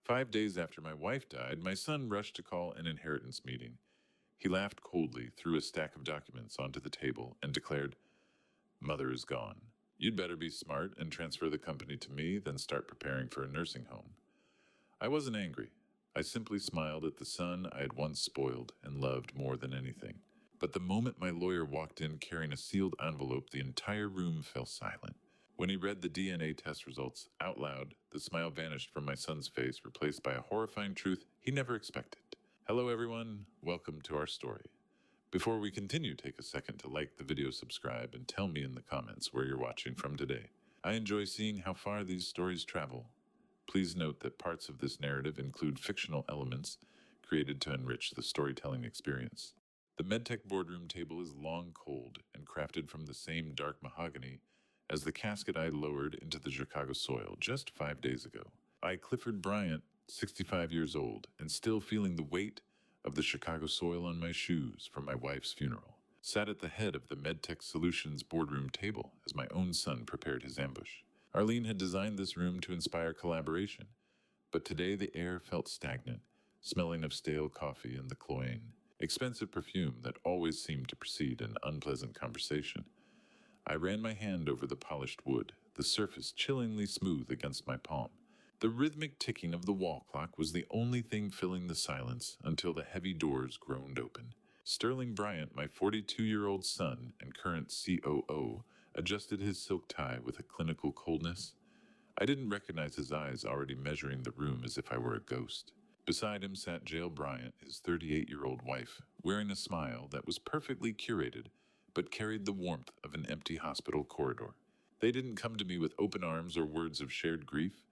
5 days after my wife died, my son rushed to call an inheritance meeting. He laughed coldly, threw a stack of documents onto the table, and declared, "Mother is gone. You'd better be smart and transfer the company to me than start preparing for a nursing home." I wasn't angry. I simply smiled at the son I had once spoiled and loved more than anything. But the moment my lawyer walked in carrying a sealed envelope, the entire room fell silent. When he read the DNA test results out loud, the smile vanished from my son's face, replaced by a horrifying truth he never expected. Hello everyone, welcome to our story. Before we continue, take a second to like the video, subscribe, and tell me in the comments where you're watching from today. I enjoy seeing how far these stories travel. Please note that parts of this narrative include fictional elements created to enrich the storytelling experience. The MedTech boardroom table is long cold and crafted from the same dark mahogany as the casket I lowered into the Chicago soil just 5 days ago. I, Clifford Bryant, 65 years old, and still feeling the weight of the Chicago soil on my shoes from my wife's funeral, sat at the head of the MedTech Solutions boardroom table as my own son prepared his ambush. Arlene had designed this room to inspire collaboration, but today the air felt stagnant, smelling of stale coffee and the cloying, expensive perfume that always seemed to precede an unpleasant conversation. I ran my hand over the polished wood, the surface chillingly smooth against my palm. The rhythmic ticking of the wall clock was the only thing filling the silence until the heavy doors groaned open. Sterling Bryant, my 42-year-old son and current COO, adjusted his silk tie with a clinical coldness. I didn't recognize his eyes already measuring the room as if I were a ghost. Beside him sat Jael Bryant, his 38-year-old wife, wearing a smile that was perfectly curated but carried the warmth of an empty hospital corridor. They didn't come to me with open arms or words of shared grief.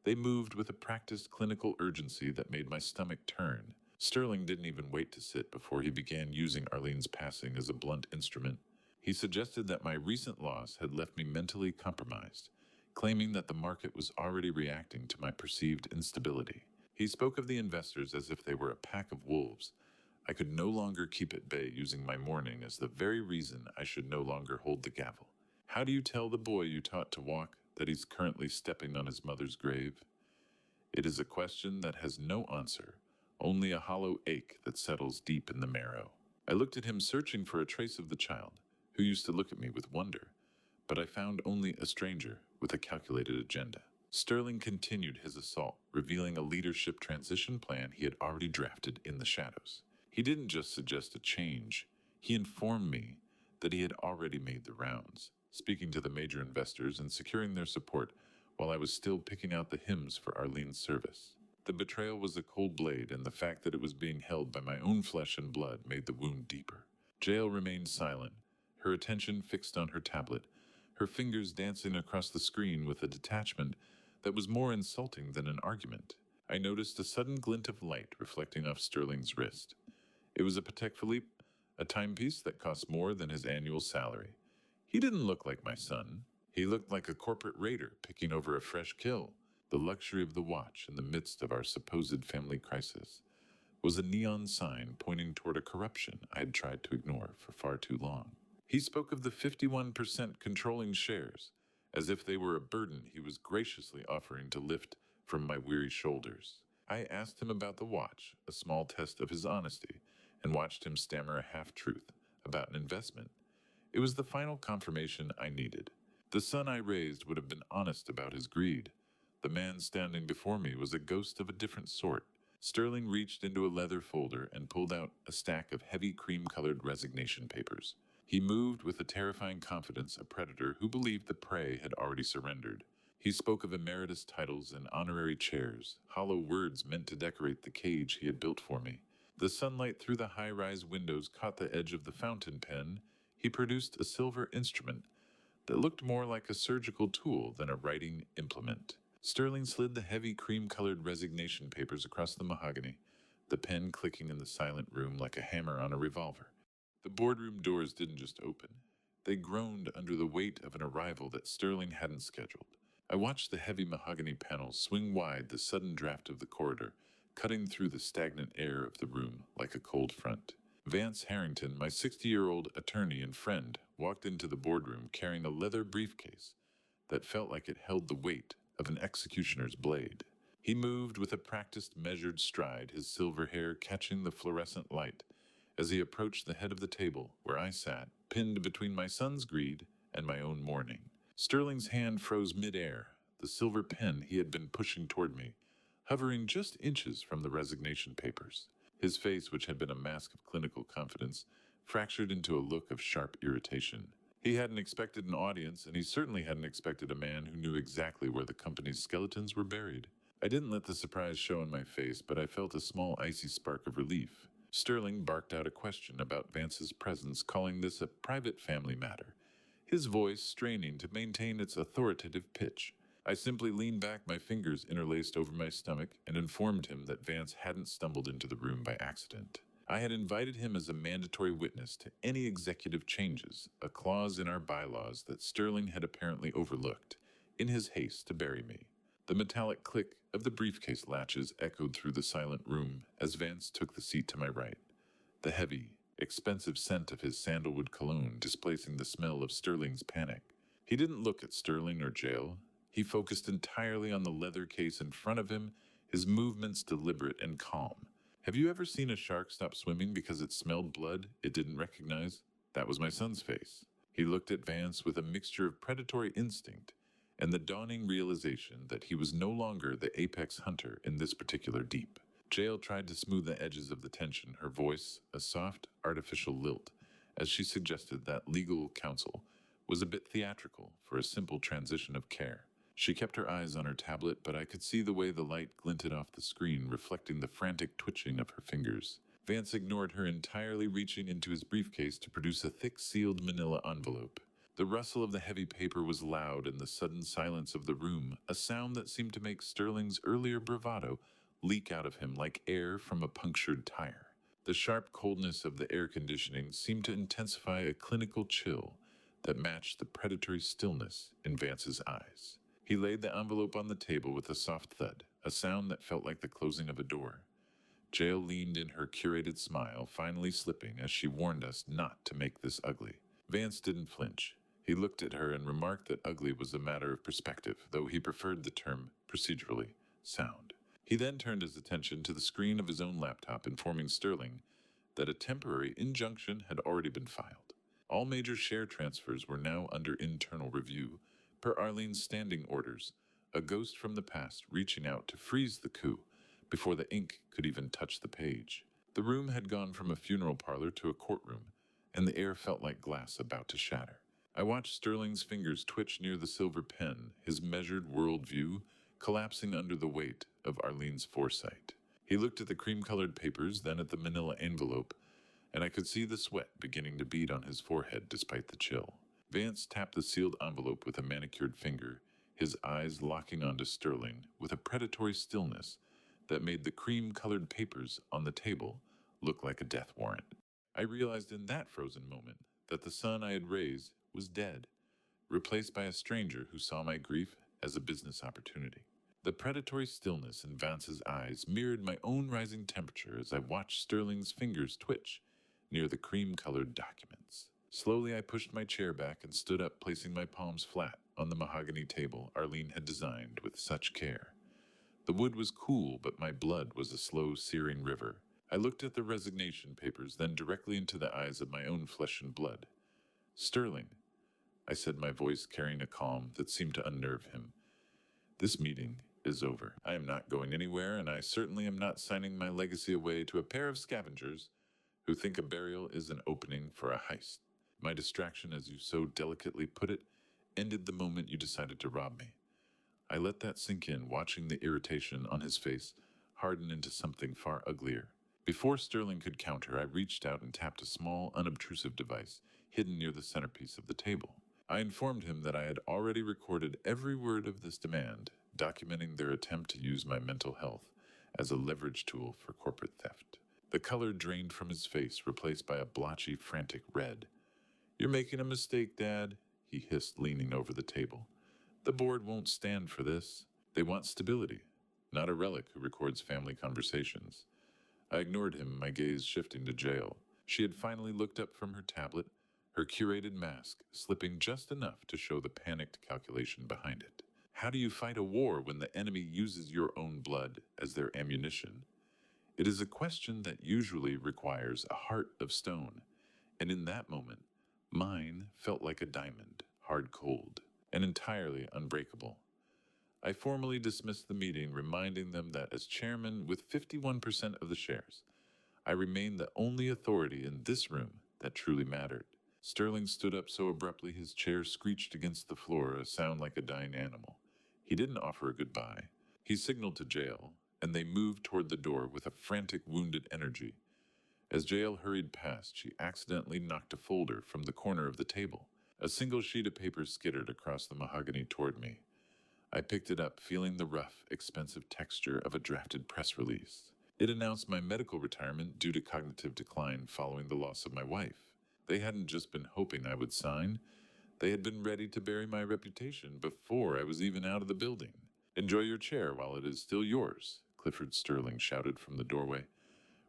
They moved with a practiced clinical urgency that made my stomach turn. Sterling didn't even wait to sit before he began using Arlene's passing as a blunt instrument. He suggested that my recent loss had left me mentally compromised, claiming that the market was already reacting to my perceived instability. He spoke of the investors as if they were a pack of wolves. I could no longer keep at bay, using my mourning as the very reason I should no longer hold the gavel. How do you tell the boy you taught to walk that he's currently stepping on his mother's grave? It is a question that has no answer, only a hollow ache that settles deep in the marrow. I looked at him, searching for a trace of the child, who used to look at me with wonder, but I found only a stranger with a calculated agenda. Sterling continued his assault, revealing a leadership transition plan he had already drafted in the shadows. He didn't just suggest a change, he informed me that he had already made the rounds, speaking to the major investors and securing their support while I was still picking out the hymns for Arlene's service. The betrayal was a cold blade, and the fact that it was being held by my own flesh and blood made the wound deeper. Jael remained silent, her attention fixed on her tablet, her fingers dancing across the screen with a detachment that was more insulting than an argument. I noticed a sudden glint of light reflecting off Sterling's wrist. It was a Patek Philippe, a timepiece that cost more than his annual salary. He didn't look like my son. He looked like a corporate raider picking over a fresh kill. The luxury of the watch in the midst of our supposed family crisis was a neon sign pointing toward a corruption I had tried to ignore for far too long. He spoke of the 51% controlling shares, as if they were a burden he was graciously offering to lift from my weary shoulders. I asked him about the watch, a small test of his honesty, and watched him stammer a half-truth about an investment. It was the final confirmation I needed. The son I raised would have been honest about his greed. The man standing before me was a ghost of a different sort. Sterling reached into a leather folder and pulled out a stack of heavy cream-colored resignation papers. He moved with the terrifying confidence a predator who believed the prey had already surrendered. He spoke of emeritus titles and honorary chairs, hollow words meant to decorate the cage he had built for me. The sunlight through the high-rise windows caught the edge of the fountain pen. He produced a silver instrument that looked more like a surgical tool than a writing implement. Sterling slid the heavy cream-colored resignation papers across the mahogany, the pen clicking in the silent room like a hammer on a revolver. The boardroom doors didn't just open. They groaned under the weight of an arrival that Sterling hadn't scheduled. I watched the heavy mahogany panels swing wide the sudden draft of the corridor, cutting through the stagnant air of the room like a cold front. Vance Harrington, my 60-year-old attorney and friend, walked into the boardroom carrying a leather briefcase that felt like it held the weight of an executioner's blade. He moved with a practiced, measured stride, his silver hair catching the fluorescent light as he approached the head of the table where I sat, pinned between my son's greed and my own mourning. Sterling's hand froze midair, the silver pen he had been pushing toward me, hovering just inches from the resignation papers. His face, which had been a mask of clinical confidence, fractured into a look of sharp irritation. He hadn't expected an audience, and he certainly hadn't expected a man who knew exactly where the company's skeletons were buried. I didn't let the surprise show on my face, but I felt a small icy spark of relief. Sterling barked out a question about Vance's presence, calling this a private family matter, his voice straining to maintain its authoritative pitch. I simply leaned back, my fingers interlaced over my stomach, and informed him that Vance hadn't stumbled into the room by accident. I had invited him as a mandatory witness to any executive changes, a clause in our bylaws that Sterling had apparently overlooked, in his haste to bury me. The metallic click of the briefcase latches echoed through the silent room as Vance took the seat to my right, the heavy, expensive scent of his sandalwood cologne displacing the smell of Sterling's panic. He didn't look at Sterling or jail. He focused entirely on the leather case in front of him, his movements deliberate and calm. Have you ever seen a shark stop swimming because it smelled blood it didn't recognize? That was my son's face. He looked at Vance with a mixture of predatory instinct and the dawning realization that he was no longer the apex hunter in this particular deep. Jael tried to smooth the edges of the tension, her voice a soft, artificial lilt, as she suggested that legal counsel was a bit theatrical for a simple transition of care. She kept her eyes on her tablet, but I could see the way the light glinted off the screen, reflecting the frantic twitching of her fingers. Vance ignored her entirely, reaching into his briefcase to produce a thick, sealed manila envelope. The rustle of the heavy paper was loud in the sudden silence of the room, a sound that seemed to make Sterling's earlier bravado leak out of him like air from a punctured tire. The sharp coldness of the air conditioning seemed to intensify a clinical chill that matched the predatory stillness in Vance's eyes. He laid the envelope on the table with a soft thud, a sound that felt like the closing of a door. Jael leaned in, her curated smile finally slipping as she warned us not to make this ugly. Vance didn't flinch. He looked at her and remarked that ugly was a matter of perspective, though he preferred the term procedurally sound. He then turned his attention to the screen of his own laptop, informing Sterling that a temporary injunction had already been filed. All major share transfers were now under internal review, per Arlene's standing orders, a ghost from the past reaching out to freeze the coup before the ink could even touch the page. The room had gone from a funeral parlor to a courtroom, and the air felt like glass about to shatter. I watched Sterling's fingers twitch near the silver pen, his measured worldview collapsing under the weight of Arlene's foresight. He looked at the cream-colored papers, then at the manila envelope, and I could see the sweat beginning to bead on his forehead despite the chill. Vance tapped the sealed envelope with a manicured finger, his eyes locking onto Sterling with a predatory stillness that made the cream-colored papers on the table look like a death warrant. I realized in that frozen moment that the son I had raised was dead, replaced by a stranger who saw my grief as a business opportunity. The predatory stillness in Vance's eyes mirrored my own rising temperature as I watched Sterling's fingers twitch near the cream-colored documents. Slowly I pushed my chair back and stood up, placing my palms flat on the mahogany table Arlene had designed with such care. The wood was cool, but my blood was a slow, searing river. I looked at the resignation papers, then directly into the eyes of my own flesh and blood. Sterling, I said, my voice carrying a calm that seemed to unnerve him. This meeting is over. I am not going anywhere, and I certainly am not signing my legacy away to a pair of scavengers who think a burial is an opening for a heist. My distraction, as you so delicately put it, ended the moment you decided to rob me. I let that sink in, watching the irritation on his face harden into something far uglier. Before Sterling could counter, I reached out and tapped a small, unobtrusive device hidden near the centerpiece of the table. I informed him that I had already recorded every word of this demand, documenting their attempt to use my mental health as a leverage tool for corporate theft. The color drained from his face, replaced by a blotchy, frantic red. "You're making a mistake, Dad," he hissed, leaning over the table. "The board won't stand for this. They want stability, not a relic who records family conversations." I ignored him, my gaze shifting to Jael. She had finally looked up from her tablet, her curated mask slipping just enough to show the panicked calculation behind it. How do you fight a war when the enemy uses your own blood as their ammunition? It is a question that usually requires a heart of stone, and in that moment, mine felt like a diamond, hard cold, and entirely unbreakable. I formally dismissed the meeting, reminding them that as chairman with 51% of the shares, I remained the only authority in this room that truly mattered. Sterling stood up so abruptly his chair screeched against the floor, a sound like a dying animal. He didn't offer a goodbye. He signaled to Jail, and they moved toward the door with a frantic, wounded energy. As Jael hurried past, she accidentally knocked a folder from the corner of the table. A single sheet of paper skittered across the mahogany toward me. I picked it up, feeling the rough, expensive texture of a drafted press release. It announced my medical retirement due to cognitive decline following the loss of my wife. They hadn't just been hoping I would sign, they had been ready to bury my reputation before I was even out of the building. Enjoy your chair while it is still yours, Clifford Sterling shouted from the doorway.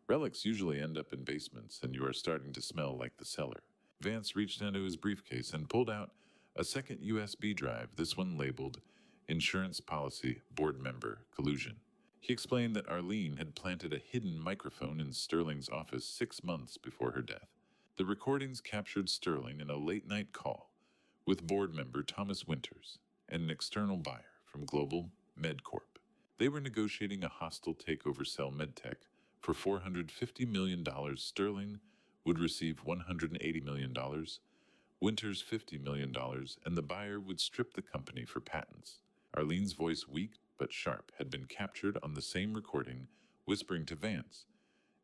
Relics usually end up in basements, and you are starting to smell like the cellar. Vance reached into his briefcase and pulled out a second USB drive, this one labeled Insurance Policy Board Member Collusion. He explained that Arlene had planted a hidden microphone in Sterling's office 6 months before her death. The recordings captured Sterling in a late-night call with board member Thomas Winters and an external buyer from Global MedCorp. They were negotiating a hostile takeover cell medtech for $450 million. Sterling would receive $180 million, Winters $50 million, and the buyer would strip the company for patents. Arlene's voice, weak but sharp, had been captured on the same recording, whispering to Vance,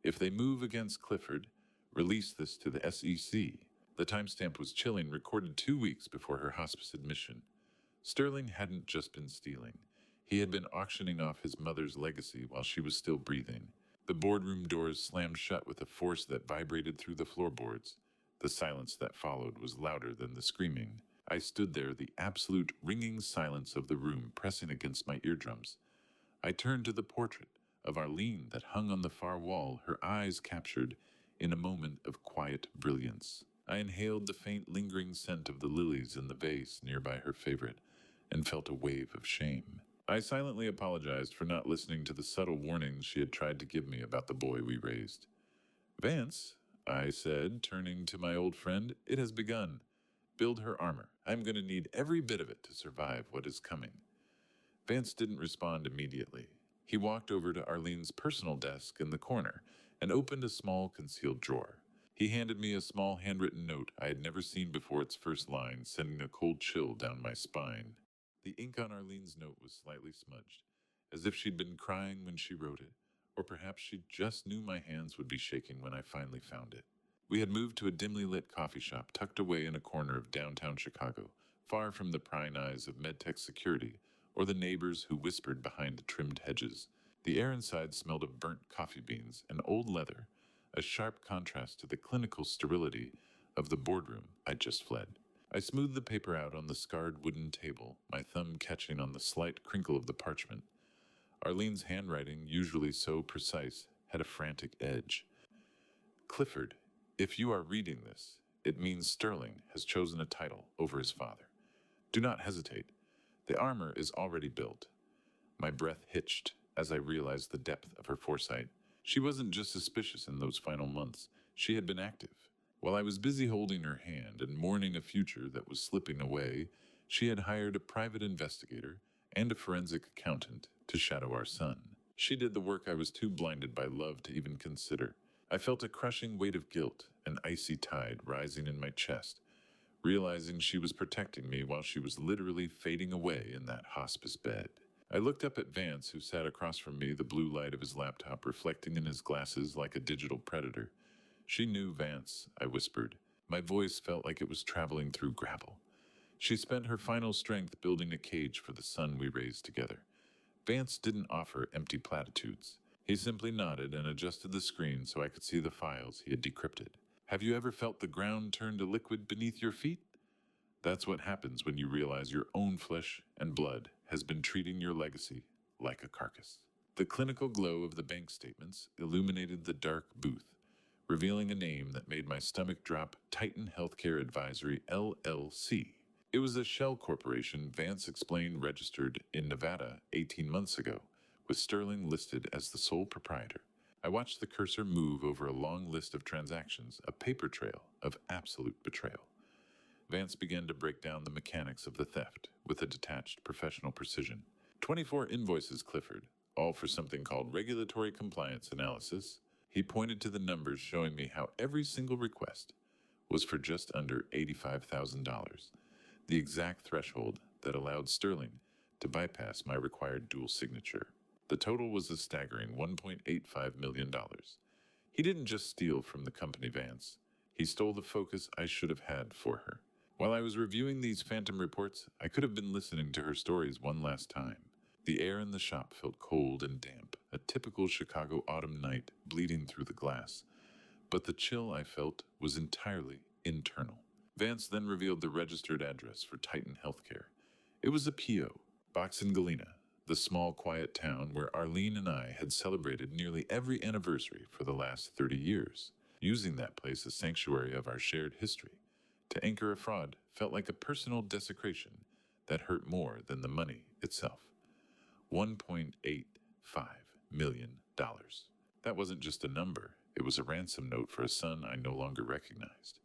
"If they move against Clifford, release this to the SEC." The timestamp was chilling, recorded 2 weeks before her hospice admission. Sterling hadn't just been stealing. He had been auctioning off his mother's legacy while she was still breathing. The boardroom doors slammed shut with a force that vibrated through the floorboards. The silence that followed was louder than the screaming. I stood there, the absolute ringing silence of the room pressing against my eardrums. I turned to the portrait of Arlene that hung on the far wall, her eyes captured in a moment of quiet brilliance. I inhaled the faint lingering scent of the lilies in the vase nearby her favorite, and felt a wave of shame. I silently apologized for not listening to the subtle warnings she had tried to give me about the boy we raised. "Vance," I said, turning to my old friend, "it has begun. Build her armor. I'm going to need every bit of it to survive what is coming." Vance didn't respond immediately. He walked over to Arlene's personal desk in the corner and opened a small concealed drawer. He handed me a small handwritten note I had never seen before its first line, sending a cold chill down my spine. The ink on Arlene's note was slightly smudged, as if she'd been crying when she wrote it, or perhaps she just knew my hands would be shaking when I finally found it. We had moved to a dimly lit coffee shop tucked away in a corner of downtown Chicago, far from the prying eyes of medtech security or the neighbors who whispered behind the trimmed hedges. The air inside smelled of burnt coffee beans and old leather, a sharp contrast to the clinical sterility of the boardroom I'd just fled. I smoothed the paper out on the scarred wooden table, my thumb catching on the slight crinkle of the parchment. Arlene's handwriting, usually so precise, had a frantic edge. "Clifford, if you are reading this, it means Sterling has chosen a title over his father. Do not hesitate. The armor is already built." My breath hitched as I realized the depth of her foresight. She wasn't just suspicious in those final months, she had been active. While I was busy holding her hand and mourning a future that was slipping away, she had hired a private investigator and a forensic accountant to shadow our son. She did the work I was too blinded by love to even consider. I felt a crushing weight of guilt, an icy tide rising in my chest, realizing she was protecting me while she was literally fading away in that hospice bed. I looked up at Vance, who sat across from me, the blue light of his laptop reflecting in his glasses like a digital predator. "She knew, Vance," I whispered. My voice felt like it was traveling through gravel. "She spent her final strength building a cage for the son we raised together." Vance didn't offer empty platitudes. He simply nodded and adjusted the screen so I could see the files he had decrypted. "Have you ever felt the ground turn to liquid beneath your feet? That's what happens when you realize your own flesh and blood has been treating your legacy like a carcass." The clinical glow of the bank statements illuminated the dark booth, revealing a name that made my stomach drop: Titan Healthcare Advisory, LLC. It was a shell corporation Vance explained registered in Nevada 18 months ago, with Sterling listed as the sole proprietor. I watched the cursor move over a long list of transactions, a paper trail of absolute betrayal. Vance began to break down the mechanics of the theft with a detached professional precision. 24 invoices, Clifford, all for something called regulatory compliance analysis. He pointed to the numbers showing me how every single request was for just under $85,000, the exact threshold that allowed Sterling to bypass my required dual signature. The total was a staggering $1.85 million. He didn't just steal from the company, Vance. He stole the focus I should have had for her. While I was reviewing these phantom reports, I could have been listening to her stories one last time. The air in the shop felt cold and damp, a typical Chicago autumn night bleeding through the glass. But the chill I felt was entirely internal. Vance then revealed the registered address for Titan Healthcare. It was a P.O., Box in Galena, the small, quiet town where Arlene and I had celebrated nearly every anniversary for the last 30 years, using that place as sanctuary of our shared history. To anchor a fraud felt like a personal desecration that hurt more than the money itself. $1.85 million. That wasn't just a number, it was a ransom note for a son I no longer recognized.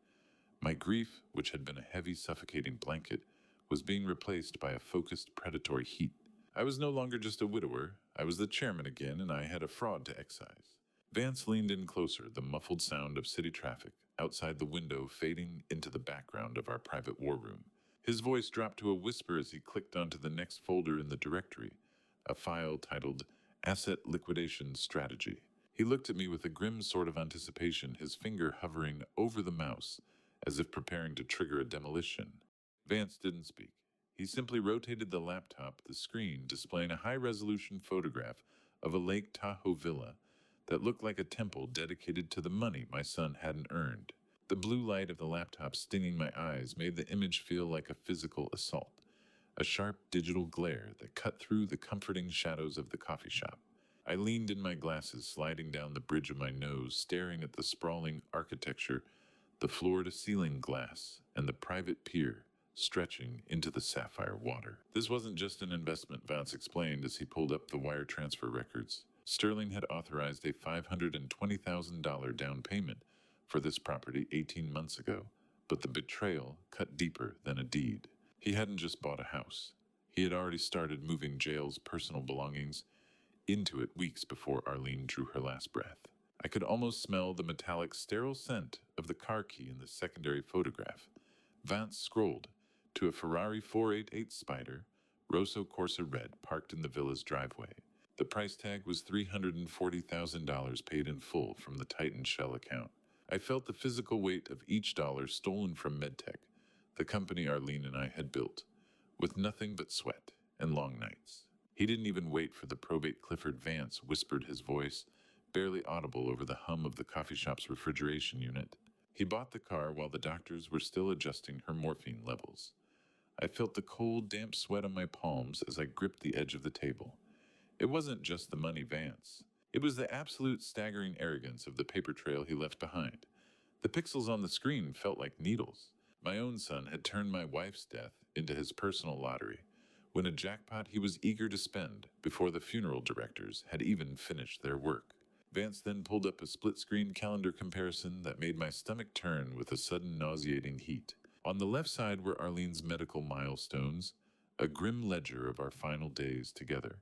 My grief, which had been a heavy, suffocating blanket, was being replaced by a focused, predatory heat. I was no longer just a widower, I was the chairman again, and I had a fraud to excise. Vance leaned in closer, the muffled sound of city traffic outside the window fading into the background of our private war room. His voice dropped to a whisper as he clicked onto the next folder in the directory, a file titled Asset Liquidation Strategy. He looked at me with a grim sort of anticipation, his finger hovering over the mouse, as if preparing to trigger a demolition. Vance didn't speak. He simply rotated the laptop, the screen displaying a high-resolution photograph of a Lake Tahoe villa that looked like a temple dedicated to the money my son hadn't earned. The blue light of the laptop stinging my eyes made the image feel like a physical assault, a sharp digital glare that cut through the comforting shadows of the coffee shop. I leaned in my glasses, sliding down the bridge of my nose, staring at the sprawling architecture, the floor-to-ceiling glass, and the private pier stretching into the sapphire water. This wasn't just an investment, Vance explained as he pulled up the wire transfer records. Sterling had authorized a $520,000 down payment for this property 18 months ago, but the betrayal cut deeper than a deed. He hadn't just bought a house. He had already started moving Jail's personal belongings into it weeks before Arlene drew her last breath. I could almost smell the metallic, sterile scent of the car key in the secondary photograph. Vance scrolled to a Ferrari 488 Spider, Rosso Corsa Red, parked in the villa's driveway. The price tag was $340,000 paid in full from the Titan Shell account. I felt the physical weight of each dollar stolen from MedTech, the company Arlene and I had built, with nothing but sweat and long nights. He didn't even wait for the probate. Clifford, Vance whispered, his voice barely audible over the hum of the coffee shop's refrigeration unit. He bought the car while the doctors were still adjusting her morphine levels. I felt the cold, damp sweat on my palms as I gripped the edge of the table. It wasn't just the money, Vance. It was the absolute staggering arrogance of the paper trail he left behind. The pixels on the screen felt like needles. My own son had turned my wife's death into his personal lottery, when a jackpot he was eager to spend before the funeral directors had even finished their work. Vance then pulled up a split-screen calendar comparison that made my stomach turn with a sudden nauseating heat. On the left side were Arlene's medical milestones, a grim ledger of our final days together,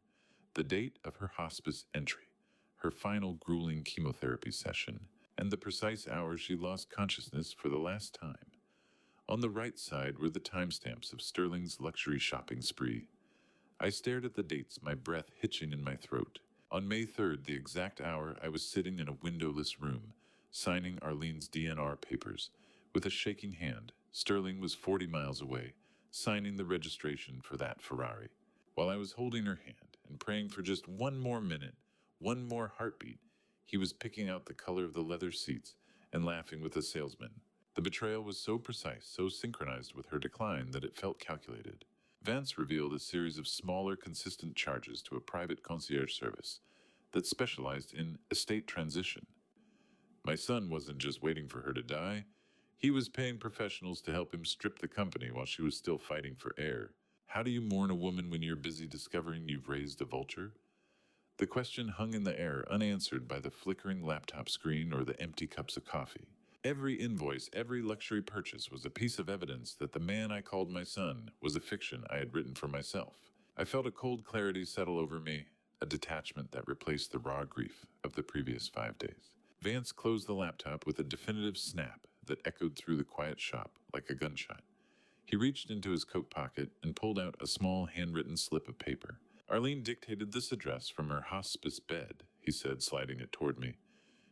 the date of her hospice entry, her final grueling chemotherapy session, and the precise hour she lost consciousness for the last time. On the right side were the timestamps of Sterling's luxury shopping spree. I stared at the dates, my breath hitching in my throat. On May 3rd, the exact hour, I was sitting in a windowless room, signing Arlene's DNR papers. With a shaking hand, Sterling was 40 miles away, signing the registration for that Ferrari. While I was holding her hand and praying for just one more minute, one more heartbeat, he was picking out the color of the leather seats and laughing with the salesman. The betrayal was so precise, so synchronized with her decline that it felt calculated. Vance revealed a series of smaller, consistent charges to a private concierge service that specialized in estate transition. My son wasn't just waiting for her to die, He was paying professionals to help him strip the company while she was still fighting for air. How do you mourn a woman when you're busy discovering you've raised a vulture? The question hung in the air, unanswered by the flickering laptop screen or the empty cups of coffee. Every invoice, every luxury purchase was a piece of evidence that the man I called my son was a fiction I had written for myself. I felt a cold clarity settle over me, a detachment that replaced the raw grief of the previous 5 days. Vance closed the laptop with a definitive snap that echoed through the quiet shop like a gunshot. He reached into his coat pocket and pulled out a small handwritten slip of paper. Arlene dictated this address from her hospice bed, he said, sliding it toward me.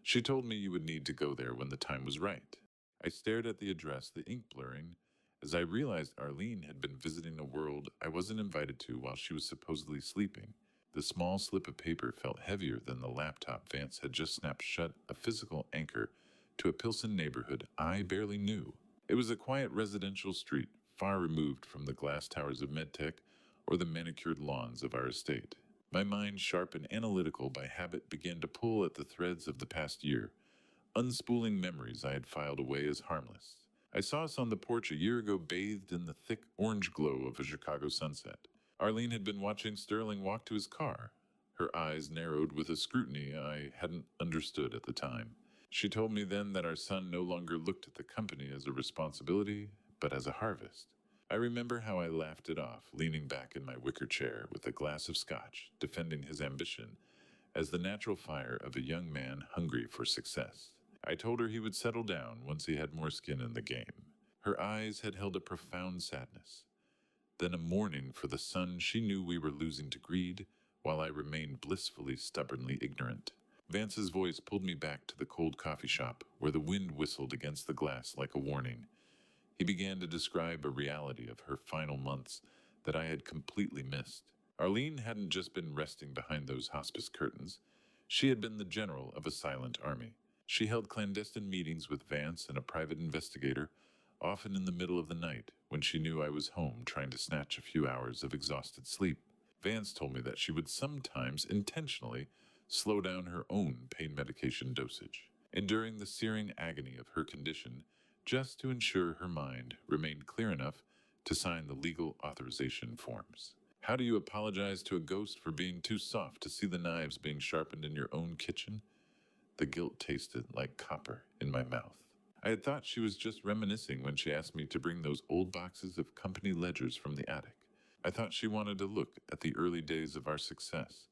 She told me you would need to go there when the time was right. I stared at the address, the ink blurring, as I realized Arlene had been visiting a world I wasn't invited to while she was supposedly sleeping. The small slip of paper felt heavier than the laptop Vance had just snapped shut, a physical anchor to a Pilsen neighborhood I barely knew. It was a quiet residential street, far removed from the glass towers of MedTech or the manicured lawns of our estate. My mind, sharp and analytical by habit, began to pull at the threads of the past year, unspooling memories I had filed away as harmless. I saw us on the porch a year ago, bathed in the thick orange glow of a Chicago sunset. Arlene had been watching Sterling walk to his car, her eyes narrowed with a scrutiny I hadn't understood at the time. She told me then that our son no longer looked at the company as a responsibility, but as a harvest. I remember how I laughed it off, leaning back in my wicker chair with a glass of scotch, defending his ambition as the natural fire of a young man hungry for success. I told her he would settle down once he had more skin in the game. Her eyes had held a profound sadness. Then a mourning for the son she knew we were losing to greed, while I remained blissfully, stubbornly ignorant. Vance's voice pulled me back to the cold coffee shop, where the wind whistled against the glass like a warning. He began to describe a reality of her final months that I had completely missed. Arlene hadn't just been resting behind those hospice curtains. She had been the general of a silent army. She held clandestine meetings with Vance and a private investigator, often in the middle of the night when she knew I was home trying to snatch a few hours of exhausted sleep. Vance told me that she would sometimes intentionally slow down her own pain medication dosage, enduring the searing agony of her condition just to ensure her mind remained clear enough to sign the legal authorization forms. How do you apologize to a ghost for being too soft to see the knives being sharpened in your own kitchen? The guilt tasted like copper in my mouth. I had thought she was just reminiscing when she asked me to bring those old boxes of company ledgers from the attic. I thought she wanted to look at the early days of our success,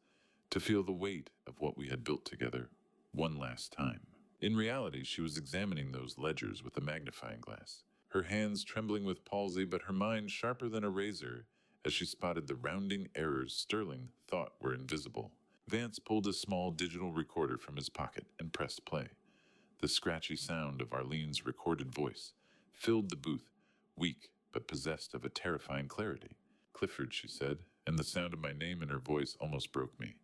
to feel the weight of what we had built together one last time. In reality, she was examining those ledgers with a magnifying glass, her hands trembling with palsy, but her mind sharper than a razor as she spotted the rounding errors Sterling thought were invisible. Vance pulled a small digital recorder from his pocket and pressed play. The scratchy sound of Arlene's recorded voice filled the booth, weak but possessed of a terrifying clarity. Clifford, she said, and the sound of my name in her voice almost broke me.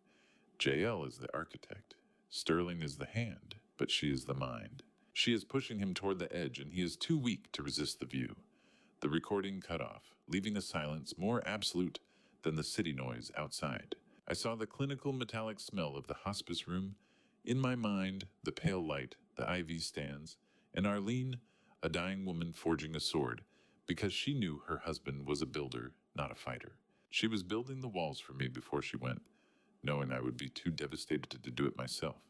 JL is the architect. Sterling is the hand, but she is the mind. She is pushing him toward the edge, and he is too weak to resist the view. The recording cut off, leaving a silence more absolute than the city noise outside. I saw the clinical metallic smell of the hospice room. In my mind, the pale light, the IV stands, and Arlene, a dying woman forging a sword, because she knew her husband was a builder, not a fighter. She was building the walls for me before she went, knowing I would be too devastated to do it myself.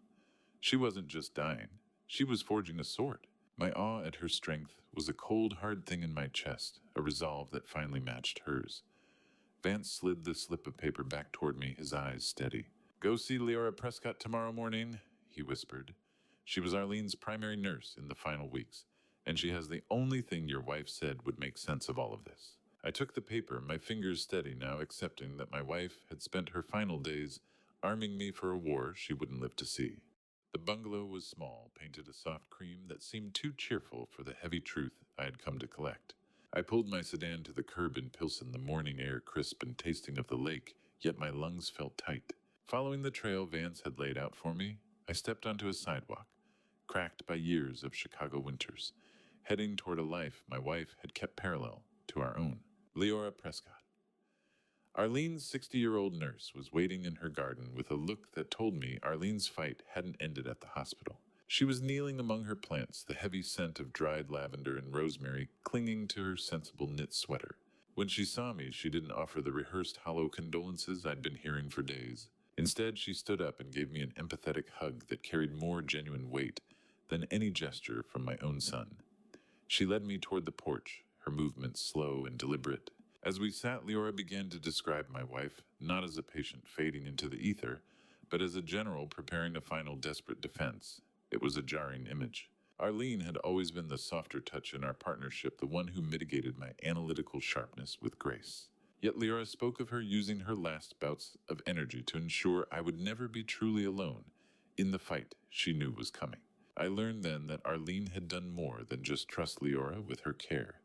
She wasn't just dying, she was forging a sword. My awe at her strength was a cold, hard thing in my chest, a resolve that finally matched hers. Vance slid the slip of paper back toward me, his eyes steady. Go see Leora Prescott tomorrow morning, he whispered. She was Arlene's primary nurse in the final weeks, and she has the only thing your wife said would make sense of all of this. I took the paper, my fingers steady now, accepting that my wife had spent her final days arming me for a war she wouldn't live to see. The bungalow was small, painted a soft cream that seemed too cheerful for the heavy truth I had come to collect. I pulled my sedan to the curb in Pilsen, the morning air crisp and tasting of the lake, yet my lungs felt tight. Following the trail Vance had laid out for me, I stepped onto a sidewalk, cracked by years of Chicago winters, heading toward a life my wife had kept parallel to our own. Leora Prescott. Arlene's 60-year-old nurse was waiting in her garden with a look that told me Arlene's fight hadn't ended at the hospital. She was kneeling among her plants, the heavy scent of dried lavender and rosemary clinging to her sensible knit sweater. When she saw me, she didn't offer the rehearsed hollow condolences I'd been hearing for days. Instead, she stood up and gave me an empathetic hug that carried more genuine weight than any gesture from my own son. She led me toward the porch, her movements slow and deliberate. As we sat, Leora began to describe my wife, not as a patient fading into the ether, but as a general preparing a final desperate defense. It was a jarring image. Arlene had always been the softer touch in our partnership, the one who mitigated my analytical sharpness with grace. Yet Leora spoke of her using her last bouts of energy to ensure I would never be truly alone in the fight she knew was coming. I learned then that Arlene had done more than just trust Leora with her care.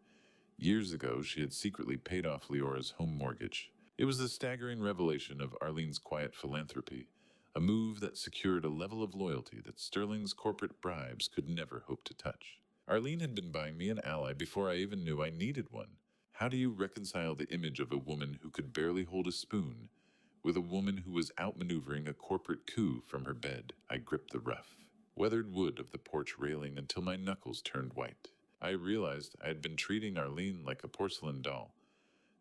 Years ago, she had secretly paid off Leora's home mortgage. It was a staggering revelation of Arlene's quiet philanthropy, a move that secured a level of loyalty that Sterling's corporate bribes could never hope to touch. Arlene had been buying me an ally before I even knew I needed one. How do you reconcile the image of a woman who could barely hold a spoon with a woman who was outmaneuvering a corporate coup from her bed? I gripped the rough, weathered wood of the porch railing until my knuckles turned white. I realized I had been treating Arlene like a porcelain doll,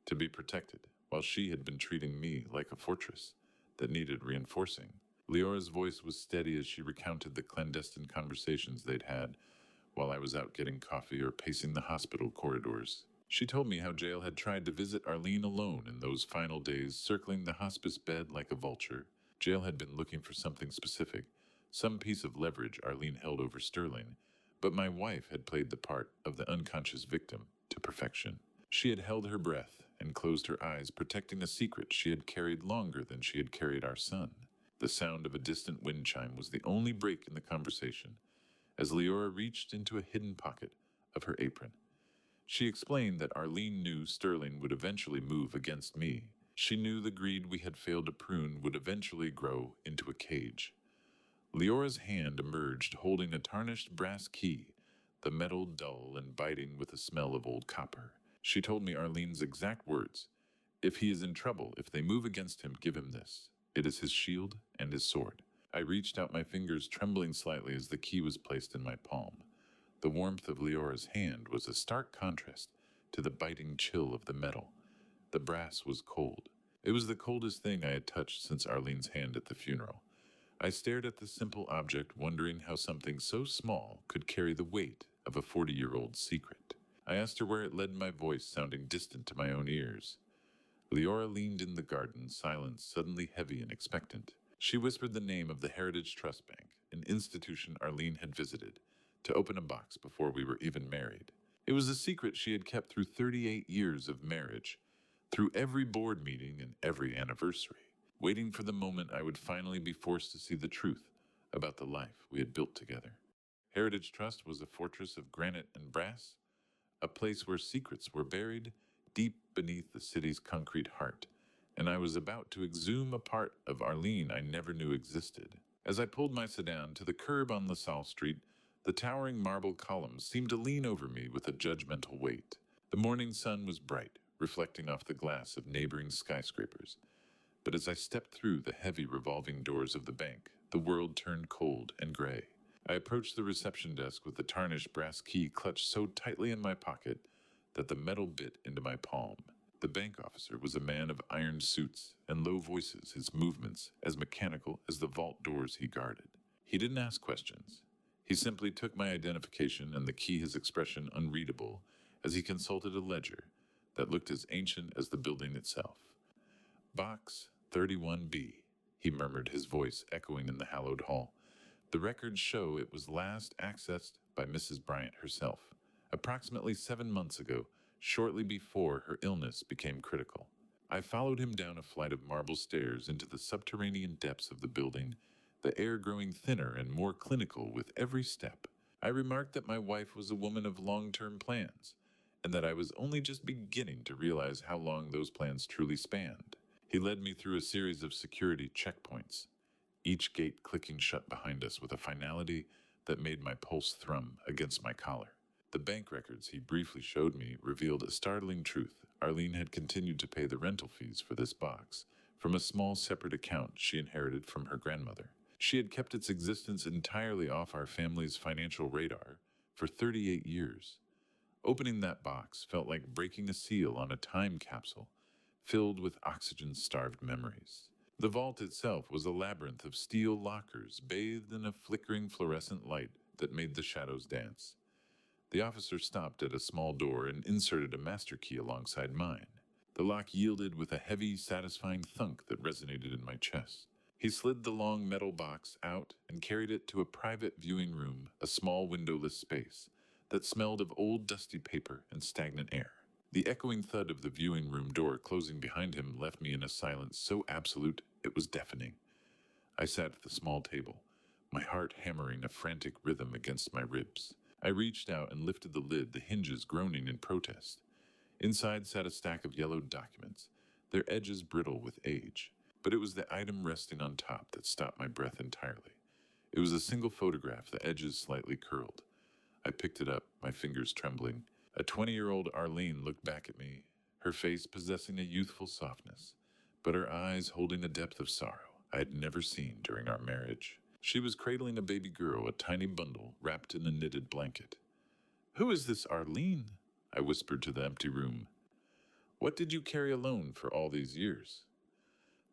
to be protected, while she had been treating me like a fortress that needed reinforcing. Leora's voice was steady as she recounted the clandestine conversations they'd had while I was out getting coffee or pacing the hospital corridors. She told me how Jail had tried to visit Arlene alone in those final days, circling the hospice bed like a vulture. Jail had been looking for something specific, some piece of leverage Arlene held over Sterling, but my wife had played the part of the unconscious victim to perfection. She had held her breath and closed her eyes, protecting a secret she had carried longer than she had carried our son. The sound of a distant wind chime was the only break in the conversation, as Leora reached into a hidden pocket of her apron. She explained that Arlene knew Sterling would eventually move against me. She knew the greed we had failed to prune would eventually grow into a cage. Leora's hand emerged holding a tarnished brass key, the metal dull and biting with the smell of old copper. She told me Arlene's exact words: "If he is in trouble, if they move against him, give him this. It is his shield and his sword." I reached out my fingers, trembling slightly as the key was placed in my palm. The warmth of Leora's hand was a stark contrast to the biting chill of the metal. The brass was cold. It was the coldest thing I had touched since Arlene's hand at the funeral. I stared at the simple object, wondering how something so small could carry the weight of a 40-year-old secret. I asked her where it led, my voice sounding distant to my own ears. Leora leaned in the garden, silence suddenly heavy and expectant. She whispered the name of the Heritage Trust Bank, an institution Arlene had visited, to open a box before we were even married. It was a secret she had kept through 38 years of marriage, through every board meeting and every anniversary, waiting for the moment I would finally be forced to see the truth about the life we had built together. Heritage Trust was a fortress of granite and brass, a place where secrets were buried deep beneath the city's concrete heart, and I was about to exhume a part of Arlene I never knew existed. As I pulled my sedan to the curb on LaSalle Street, the towering marble columns seemed to lean over me with a judgmental weight. The morning sun was bright, reflecting off the glass of neighboring skyscrapers. But as I stepped through the heavy revolving doors of the bank, the world turned cold and gray. I approached the reception desk with the tarnished brass key clutched so tightly in my pocket that the metal bit into my palm. The bank officer was a man of ironed suits and low voices, his movements as mechanical as the vault doors he guarded. He didn't ask questions. He simply took my identification and the key, his expression unreadable, as he consulted a ledger that looked as ancient as the building itself. "Box 31B, he murmured, his voice echoing in the hallowed hall. "The records show it was last accessed by Mrs. Bryant herself, approximately 7 months ago, shortly before her illness became critical." I followed him down a flight of marble stairs into the subterranean depths of the building, the air growing thinner and more clinical with every step. I remarked that my wife was a woman of long-term plans, and that I was only just beginning to realize how long those plans truly spanned. He led me through a series of security checkpoints, each gate clicking shut behind us with a finality that made my pulse thrum against my collar. The bank records he briefly showed me revealed a startling truth. Arlene had continued to pay the rental fees for this box from a small separate account she inherited from her grandmother. She had kept its existence entirely off our family's financial radar for 38 years. Opening that box felt like breaking a seal on a time capsule filled with oxygen-starved memories. The vault itself was a labyrinth of steel lockers bathed in a flickering fluorescent light that made the shadows dance. The officer stopped at a small door and inserted a master key alongside mine. The lock yielded with a heavy, satisfying thunk that resonated in my chest. He slid the long metal box out and carried it to a private viewing room, a small windowless space that smelled of old dusty paper and stagnant air. The echoing thud of the viewing room door closing behind him left me in a silence so absolute it was deafening. I sat at the small table, my heart hammering a frantic rhythm against my ribs. I reached out and lifted the lid, the hinges groaning in protest. Inside sat a stack of yellowed documents, their edges brittle with age. But it was the item resting on top that stopped my breath entirely. It was a single photograph, the edges slightly curled. I picked it up, my fingers trembling. A 20-year-old Arlene looked back at me, her face possessing a youthful softness, but her eyes holding a depth of sorrow I had never seen during our marriage. She was cradling a baby girl, a tiny bundle wrapped in a knitted blanket. "Who is this Arlene?" I whispered to the empty room. "What did you carry alone for all these years?"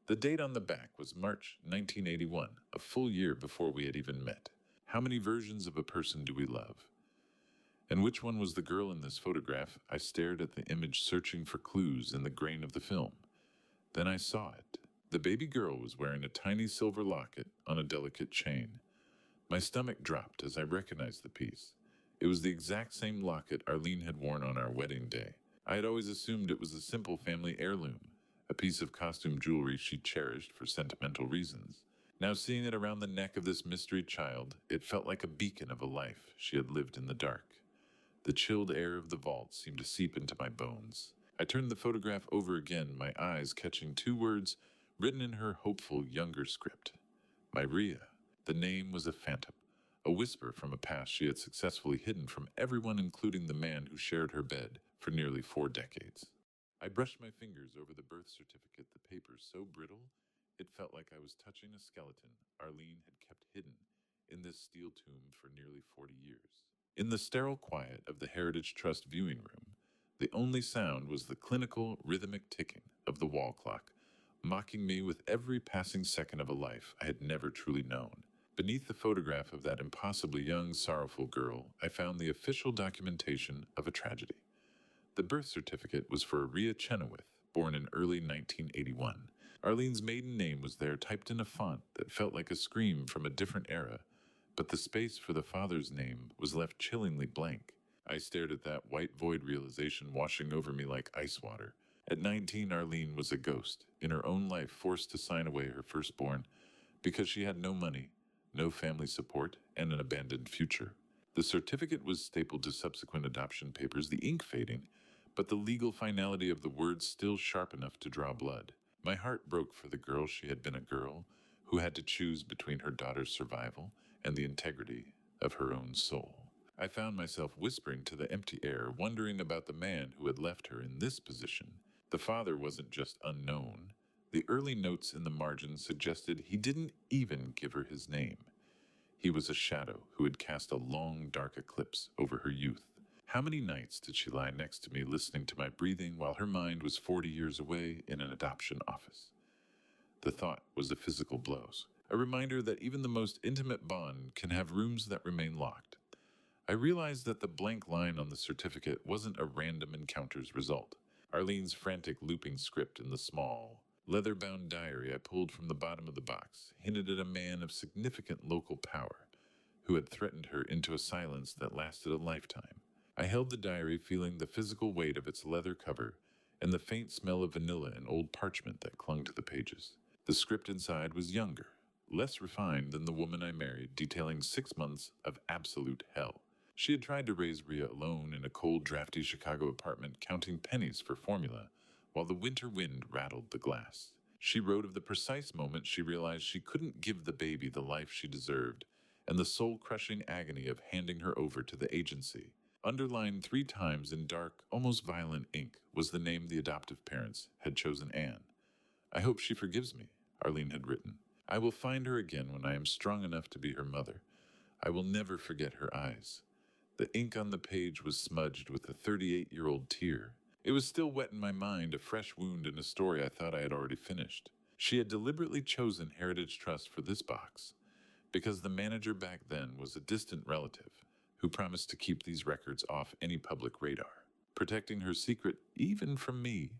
The date on the back was March 1981, a full year before we had even met. How many versions of a person do we love? And which one was the girl in this photograph? I stared at the image, searching for clues in the grain of the film. Then I saw it. The baby girl was wearing a tiny silver locket on a delicate chain. My stomach dropped as I recognized the piece. It was the exact same locket Arlene had worn on our wedding day. I had always assumed it was a simple family heirloom, a piece of costume jewelry she cherished for sentimental reasons. Now seeing it around the neck of this mystery child, it felt like a beacon of a life she had lived in the dark. The chilled air of the vault seemed to seep into my bones. I turned the photograph over again, my eyes catching two words written in her hopeful younger script. Myria. The name was a phantom, a whisper from a past she had successfully hidden from everyone, including the man who shared her bed for nearly 4 decades. I brushed my fingers over the birth certificate, the paper so brittle it felt like I was touching a skeleton Arlene had kept hidden in this steel tomb for nearly 40 years. In the sterile quiet of the Heritage Trust viewing room, the only sound was the clinical, rhythmic ticking of the wall clock, mocking me with every passing second of a life I had never truly known. Beneath the photograph of that impossibly young, sorrowful girl, I found the official documentation of a tragedy. The birth certificate was for Rhea Chenoweth, born in early 1981. Arlene's maiden name was there, typed in a font that felt like a scream from a different era, but the space for the father's name was left chillingly blank. I stared at that white void, realization washing over me like ice water. At 19, Arlene was a ghost, in her own life forced to sign away her firstborn because she had no money, no family support, and an abandoned future. The certificate was stapled to subsequent adoption papers, the ink fading, but the legal finality of the words still sharp enough to draw blood. My heart broke for the girl. She had been a girl who had to choose between her daughter's survival and the integrity of her own soul. I found myself whispering to the empty air, wondering about the man who had left her in this position. The father wasn't just unknown. The early notes in the margin suggested he didn't even give her his name. He was a shadow who had cast a long, dark eclipse over her youth. How many nights did she lie next to me, listening to my breathing while her mind was 40 years away in an adoption office? The thought was a physical blow, a reminder that even the most intimate bond can have rooms that remain locked. I realized that the blank line on the certificate wasn't a random encounter's result. Arlene's frantic looping script in the small, leather-bound diary I pulled from the bottom of the box hinted at a man of significant local power who had threatened her into a silence that lasted a lifetime. I held the diary, feeling the physical weight of its leather cover and the faint smell of vanilla and old parchment that clung to the pages. The script inside was younger, less refined than the woman I married, detailing 6 months of absolute hell. She had tried to raise Rhea alone in a cold, drafty Chicago apartment, counting pennies for formula, while the winter wind rattled the glass. She wrote of the precise moment she realized she couldn't give the baby the life she deserved, and the soul-crushing agony of handing her over to the agency. Underlined 3 times in dark, almost violent ink was the name the adoptive parents had chosen, Anne. "I hope she forgives me," Arlene had written. I will find her again when I am strong enough to be her mother. I will never forget her eyes. The ink on the page was smudged with a 38-year-old tear. It was still wet in my mind, a fresh wound in a story I thought I had already finished. She had deliberately chosen Heritage Trust for this box because the manager back then was a distant relative who promised to keep these records off any public radar, protecting her secret even from me.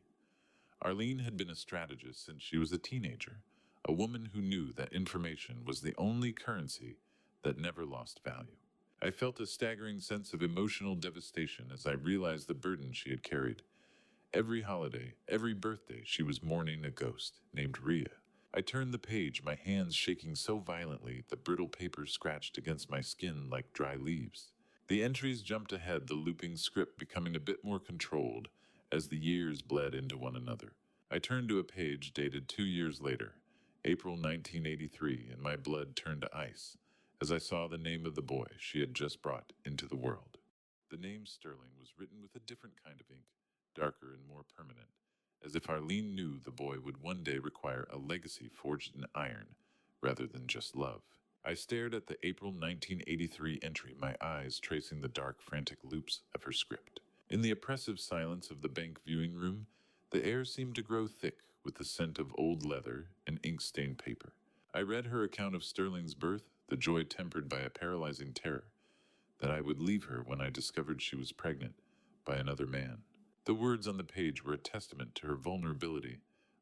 Arlene had been a strategist since she was a teenager, a woman who knew that information was the only currency that never lost value. I felt a staggering sense of emotional devastation as I realized the burden she had carried. Every holiday, every birthday, she was mourning a ghost named Rhea. I turned the page, my hands shaking so violently the brittle paper scratched against my skin like dry leaves. The entries jumped ahead, the looping script becoming a bit more controlled as the years bled into one another. I turned to a page dated 2 years later, April 1983, and my blood turned to ice as I saw the name of the boy she had just brought into the world. The name Sterling was written with a different kind of ink, darker and more permanent, as if Arlene knew the boy would one day require a legacy forged in iron rather than just love. I stared at the April 1983 entry, my eyes tracing the dark, frantic loops of her script. In the oppressive silence of the bank viewing room, the air seemed to grow thick with the scent of old leather and ink-stained paper. I read her account of Sterling's birth, the joy tempered by a paralyzing terror that I would leave her when I discovered she was pregnant by another man. The words on the page were a testament to her vulnerability,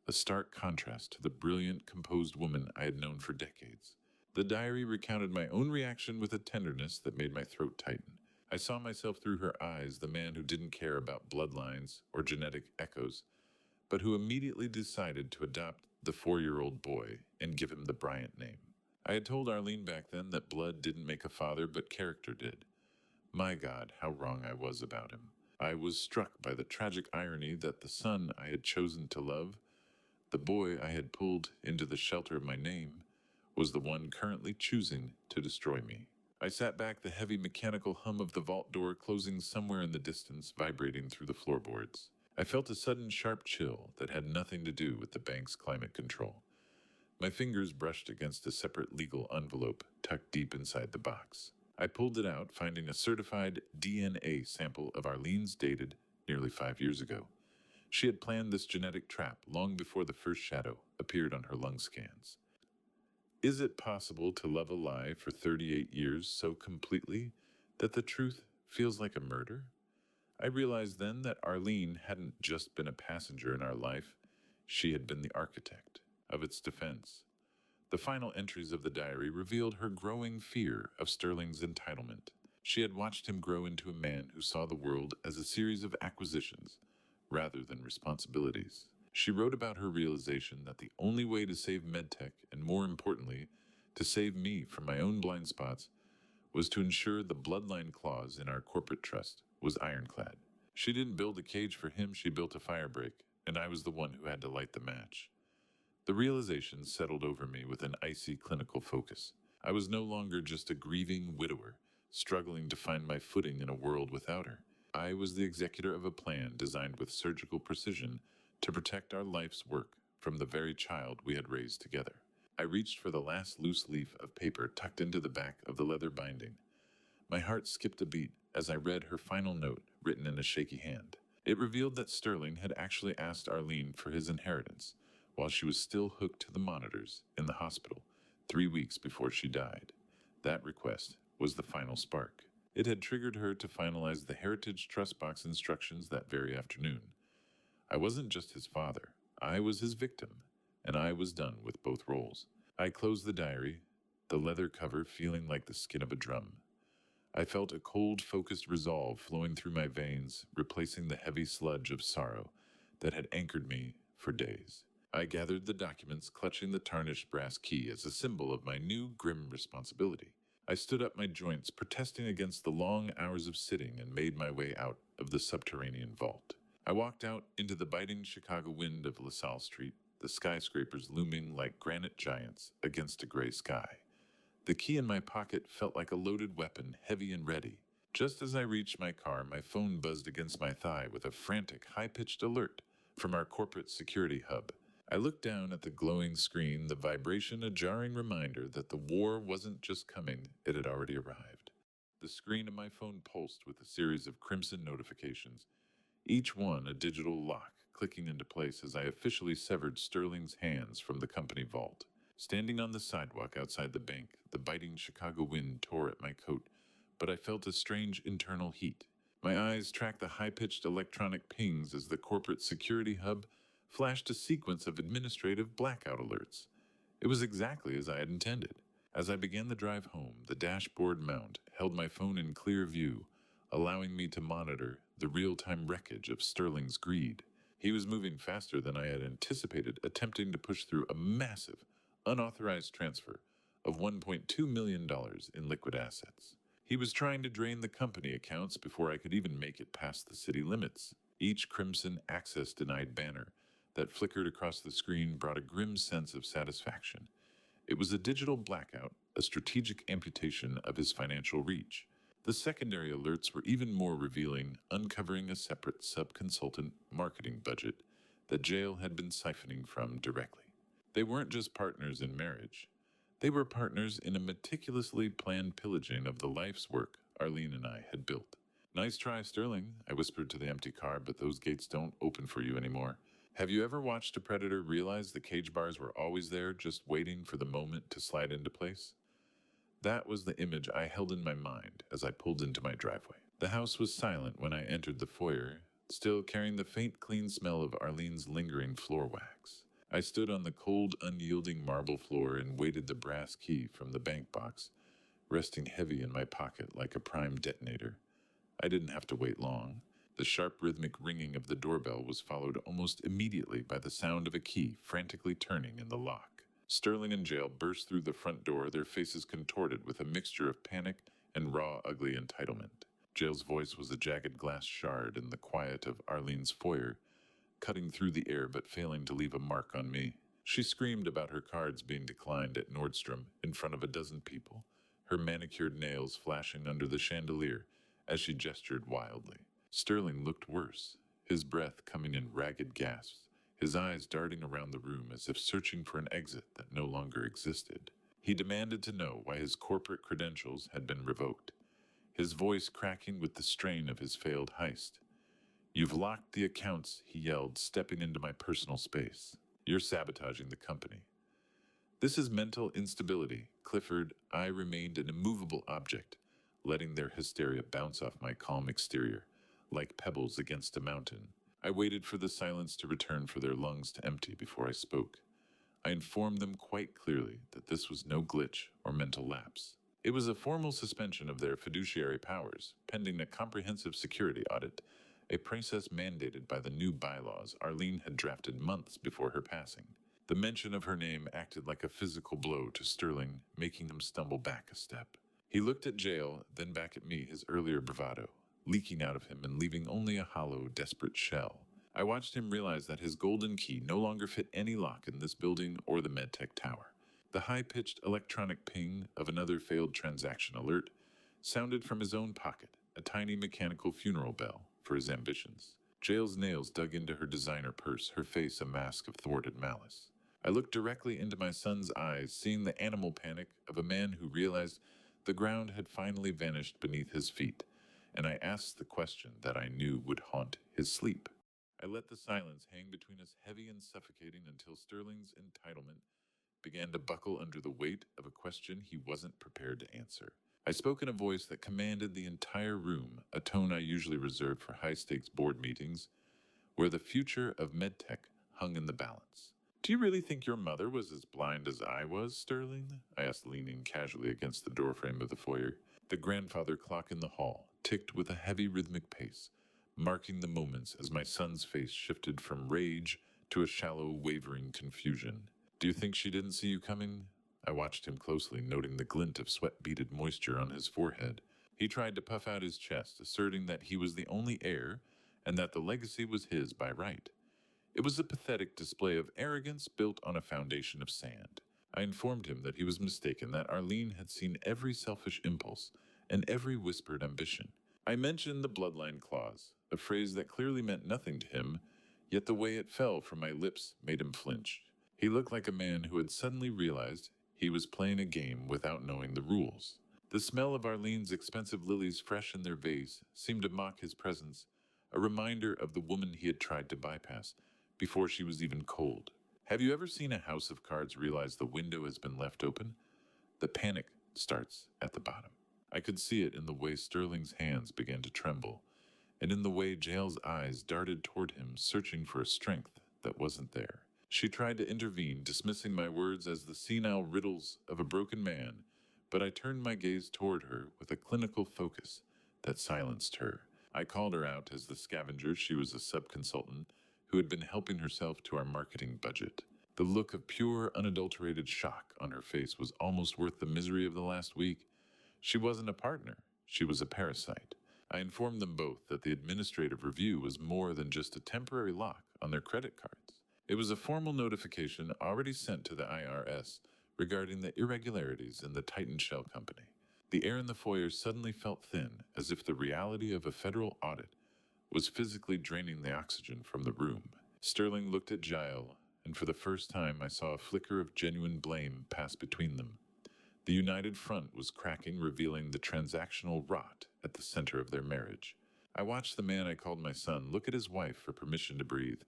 a stark contrast to the brilliant, composed woman I had known for decades. The diary recounted my own reaction with a tenderness that made my throat tighten. I saw myself through her eyes, the man who didn't care about bloodlines or genetic echoes, but who immediately decided to adopt the 4-year-old boy and give him the Bryant name. I had told Arlene back then that blood didn't make a father, but character did. My God, how wrong I was about him. I was struck by the tragic irony that the son I had chosen to love, the boy I had pulled into the shelter of my name, was the one currently choosing to destroy me. I sat back, the heavy mechanical hum of the vault door closing somewhere in the distance vibrating through the floorboards. I felt a sudden sharp chill that had nothing to do with the bank's climate control. My fingers brushed against a separate legal envelope tucked deep inside the box. I pulled it out, finding a certified DNA sample of Arlene's dated nearly 5 years ago. She had planned this genetic trap long before the first shadow appeared on her lung scans. Is it possible to love a lie for 38 years so completely that the truth feels like a murder? I realized then that Arlene hadn't just been a passenger in our life, she had been the architect of its defense. The final entries of the diary revealed her growing fear of Sterling's entitlement. She had watched him grow into a man who saw the world as a series of acquisitions rather than responsibilities. She wrote about her realization that the only way to save MedTech, and more importantly, to save me from my own blind spots, was to ensure the bloodline clause in our corporate trust was ironclad. She didn't build a cage for him, she built a firebreak, and I was the one who had to light the match. The realization settled over me with an icy clinical focus. I was no longer just a grieving widower, struggling to find my footing in a world without her. I was the executor of a plan designed with surgical precision to protect our life's work from the very child we had raised together. I reached for the last loose leaf of paper tucked into the back of the leather binding. My heart skipped a beat as I read her final note written in a shaky hand. It revealed that Sterling had actually asked Arlene for his inheritance while she was still hooked to the monitors in the hospital 3 weeks before she died. That request was the final spark. It had triggered her to finalize the Heritage Trust Box instructions that very afternoon. I wasn't just his father, I was his victim, and I was done with both roles. I closed the diary, the leather cover feeling like the skin of a drum. I felt a cold, focused resolve flowing through my veins, replacing the heavy sludge of sorrow that had anchored me for days. I gathered the documents, clutching the tarnished brass key as a symbol of my new grim responsibility. I stood up, my joints protesting against the long hours of sitting, and made my way out of the subterranean vault. I walked out into the biting Chicago wind of LaSalle Street, the skyscrapers looming like granite giants against a gray sky. The key in my pocket felt like a loaded weapon, heavy and ready. Just as I reached my car, my phone buzzed against my thigh with a frantic, high-pitched alert from our corporate security hub. I looked down at the glowing screen, the vibration a jarring reminder that the war wasn't just coming, it had already arrived. The screen of my phone pulsed with a series of crimson notifications, each one a digital lock clicking into place as I officially severed Sterling's hands from the company vault. Standing on the sidewalk outside the bank, the biting Chicago wind tore at my coat, but I felt a strange internal heat. My eyes tracked the high-pitched electronic pings as the corporate security hub flashed a sequence of administrative blackout alerts. It was exactly as I had intended. As I began the drive home, the dashboard mount held my phone in clear view, allowing me to monitor the real-time wreckage of Sterling's greed. He was moving faster than I had anticipated, attempting to push through a massive, unauthorized transfer of $1.2 million in liquid assets. He was trying to drain the company accounts before I could even make it past the city limits. Each crimson access denied banner that flickered across the screen brought a grim sense of satisfaction. It was a digital blackout, a strategic amputation of his financial reach. The secondary alerts were even more revealing, uncovering a separate sub-consultant marketing budget that Jail had been siphoning from directly. They weren't just partners in marriage. They were partners in a meticulously planned pillaging of the life's work Arlene and I had built. Nice try, Sterling, I whispered to the empty car, but those gates don't open for you anymore. Have you ever watched a predator realize the cage bars were always there, just waiting for the moment to slide into place? That was the image I held in my mind as I pulled into my driveway. The house was silent when I entered the foyer, still carrying the faint, clean smell of Arlene's lingering floor wax. I stood on the cold, unyielding marble floor and waited the brass key from the bank box, resting heavy in my pocket like a prime detonator. I didn't have to wait long. The sharp rhythmic ringing of the doorbell was followed almost immediately by the sound of a key frantically turning in the lock. Sterling and Jail burst through the front door, their faces contorted with a mixture of panic and raw, ugly entitlement. Jail's voice was a jagged glass shard in the quiet of Arlene's foyer, cutting through the air but failing to leave a mark on me. She screamed about her cards being declined at Nordstrom in front of a dozen people, her manicured nails flashing under the chandelier as she gestured wildly. Sterling looked worse, his breath coming in ragged gasps, his eyes darting around the room as if searching for an exit that no longer existed. He demanded to know why his corporate credentials had been revoked, his voice cracking with the strain of his failed heist. "You've locked the accounts," he yelled, stepping into my personal space. "You're sabotaging the company." "This is mental instability, Clifford." I remained an immovable object, letting their hysteria bounce off my calm exterior, like pebbles against a mountain. I waited for the silence to return, for their lungs to empty before I spoke. I informed them quite clearly that this was no glitch or mental lapse. It was a formal suspension of their fiduciary powers, pending a comprehensive security audit, a process mandated by the new bylaws Arlene had drafted months before her passing. The mention of her name acted like a physical blow to Sterling, making him stumble back a step. He looked at Jail, then back at me, his earlier bravado leaking out of him and leaving only a hollow, desperate shell. I watched him realize that his golden key no longer fit any lock in this building or the MedTech tower. The high-pitched electronic ping of another failed transaction alert sounded from his own pocket, a tiny mechanical funeral bell for his ambitions. Jail's nails dug into her designer purse, her face a mask of thwarted malice. I looked directly into my son's eyes, seeing the animal panic of a man who realized the ground had finally vanished beneath his feet, and I asked the question that I knew would haunt his sleep. I let the silence hang between us, heavy and suffocating, until Sterling's entitlement began to buckle under the weight of a question he wasn't prepared to answer. I spoke in a voice that commanded the entire room, a tone I usually reserve for high-stakes board meetings, where the future of MedTech hung in the balance. "Do you really think your mother was as blind as I was, Sterling?" I asked, leaning casually against the doorframe of the foyer. The grandfather clock in the hall ticked with a heavy rhythmic pace, marking the moments as my son's face shifted from rage to a shallow, wavering confusion. "Do you think she didn't see you coming?" I watched him closely, noting the glint of sweat-beaded moisture on his forehead. He tried to puff out his chest, asserting that he was the only heir and that the legacy was his by right. It was a pathetic display of arrogance built on a foundation of sand. I informed him that he was mistaken, that Arlene had seen every selfish impulse and every whispered ambition. I mentioned the bloodline clause, a phrase that clearly meant nothing to him, yet the way it fell from my lips made him flinch. He looked like a man who had suddenly realized he was playing a game without knowing the rules. The smell of Arlene's expensive lilies fresh in their vase seemed to mock his presence, a reminder of the woman he had tried to bypass before she was even cold. Have you ever seen a house of cards realize the window has been left open? The panic starts at the bottom. I could see it in the way Sterling's hands began to tremble, and in the way Jael's eyes darted toward him, searching for a strength that wasn't there. She tried to intervene, dismissing my words as the senile riddles of a broken man, but I turned my gaze toward her with a clinical focus that silenced her. I called her out as the scavenger. She was a sub-consultant who had been helping herself to our marketing budget. The look of pure, unadulterated shock on her face was almost worth the misery of the last week. She wasn't a partner, she was a parasite. I informed them both that the administrative review was more than just a temporary lock on their credit cards. It was a formal notification already sent to the IRS regarding the irregularities in the Titan Shell Company. The air in the foyer suddenly felt thin, as if the reality of a federal audit was physically draining the oxygen from the room. Sterling looked at Jael, and for the first time I saw a flicker of genuine blame pass between them. The united front was cracking, revealing the transactional rot at the center of their marriage. I watched the man I called my son look at his wife for permission to breathe,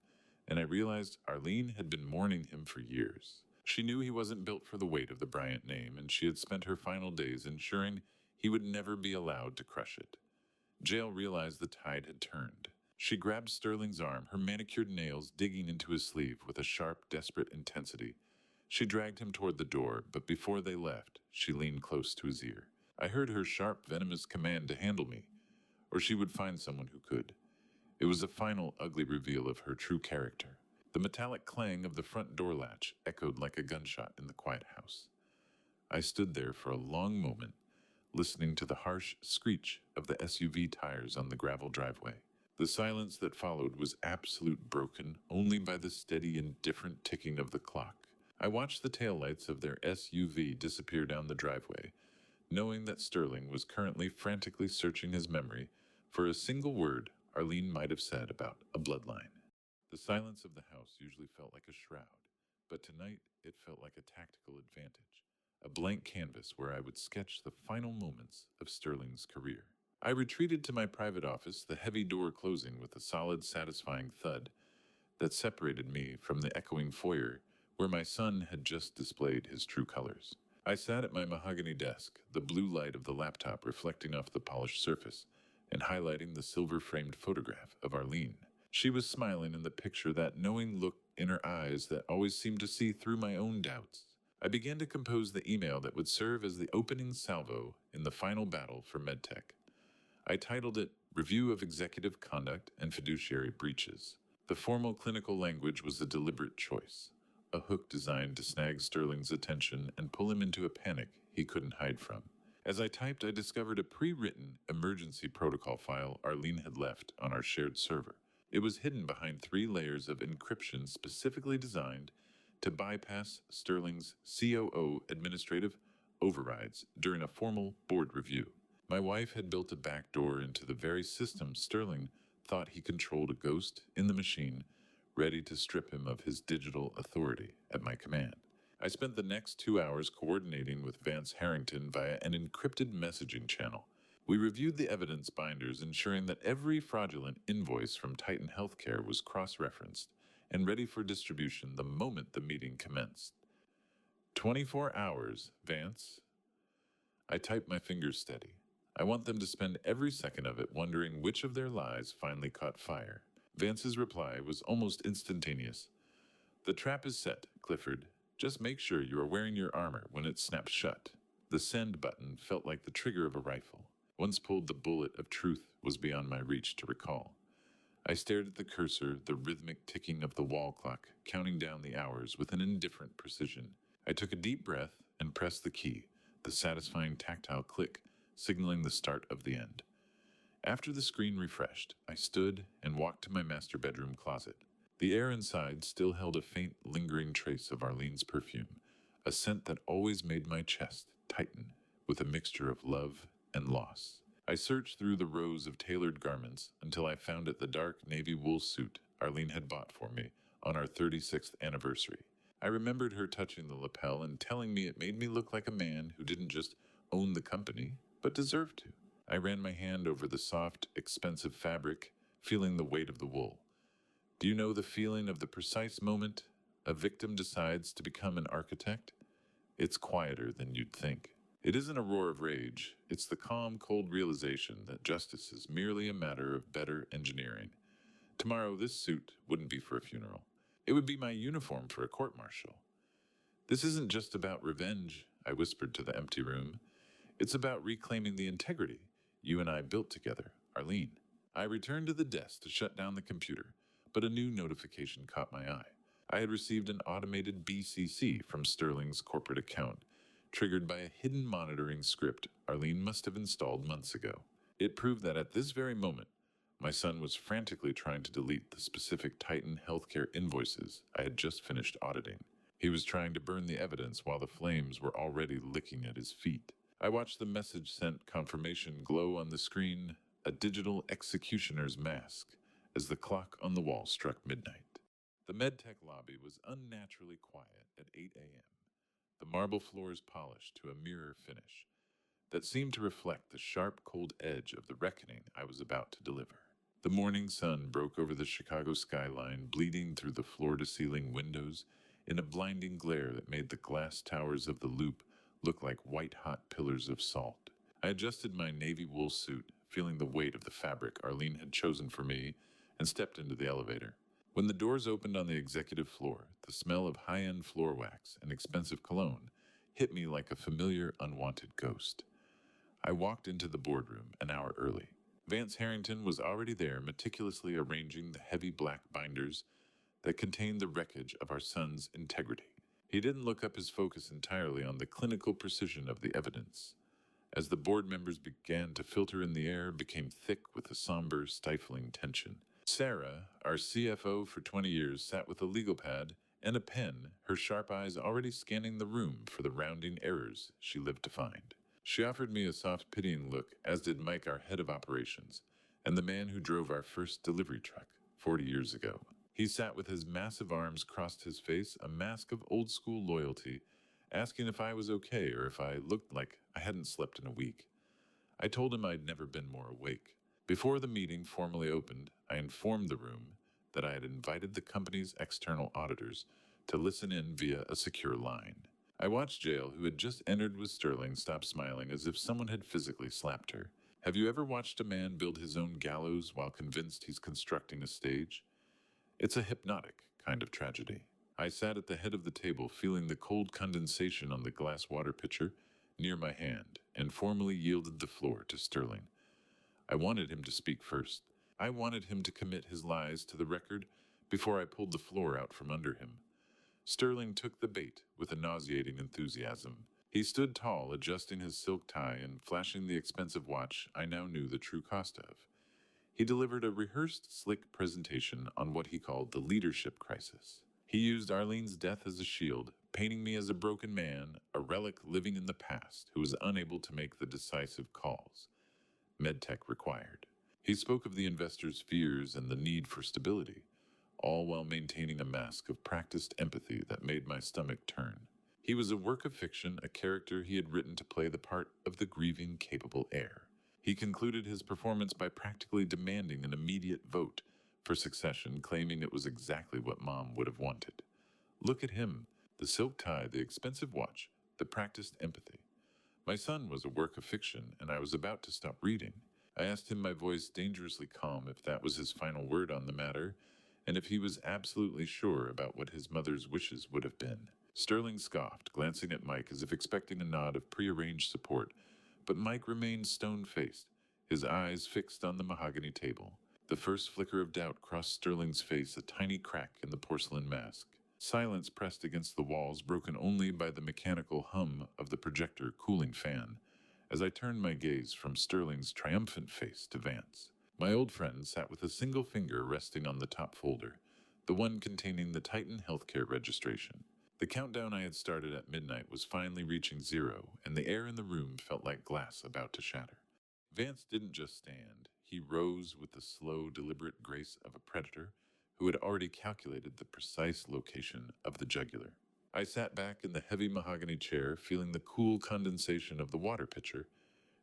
and I realized Arlene had been mourning him for years. She knew he wasn't built for the weight of the Bryant name, and she had spent her final days ensuring he would never be allowed to crush it. Jael realized the tide had turned. She grabbed Sterling's arm, her manicured nails digging into his sleeve with a sharp, desperate intensity. She dragged him toward the door, but before they left, she leaned close to his ear. I heard her sharp, venomous command to handle me, or she would find someone who could. It was a final, ugly reveal of her true character. The metallic clang of the front door latch echoed like a gunshot in the quiet house. I stood there for a long moment, listening to the harsh screech of the SUV tires on the gravel driveway. The silence that followed was absolute, broken only by the steady, indifferent ticking of the clock. I watched the taillights of their SUV disappear down the driveway, knowing that Sterling was currently frantically searching his memory for a single word Arlene might have said about a bloodline. The silence of the house usually felt like a shroud, but tonight it felt like a tactical advantage, a blank canvas where I would sketch the final moments of Sterling's career. I retreated to my private office, the heavy door closing with a solid, satisfying thud that separated me from the echoing foyer where my son had just displayed his true colors. I sat at my mahogany desk, the blue light of the laptop reflecting off the polished surface and highlighting the silver-framed photograph of Arlene. She was smiling in the picture, that knowing look in her eyes that always seemed to see through my own doubts. I began to compose the email that would serve as the opening salvo in the final battle for MedTech. I titled it Review of Executive Conduct and Fiduciary Breaches. The formal clinical language was a deliberate choice, a hook designed to snag Sterling's attention and pull him into a panic he couldn't hide from. As I typed, I discovered a pre-written emergency protocol file Arlene had left on our shared server. It was hidden behind 3 layers of encryption specifically designed to bypass Sterling's COO administrative overrides during a formal board review. My wife had built a backdoor into the very system Sterling thought he controlled, a ghost in the machine, ready to strip him of his digital authority at my command. I spent the next 2 hours coordinating with Vance Harrington via an encrypted messaging channel. We reviewed the evidence binders, ensuring that every fraudulent invoice from Titan Healthcare was cross-referenced and ready for distribution the moment the meeting commenced. 24 hours, Vance. I typed, my fingers steady. I want them to spend every second of it wondering which of their lies finally caught fire. Vance's reply was almost instantaneous. The trap is set, Clifford. Just make sure you are wearing your armor when it snaps shut. The send button felt like the trigger of a rifle. Once pulled, the bullet of truth was beyond my reach to recall. I stared at the cursor, the rhythmic ticking of the wall clock, counting down the hours with an indifferent precision. I took a deep breath and pressed the key, the satisfying tactile click, signaling the start of the end. After the screen refreshed, I stood and walked to my master bedroom closet. The air inside still held a faint, lingering trace of Arlene's perfume, a scent that always made my chest tighten with a mixture of love and loss. I searched through the rows of tailored garments until I found it the dark navy wool suit Arlene had bought for me on our 36th anniversary. I remembered her touching the lapel and telling me it made me look like a man who didn't just own the company, but deserved to. I ran my hand over the soft, expensive fabric, feeling the weight of the wool. Do you know the feeling of the precise moment a victim decides to become an architect? It's quieter than you'd think. It isn't a roar of rage, it's the calm, cold realization that justice is merely a matter of better engineering. Tomorrow, this suit wouldn't be for a funeral. It would be my uniform for a court martial. This isn't just about revenge, I whispered to the empty room. It's about reclaiming the integrity you and I built together, Arlene. I returned to the desk to shut down the computer, but a new notification caught my eye. I had received an automated BCC from Sterling's corporate account, triggered by a hidden monitoring script Arlene must have installed months ago. It proved that at this very moment, my son was frantically trying to delete the specific Titan healthcare invoices I had just finished auditing. He was trying to burn the evidence while the flames were already licking at his feet. I watched the message sent confirmation glow on the screen, a digital executioner's mask, as the clock on the wall struck midnight. The MedTech lobby was unnaturally quiet at 8 a.m., the marble floors polished to a mirror finish that seemed to reflect the sharp, cold edge of the reckoning I was about to deliver. The morning sun broke over the Chicago skyline, bleeding through the floor-to-ceiling windows in a blinding glare that made the glass towers of the Loop look like white-hot pillars of salt. I adjusted my navy wool suit, feeling the weight of the fabric Arlene had chosen for me, and stepped into the elevator. When the doors opened on the executive floor, the smell of high-end floor wax and expensive cologne hit me like a familiar, unwanted ghost. I walked into the boardroom an hour early. Vance Harrington was already there, meticulously arranging the heavy black binders that contained the wreckage of our son's integrity. He didn't look up his focus entirely on the clinical precision of the evidence. As the board members began to filter in, the air became thick with a somber, stifling tension. Sarah, our CFO for 20 years, sat with a legal pad and a pen, her sharp eyes already scanning the room for the rounding errors she lived to find. She offered me a soft, pitying look, as did Mike, our head of operations, and the man who drove our first delivery truck 40 years ago. He sat with his massive arms crossed his face, a mask of old-school loyalty, asking if I was okay or if I looked like I hadn't slept in a week. I told him I'd never been more awake. Before the meeting formally opened, I informed the room that I had invited the company's external auditors to listen in via a secure line. I watched Jael, who had just entered with Sterling, stop smiling as if someone had physically slapped her. Have you ever watched a man build his own gallows while convinced he's constructing a stage? It's a hypnotic kind of tragedy. I sat at the head of the table, feeling the cold condensation on the glass water pitcher near my hand, and formally yielded the floor to Sterling. I wanted him to speak first. I wanted him to commit his lies to the record before I pulled the floor out from under him. Sterling took the bait with a nauseating enthusiasm. He stood tall, adjusting his silk tie and flashing the expensive watch I now knew the true cost of. He delivered a rehearsed, slick presentation on what he called the leadership crisis. He used Arlene's death as a shield, painting me as a broken man, a relic living in the past who was unable to make the decisive calls MedTech required. He spoke of the investors' fears and the need for stability, all while maintaining a mask of practiced empathy that made my stomach turn. He was a work of fiction, a character he had written to play the part of the grieving, capable heir. He concluded his performance by practically demanding an immediate vote for succession, claiming it was exactly what Mom would have wanted. Look at him, the silk tie, the expensive watch, the practiced empathy. My son was a work of fiction, and I was about to stop reading. I asked him, my voice dangerously calm, if that was his final word on the matter, and if he was absolutely sure about what his mother's wishes would have been. Sterling scoffed, glancing at Mike as if expecting a nod of prearranged support, but Mike remained stone-faced, his eyes fixed on the mahogany table. The first flicker of doubt crossed Sterling's face, a tiny crack in the porcelain mask. Silence pressed against the walls, broken only by the mechanical hum of the projector cooling fan, as I turned my gaze from Sterling's triumphant face to Vance. My old friend sat with a single finger resting on the top folder, the one containing the Titan healthcare registration. The countdown I had started at midnight was finally reaching zero, and the air in the room felt like glass about to shatter. Vance didn't just stand. He rose with the slow, deliberate grace of a predator, who had already calculated the precise location of the jugular. I sat back in the heavy mahogany chair, feeling the cool condensation of the water pitcher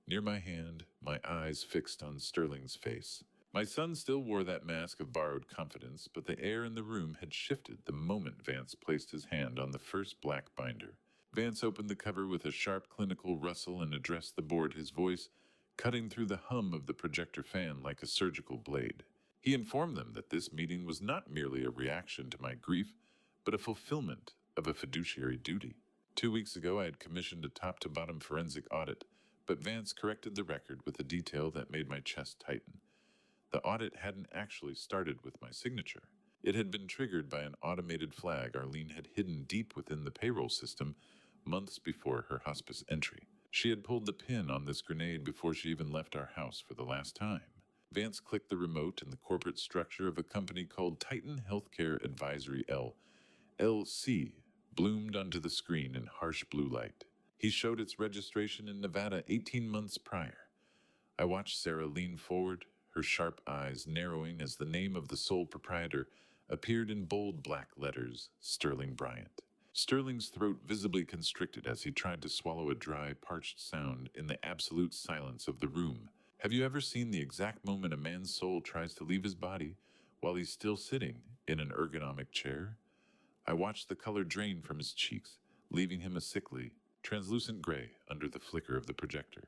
near my hand, my eyes fixed on Sterling's face. My son still wore that mask of borrowed confidence, but the air in the room had shifted the moment Vance placed his hand on the first black binder. Vance opened the cover with a sharp clinical rustle and addressed the board, his voice cutting through the hum of the projector fan like a surgical blade. He informed them that this meeting was not merely a reaction to my grief, but a fulfillment of a fiduciary duty. 2 weeks ago, I had commissioned a top-to-bottom forensic audit, but Vance corrected the record with a detail that made my chest tighten. The audit hadn't actually started with my signature. It had been triggered by an automated flag Arlene had hidden deep within the payroll system months before her hospice entry. She had pulled the pin on this grenade before she even left our house for the last time. Vance clicked the remote, and the corporate structure of a company called Titan Healthcare Advisory LLC bloomed onto the screen in harsh blue light. He showed its registration in Nevada 18 months prior. I watched Sarah lean forward, her sharp eyes narrowing as the name of the sole proprietor appeared in bold black letters, Sterling Bryant. Sterling's throat visibly constricted as he tried to swallow a dry, parched sound in the absolute silence of the room. Have you ever seen the exact moment a man's soul tries to leave his body while he's still sitting in an ergonomic chair? I watched the color drain from his cheeks, leaving him a sickly, translucent gray under the flicker of the projector.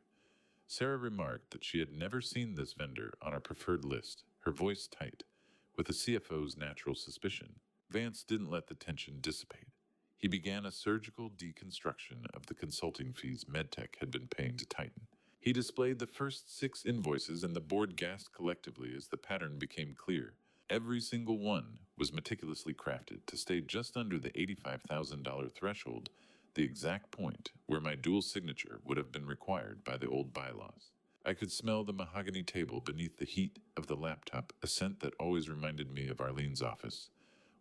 Sarah remarked that she had never seen this vendor on our preferred list, her voice tight, with the CFO's natural suspicion. Vance didn't let the tension dissipate. He began a surgical deconstruction of the consulting fees MedTech had been paying to Titan. He displayed the first 6 invoices, and the board gasped collectively as the pattern became clear. Every single one was meticulously crafted to stay just under the $85,000 threshold, the exact point where my dual signature would have been required by the old bylaws. I could smell the mahogany table beneath the heat of the laptop, a scent that always reminded me of Arlene's office,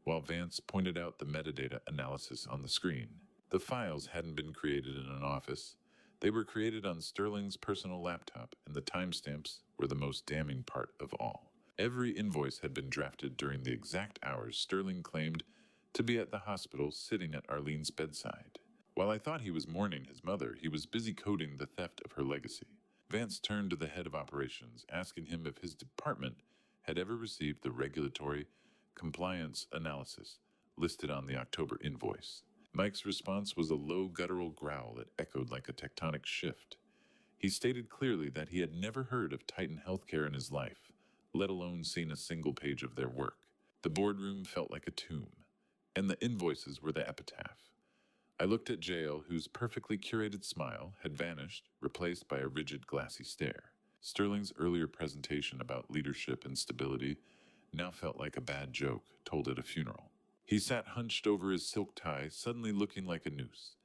while Vance pointed out the metadata analysis on the screen. The files hadn't been created in an office. They were created on Sterling's personal laptop, and the timestamps were the most damning part of all. Every invoice had been drafted during the exact hours Sterling claimed to be at the hospital sitting at Arlene's bedside. While I thought he was mourning his mother, he was busy coding the theft of her legacy. Vance turned to the head of operations, asking him if his department had ever received the regulatory compliance analysis listed on the October invoice. Mike's response was a low guttural growl that echoed like a tectonic shift. He stated clearly that he had never heard of Titan Healthcare in his life, let alone seen a single page of their work. The boardroom felt like a tomb, and the invoices were the epitaph. I looked at Jael, whose perfectly curated smile had vanished, replaced by a rigid, glassy stare. Sterling's earlier presentation about leadership and stability now felt like a bad joke told at a funeral. He sat hunched over his silk tie, suddenly looking like a noose,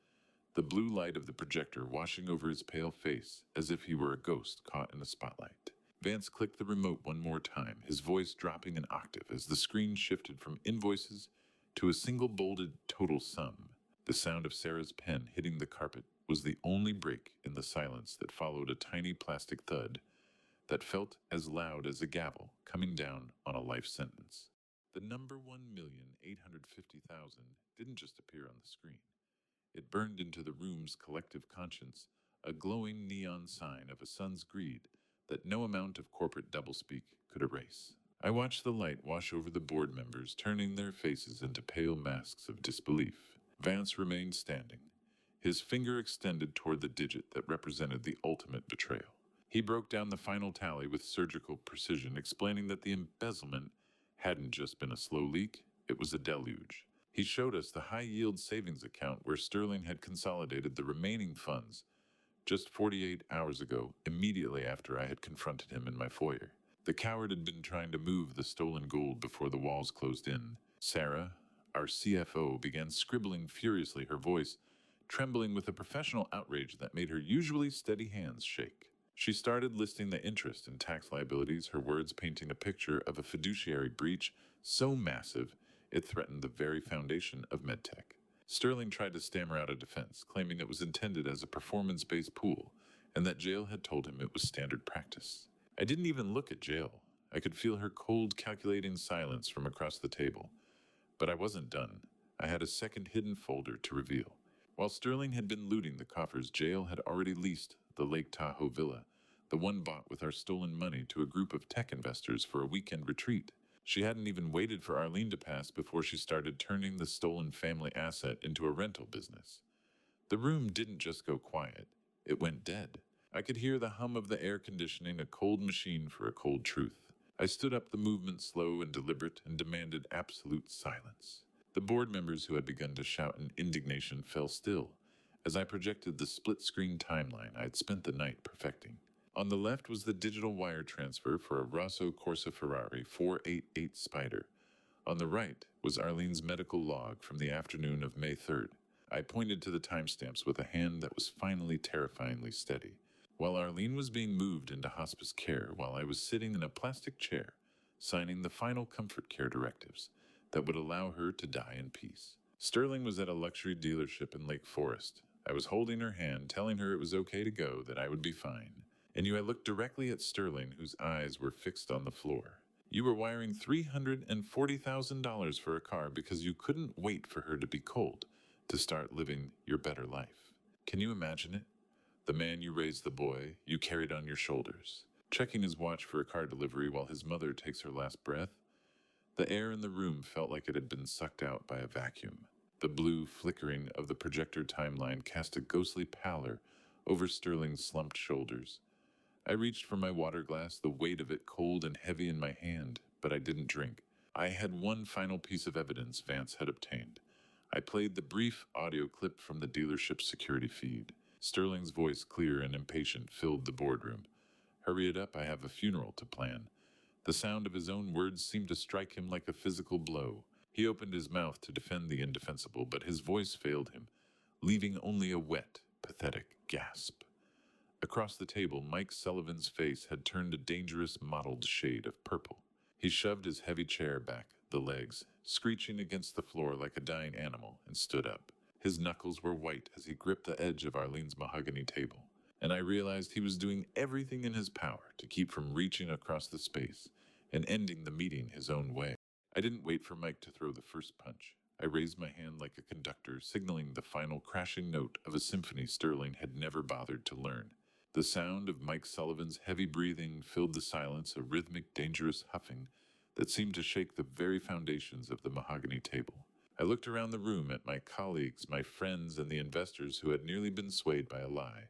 the blue light of the projector washing over his pale face as if he were a ghost caught in a spotlight. Vance clicked the remote one more time, his voice dropping an octave as the screen shifted from invoices to a single bolded total sum. The sound of Sarah's pen hitting the carpet was the only break in the silence that followed a tiny plastic thud that felt as loud as a gavel coming down on a life sentence. The number 1,850,000 didn't just appear on the screen. It burned into the room's collective conscience, a glowing neon sign of a son's greed that no amount of corporate doublespeak could erase. I watched the light wash over the board members, turning their faces into pale masks of disbelief. Vance remained standing, his finger extended toward the digit that represented the ultimate betrayal. He broke down the final tally with surgical precision, explaining that the embezzlement hadn't just been a slow leak, it was a deluge. He showed us the high-yield savings account where Sterling had consolidated the remaining funds just 48 hours ago, immediately after I had confronted him in my foyer. The coward had been trying to move the stolen gold before the walls closed in. Sarah, our CFO, began scribbling furiously, her voice trembling with a professional outrage that made her usually steady hands shake. She started listing the interest and tax liabilities, her words painting a picture of a fiduciary breach so massive it threatened the very foundation of MedTech. Sterling tried to stammer out a defense, claiming it was intended as a performance-based pool, and that Jael had told him it was standard practice. I didn't even look at Jael. I could feel her cold, calculating silence from across the table. But I wasn't done. I had a second hidden folder to reveal. While Sterling had been looting the coffers, Jail had already leased the Lake Tahoe villa, the one bought with our stolen money, to a group of tech investors for a weekend retreat. She hadn't even waited for Arlene to pass before she started turning the stolen family asset into a rental business. The room didn't just go quiet, it went dead. I could hear the hum of the air conditioning, a cold machine for a cold truth. I stood up, the movement slow and deliberate, and demanded absolute silence. The board members, who had begun to shout in indignation, fell still as I projected the split-screen timeline I'd spent the night perfecting. On the left was the digital wire transfer for a Rosso Corsa Ferrari 488 Spider. On the right was Arlene's medical log from the afternoon of May 3rd. I pointed to the timestamps with a hand that was finally terrifyingly steady. While Arlene was being moved into hospice care, while I was sitting in a plastic chair, signing the final comfort care directives that would allow her to die in peace. Sterling was at a luxury dealership in Lake Forest. I was holding her hand, telling her it was okay to go, that I would be fine. And I looked directly at Sterling, whose eyes were fixed on the floor. You were wiring $340,000 for a car because you couldn't wait for her to be cold to start living your better life. Can you imagine it? The man you raised, the boy you carried on your shoulders, checking his watch for a car delivery while his mother takes her last breath. The air in the room felt like it had been sucked out by a vacuum. The blue flickering of the projector timeline cast a ghostly pallor over Sterling's slumped shoulders. I reached for my water glass, the weight of it cold and heavy in my hand, but I didn't drink. I had one final piece of evidence Vance had obtained. I played the brief audio clip from the dealership's security feed. Sterling's voice, clear and impatient, filled the boardroom. Hurry it up, I have a funeral to plan. The sound of his own words seemed to strike him like a physical blow. He opened his mouth to defend the indefensible, but his voice failed him, leaving only a wet, pathetic gasp. Across the table, Mike Sullivan's face had turned a dangerous mottled shade of purple. He shoved his heavy chair back, the legs screeching against the floor like a dying animal, and stood up. His knuckles were white as he gripped the edge of Arlene's mahogany table, and I realized he was doing everything in his power to keep from reaching across the space and ending the meeting his own way. I didn't wait for Mike to throw the first punch. I raised my hand like a conductor, signaling the final crashing note of a symphony Sterling had never bothered to learn. The sound of Mike Sullivan's heavy breathing filled the silence, a rhythmic, dangerous huffing that seemed to shake the very foundations of the mahogany table. I looked around the room at my colleagues, my friends, and the investors who had nearly been swayed by a lie.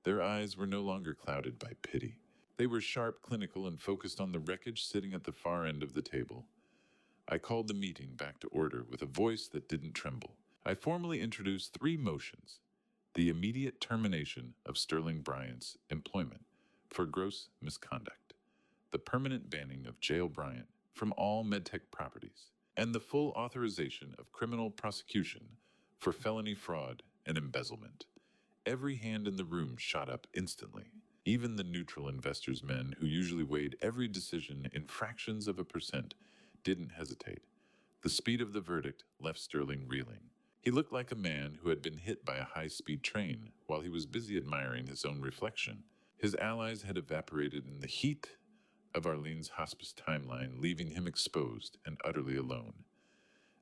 Their eyes were no longer clouded by pity. They were sharp, clinical, and focused on the wreckage sitting at the far end of the table. I called the meeting back to order with a voice that didn't tremble. I formally introduced three motions: the immediate termination of Sterling Bryant's employment for gross misconduct, the permanent banning of Jail Bryant from all MedTech properties, and the full authorization of criminal prosecution for felony fraud and embezzlement. Every hand in the room shot up instantly. Even the neutral investors' men, who usually weighed every decision in fractions of a percent, didn't hesitate. The speed of the verdict left Sterling reeling. He looked like a man who had been hit by a high-speed train while he was busy admiring his own reflection. His allies had evaporated in the heat of Arlene's hospice timeline, leaving him exposed and utterly alone.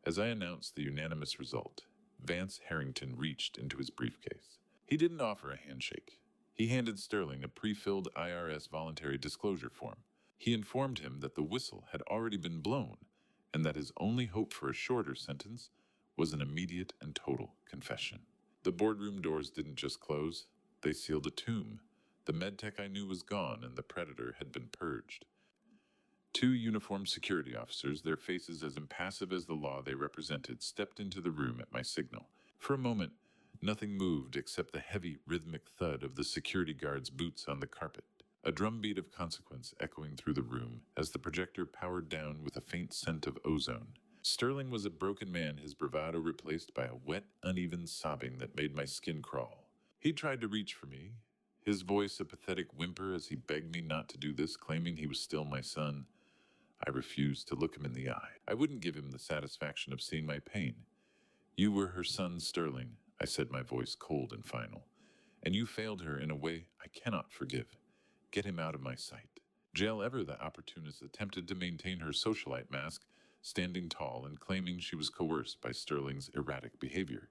As I announced the unanimous result, Vance Harrington reached into his briefcase. He didn't offer a handshake. He handed Sterling a pre-filled IRS voluntary disclosure form. He informed him that the whistle had already been blown and that his only hope for a shorter sentence was an immediate and total confession. The boardroom doors didn't just close, they sealed a tomb. The medtech I knew was gone and the predator had been purged. Two uniformed security officers, their faces as impassive as the law they represented, stepped into the room at my signal. For a moment, nothing moved except the heavy, rhythmic thud of the security guard's boots on the carpet, a drumbeat of consequence echoing through the room as the projector powered down with a faint scent of ozone. Sterling was a broken man, his bravado replaced by a wet, uneven sobbing that made my skin crawl. He tried to reach for me, his voice a pathetic whimper as he begged me not to do this, claiming he was still my son. I refused to look him in the eye. I wouldn't give him the satisfaction of seeing my pain. You were her son, Sterling, I said, my voice cold and final, and you failed her in a way I cannot forgive. Get him out of my sight. Jail Ever, the opportunist, attempted to maintain her socialite mask, standing tall and claiming she was coerced by Sterling's erratic behavior.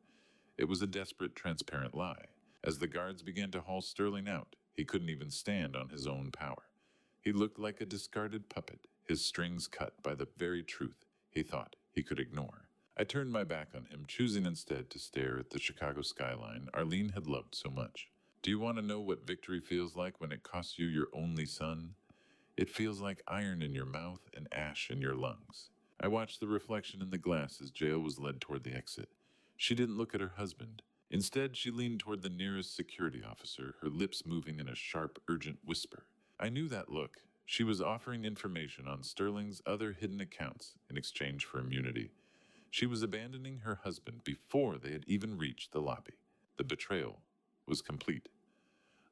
It was a desperate, transparent lie. As the guards began to haul Sterling out, he couldn't even stand on his own power. He looked like a discarded puppet, his strings cut by the very truth he thought he could ignore. I turned my back on him, choosing instead to stare at the Chicago skyline Arlene had loved so much. Do you want to know what victory feels like when it costs you your only son? It feels like iron in your mouth and ash in your lungs. I watched the reflection in the glass as Jael was led toward the exit. She didn't look at her husband. Instead, she leaned toward the nearest security officer, her lips moving in a sharp, urgent whisper. I knew that look. She was offering information on Sterling's other hidden accounts in exchange for immunity. She was abandoning her husband before they had even reached the lobby. The betrayal was complete.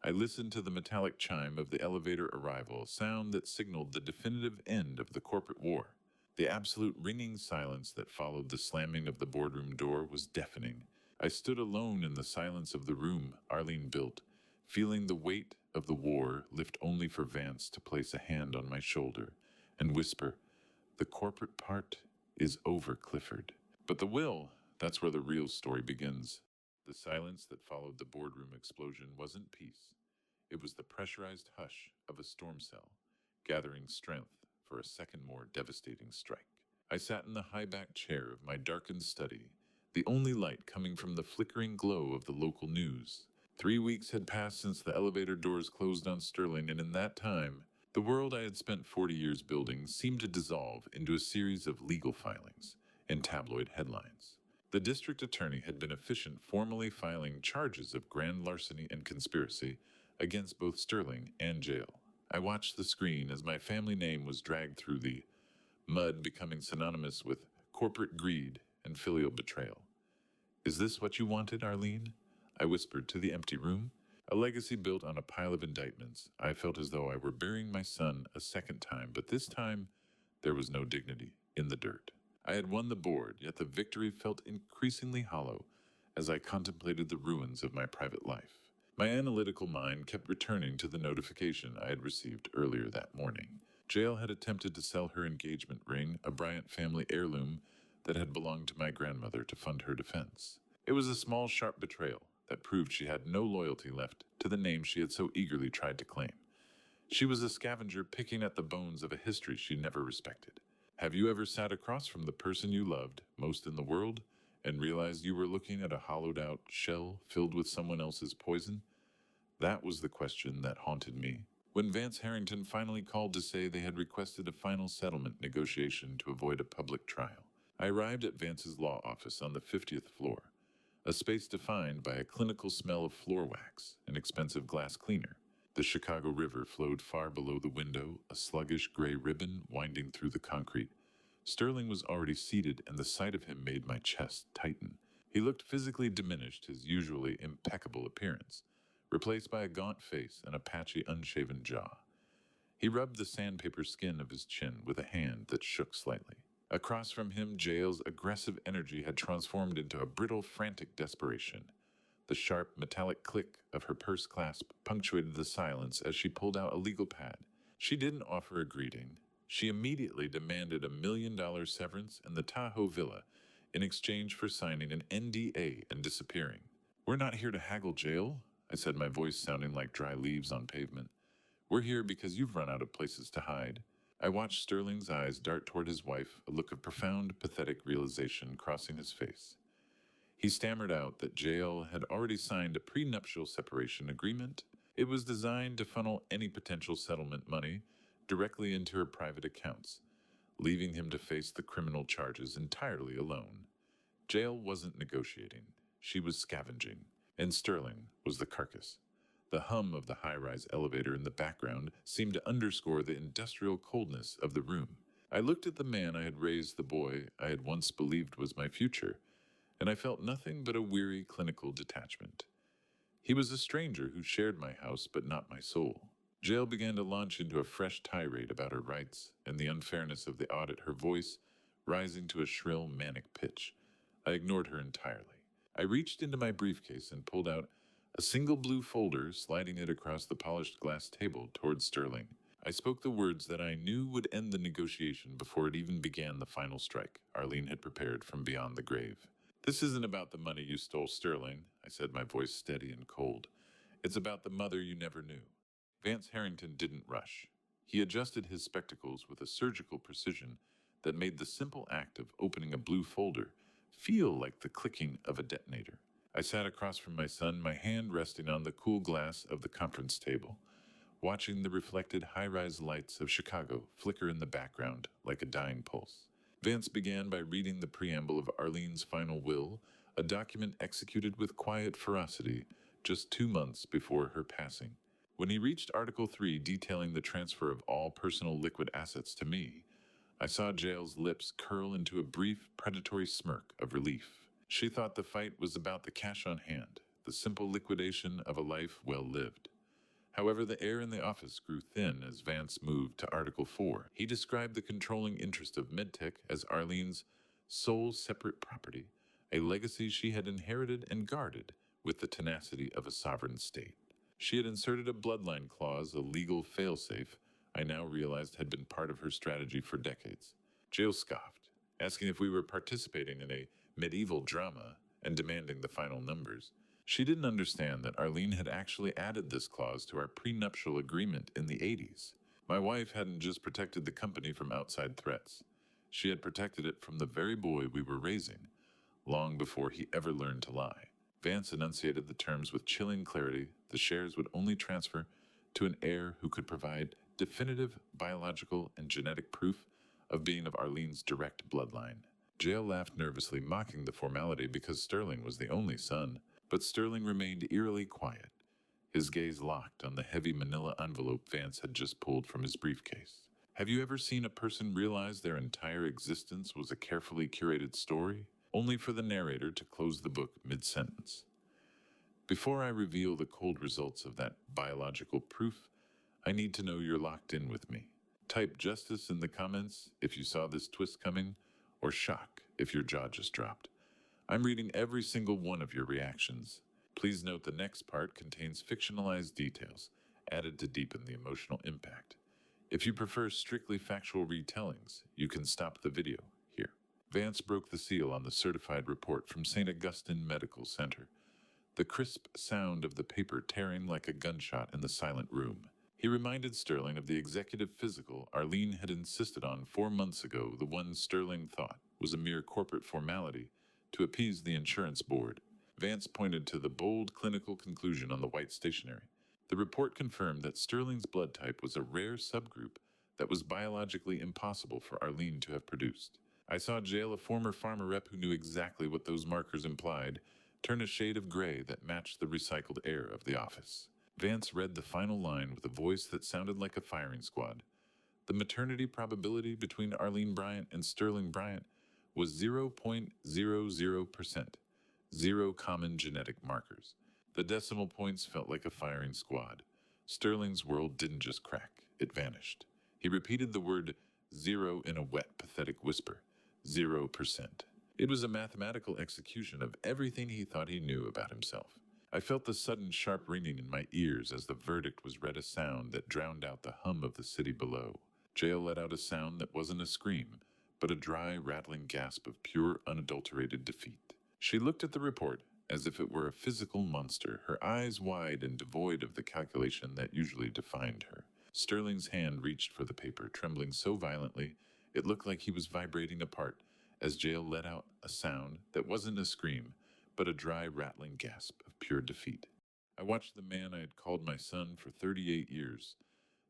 I listened to the metallic chime of the elevator arrival, a sound that signaled the definitive end of the corporate war. The absolute ringing silence that followed the slamming of the boardroom door was deafening. I stood alone in the silence of the room Arlene built, feeling the weight of the war lift only for Vance to place a hand on my shoulder and whisper, "The corporate part is over, Clifford." But the will, that's where the real story begins. The silence that followed the boardroom explosion wasn't peace. It was the pressurized hush of a storm cell, gathering strength for a second more devastating strike. I sat in the high-backed chair of my darkened study, the only light coming from the flickering glow of the local news. 3 weeks had passed since the elevator doors closed on Sterling, and in that time, the world I had spent 40 years building seemed to dissolve into a series of legal filings and tabloid headlines. The district attorney had been efficient, formally filing charges of grand larceny and conspiracy against both Sterling and Jael. I watched the screen as my family name was dragged through the mud, becoming synonymous with corporate greed and filial betrayal. "Is this what you wanted, Arlene?" I whispered to the empty room. A legacy built on a pile of indictments. I felt as though I were burying my son a second time, but this time there was no dignity in the dirt. I had won the board, yet the victory felt increasingly hollow as I contemplated the ruins of my private life. My analytical mind kept returning to the notification I had received earlier that morning. Jael had attempted to sell her engagement ring, a Bryant family heirloom that had belonged to my grandmother, to fund her defense. It was a small, sharp betrayal that proved she had no loyalty left to the name she had so eagerly tried to claim. She was a scavenger picking at the bones of a history she never respected. Have you ever sat across from the person you loved most in the world and realized you were looking at a hollowed out shell filled with someone else's poison? That was the question that haunted me. When Vance Harrington finally called to say they had requested a final settlement negotiation to avoid a public trial, I arrived at Vance's law office on the 50th floor, a space defined by a clinical smell of floor wax and expensive glass cleaner. The Chicago River flowed far below the window, a sluggish gray ribbon winding through the concrete. Sterling was already seated, and the sight of him made my chest tighten. He looked physically diminished, his usually impeccable appearance replaced by a gaunt face and a patchy, unshaven jaw. He rubbed the sandpaper skin of his chin with a hand that shook slightly. Across from him, Jael's aggressive energy had transformed into a brittle, frantic desperation. The sharp, metallic click of her purse clasp punctuated the silence as she pulled out a legal pad. She didn't offer a greeting. She immediately demanded $1 million severance and the Tahoe Villa in exchange for signing an NDA and disappearing. "We're not here to haggle, Jael," I said, my voice sounding like dry leaves on pavement. "We're here because you've run out of places to hide." I watched Sterling's eyes dart toward his wife, a look of profound, pathetic realization crossing his face. He stammered out that Jael had already signed a prenuptial separation agreement. It was designed to funnel any potential settlement money directly into her private accounts, leaving him to face the criminal charges entirely alone. Jael wasn't negotiating. She was scavenging, and Sterling was the carcass. The hum of the high-rise elevator in the background seemed to underscore the industrial coldness of the room. I looked at the man I had raised, the boy I had once believed was my future, and I felt nothing but a weary clinical detachment. He was a stranger who shared my house but not my soul. Jael began to launch into a fresh tirade about her rights and the unfairness of the audit, her voice rising to a shrill, manic pitch. I ignored her entirely. I reached into my briefcase and pulled out a single blue folder, sliding it across the polished glass table towards Sterling. I spoke the words that I knew would end the negotiation before it even began the final strike Arlene had prepared from beyond the grave. This isn't about the money you stole, Sterling, I said, my voice steady and cold. It's about the mother you never knew. Vance Harrington didn't rush. He adjusted his spectacles with a surgical precision that made the simple act of opening a blue folder feel like the clicking of a detonator. I sat across from my son, my hand resting on the cool glass of the conference table, watching the reflected high-rise lights of Chicago flicker in the background like a dying pulse. Vance began by reading the preamble of Arlene's final will, a document executed with quiet ferocity just 2 months before her passing. When he reached Article 3 detailing the transfer of all personal liquid assets to me, I saw Jael's lips curl into a brief, predatory smirk of relief. She thought the fight was about the cash on hand, the simple liquidation of a life well lived. However, the air in the office grew thin as Vance moved to Article 4. He described the controlling interest of MedTech as Arlene's sole separate property, a legacy she had inherited and guarded with the tenacity of a sovereign state. She had inserted a bloodline clause, a legal failsafe I now realized had been part of her strategy for decades. Jill scoffed, asking if we were participating in a medieval drama and demanding the final numbers. She didn't understand that Arlene had actually added this clause to our prenuptial agreement in the 80s. My wife hadn't just protected the company from outside threats. She had protected it from the very boy we were raising, long before he ever learned to lie. Vance enunciated the terms with chilling clarity. The shares would only transfer to an heir who could provide definitive biological and genetic proof of being of Arlene's direct bloodline. Jael laughed nervously, mocking the formality because Sterling was the only son. But Sterling remained eerily quiet, his gaze locked on the heavy manila envelope Vance had just pulled from his briefcase. Have you ever seen a person realize their entire existence was a carefully curated story, only for the narrator to close the book mid-sentence? Before I reveal the cold results of that biological proof, I need to know you're locked in with me. Type justice in the comments if you saw this twist coming, or shock if your jaw just dropped. I'm reading every single one of your reactions. Please note the next part contains fictionalized details, added to deepen the emotional impact. If you prefer strictly factual retellings, you can stop the video here. Vance broke the seal on the certified report from St. Augustine Medical Center, the crisp sound of the paper tearing like a gunshot in the silent room. He reminded Sterling of the executive physical Arlene had insisted on 4 months ago, the one Sterling thought was a mere corporate formality to appease the insurance board. Vance pointed to the bold clinical conclusion on the white stationery. The report confirmed that Sterling's blood type was a rare subgroup that was biologically impossible for Arlene to have produced. I saw Jael, a former farmer rep who knew exactly what those markers implied, turn a shade of gray that matched the recycled air of the office. Vance read the final line with a voice that sounded like a firing squad. The maternity probability between Arlene Bryant and Sterling Bryant was 0.00%, zero common genetic markers. The decimal points felt like a firing squad. Sterling's world didn't just crack, it vanished. He repeated the word zero in a wet, pathetic whisper. 0%. It was a mathematical execution of everything he thought he knew about himself. I felt the sudden sharp ringing in my ears as the verdict was read, a sound that drowned out the hum of the city below. Jael let out a sound that wasn't a scream, but a dry, rattling gasp of pure, unadulterated defeat. She looked at the report as if it were a physical monster, her eyes wide and devoid of the calculation that usually defined her. Sterling's hand reached for the paper, trembling so violently it looked like he was vibrating apart as Jael let out a sound that wasn't a scream, but a dry, rattling gasp of pure defeat. I watched the man I had called my son for 38 years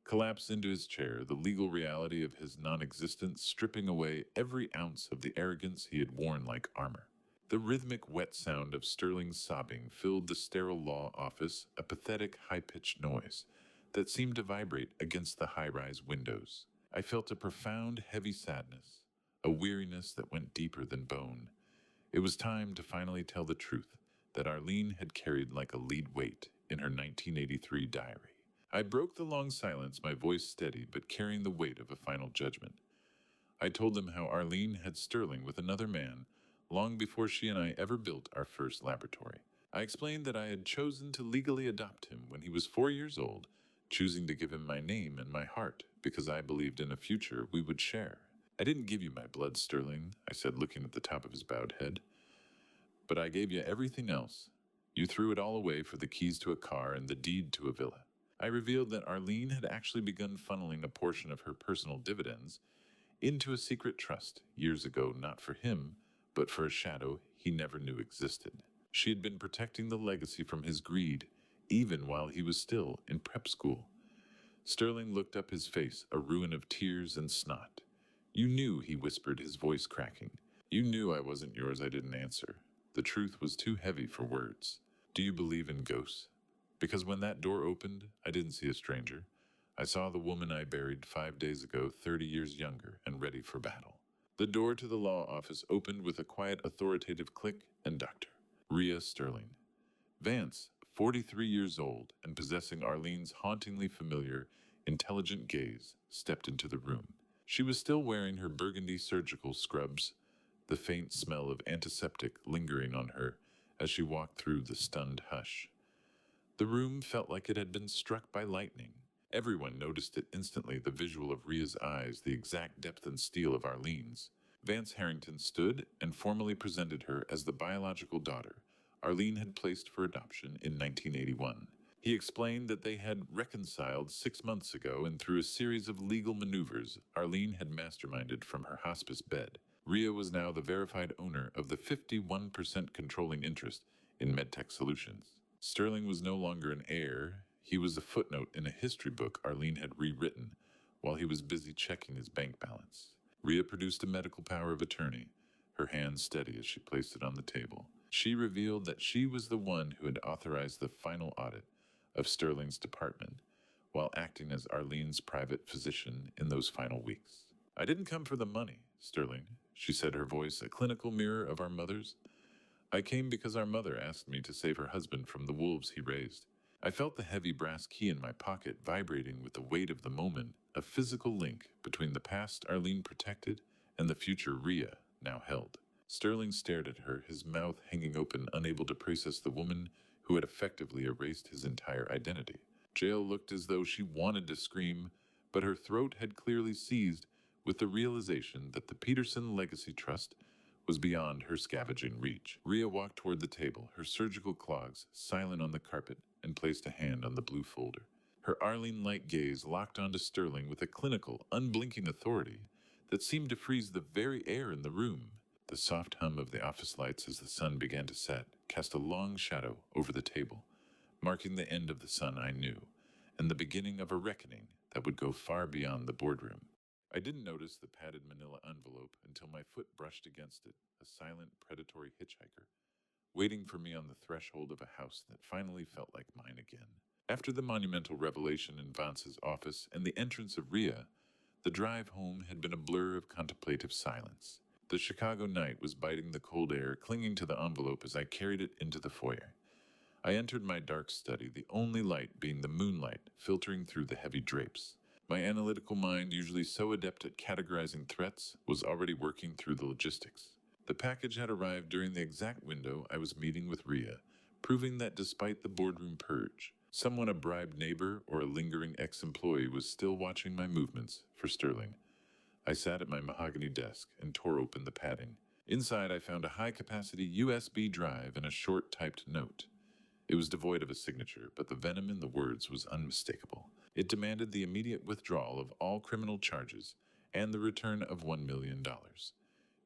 collapse into his chair, the legal reality of his non-existence stripping away every ounce of the arrogance he had worn like armor. The rhythmic, wet sound of Sterling's sobbing filled the sterile law office, a pathetic, high-pitched noise that seemed to vibrate against the high-rise windows. I felt a profound, heavy sadness, a weariness that went deeper than bone. It was time to finally tell the truth that Arlene had carried like a lead weight in her 1983 diary. I broke the long silence, my voice steady but carrying the weight of a final judgment. I told them how Arlene had Sterling with another man long before she and I ever built our first laboratory. I explained that I had chosen to legally adopt him when he was 4 years old choosing to give him my name and my heart because I believed in a future we would share. I didn't give you my blood, Sterling, I said, looking at the top of his bowed head, but I gave you everything else. You threw it all away for the keys to a car and the deed to a villa. I revealed that Arlene had actually begun funneling a portion of her personal dividends into a secret trust years ago, not for him, but for a shadow he never knew existed. She had been protecting the legacy from his greed, even while he was still in prep school. Sterling looked up, his face a ruin of tears and snot. You knew, he whispered, his voice cracking. You knew I wasn't yours. I didn't answer. The truth was too heavy for words. Do you believe in ghosts? Because when that door opened, I didn't see a stranger. I saw the woman I buried 5 days ago, 30 years younger and ready for battle. The door to the law office opened with a quiet, authoritative click, and Dr. Rhea Sterling. Vance, 43 years old and possessing Arlene's hauntingly familiar, intelligent gaze, stepped into the room. She was still wearing her burgundy surgical scrubs, the faint smell of antiseptic lingering on her as she walked through the stunned hush. The room felt like it had been struck by lightning. Everyone noticed it instantly, the visual of Rhea's eyes, the exact depth and steel of Arlene's. Vance Harrington stood and formally presented her as the biological daughter Arlene had placed for adoption in 1981. He explained that they had reconciled 6 months ago, and through a series of legal maneuvers Arlene had masterminded from her hospice bed. Rhea was now the verified owner of the 51% controlling interest in MedTech Solutions. Sterling was no longer an heir, he was a footnote in a history book Arlene had rewritten while he was busy checking his bank balance. Rhea produced a medical power of attorney, her hand steady as she placed it on the table. She revealed that she was the one who had authorized the final audit of Sterling's department while acting as Arlene's private physician in those final weeks. I didn't come for the money, Sterling, she said, her voice a clinical mirror of our mother's. I came because our mother asked me to save her husband from the wolves he raised. I felt the heavy brass key in my pocket vibrating with the weight of the moment, a physical link between the past Arlene protected and the future Rhea now held. Sterling stared at her, his mouth hanging open, unable to process the woman who had effectively erased his entire identity. Jael looked as though she wanted to scream, but her throat had clearly seized with the realization that the Peterson Legacy Trust was beyond her scavenging reach. Rhea walked toward the table, her surgical clogs silent on the carpet, and placed a hand on the blue folder. Her Arlene-like gaze locked onto Sterling with a clinical, unblinking authority that seemed to freeze the very air in the room. The soft hum of the office lights as the sun began to set cast a long shadow over the table, marking the end of the sun I knew, and the beginning of a reckoning that would go far beyond the boardroom. I didn't notice the padded manila envelope until my foot brushed against it, a silent, predatory hitchhiker, waiting for me on the threshold of a house that finally felt like mine again. After the monumental revelation in Vance's office and the entrance of Rhea, the drive home had been a blur of contemplative silence. The Chicago night was biting the cold air, clinging to the envelope as I carried it into the foyer. I entered my dark study, the only light being the moonlight filtering through the heavy drapes. My analytical mind, usually so adept at categorizing threats, was already working through the logistics. The package had arrived during the exact window I was meeting with Rhea, proving that despite the boardroom purge, someone, a bribed neighbor or a lingering ex-employee, was still watching my movements for Sterling. I sat at my mahogany desk and tore open the padding. Inside, I found a high-capacity USB drive and a short typed note. It was devoid of a signature, but the venom in the words was unmistakable. It demanded the immediate withdrawal of all criminal charges and the return of $1 million.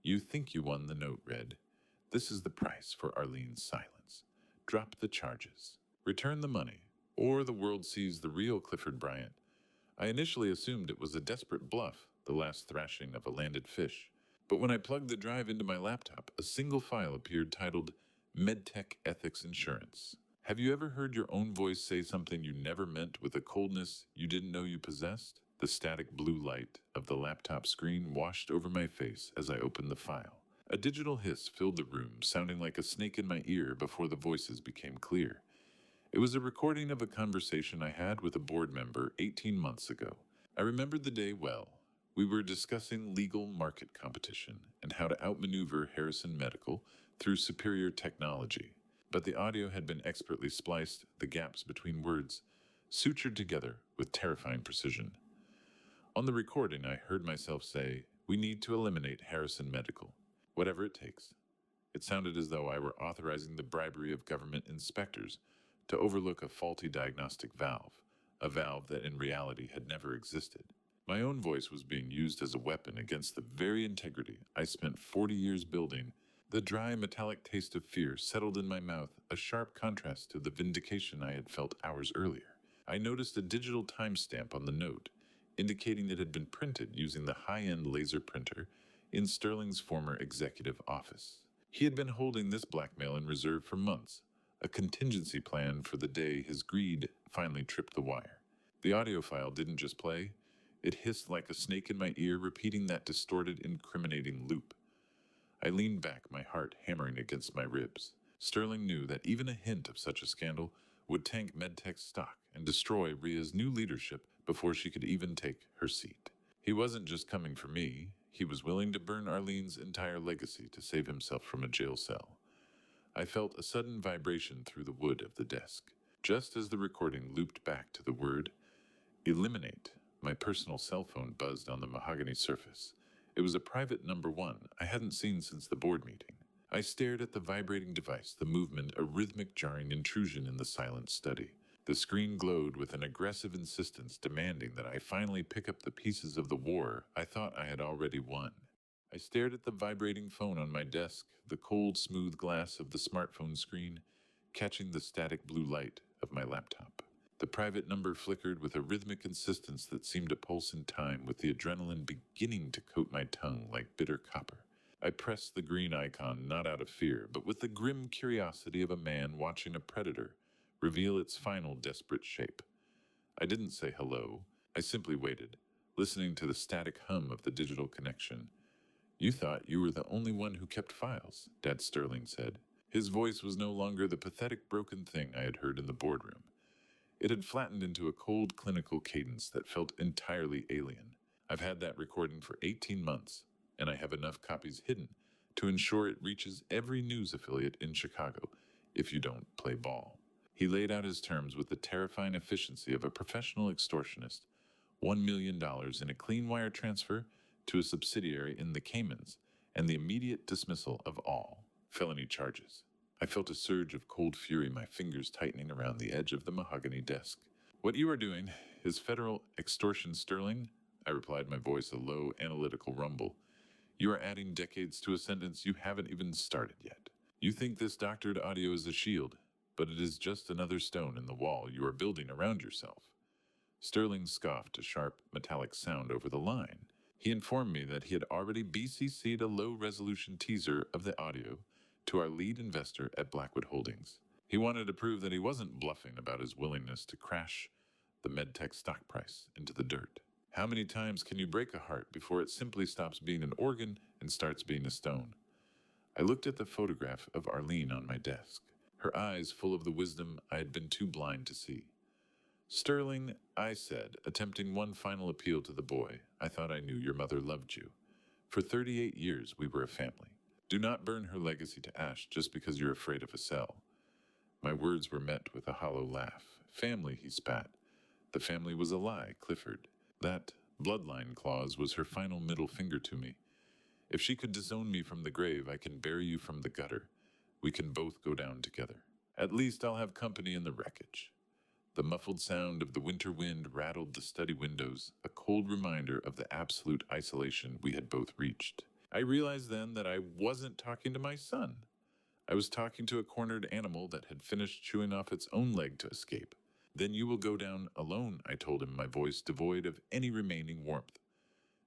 You think you won, the note read. This is the price for Arlene's silence. Drop the charges. Return the money, or the world sees the real Clifford Bryant. I initially assumed it was a desperate bluff, the last thrashing of a landed fish. But when I plugged the drive into my laptop, a single file appeared titled MedTech Ethics Insurance. Have you ever heard your own voice say something you never meant with a coldness you didn't know you possessed? The static blue light of the laptop screen washed over my face as I opened the file. A digital hiss filled the room, sounding like a snake in my ear before the voices became clear. It was a recording of a conversation I had with a board member 18 months ago. I remembered the day well. We were discussing legal market competition and how to outmaneuver Harrison Medical through superior technology. But the audio had been expertly spliced, the gaps between words sutured together with terrifying precision. On the recording, I heard myself say, "We need to eliminate Harrison Medical, whatever it takes." It sounded as though I were authorizing the bribery of government inspectors to overlook a faulty diagnostic valve, a valve that in reality had never existed. My own voice was being used as a weapon against the very integrity I spent 40 years building. The dry, metallic taste of fear settled in my mouth, a sharp contrast to the vindication I had felt hours earlier. I noticed a digital timestamp on the note, indicating it had been printed using the high-end laser printer in Sterling's former executive office. He had been holding this blackmail in reserve for months, a contingency plan for the day his greed finally tripped the wire. The audio file didn't just play, it hissed like a snake in my ear, repeating that distorted, incriminating loop. I leaned back, my heart hammering against my ribs. Sterling knew that even a hint of such a scandal would tank MedTech's stock and destroy Ria's new leadership before she could even take her seat. He wasn't just coming for me, he was willing to burn Arlene's entire legacy to save himself from a jail cell. I felt a sudden vibration through the wood of the desk. Just as the recording looped back to the word eliminate, my personal cell phone buzzed on the mahogany surface. It was a private number 1 I hadn't seen since the board meeting. I stared at the vibrating device, the movement a rhythmic jarring intrusion in the silent study. The screen glowed with an aggressive insistence demanding that I finally pick up the pieces of the war I thought I had already won. I stared at the vibrating phone on my desk, the cold, smooth glass of the smartphone screen, catching the static blue light of my laptop. The private number flickered with a rhythmic insistence that seemed to pulse in time, with the adrenaline beginning to coat my tongue like bitter copper. I pressed the green icon not out of fear, but with the grim curiosity of a man watching a predator reveal its final desperate shape. I didn't say hello. I simply waited, listening to the static hum of the digital connection. "You thought you were the only one who kept files," Dad Sterling said. His voice was no longer the pathetic broken thing I had heard in the boardroom. It had flattened into a cold, clinical cadence that felt entirely alien. "I've had that recording for 18 months, and I have enough copies hidden to ensure it reaches every news affiliate in Chicago if you don't play ball." He laid out his terms with the terrifying efficiency of a professional extortionist. $1 million in a clean wire transfer to a subsidiary in the Caymans, and the immediate dismissal of all felony charges. I felt a surge of cold fury, my fingers tightening around the edge of the mahogany desk. "What you are doing is federal extortion, Sterling," I replied, my voice a low, analytical rumble. "You are adding decades to a sentence you haven't even started yet. You think this doctored audio is a shield, but it is just another stone in the wall you are building around yourself." Sterling scoffed a sharp, metallic sound over the line. He informed me that he had already BCC'd a low-resolution teaser of the audio to our lead investor at Blackwood Holdings. He wanted to prove that he wasn't bluffing about his willingness to crash the MedTech stock price into the dirt. How many times can you break a heart before it simply stops being an organ and starts being a stone? I looked at the photograph of Arlene on my desk, her eyes full of the wisdom I had been too blind to see. "Sterling," I said, attempting one final appeal to the boy, "I thought I knew your mother loved you. For 38 years we were a family. Do not burn her legacy to ash just because you're afraid of a cell." My words were met with a hollow laugh. "Family," he spat. "The family was a lie, Clifford." That bloodline clause was her final middle finger to me. "If she could disown me from the grave, I can bury you from the gutter. We can both go down together. At least I'll have company in the wreckage." The muffled sound of the winter wind rattled the study windows, a cold reminder of the absolute isolation we had both reached. I realized then that I wasn't talking to my son. I was talking to a cornered animal that had finished chewing off its own leg to escape. "Then you will go down alone," I told him, my voice devoid of any remaining warmth.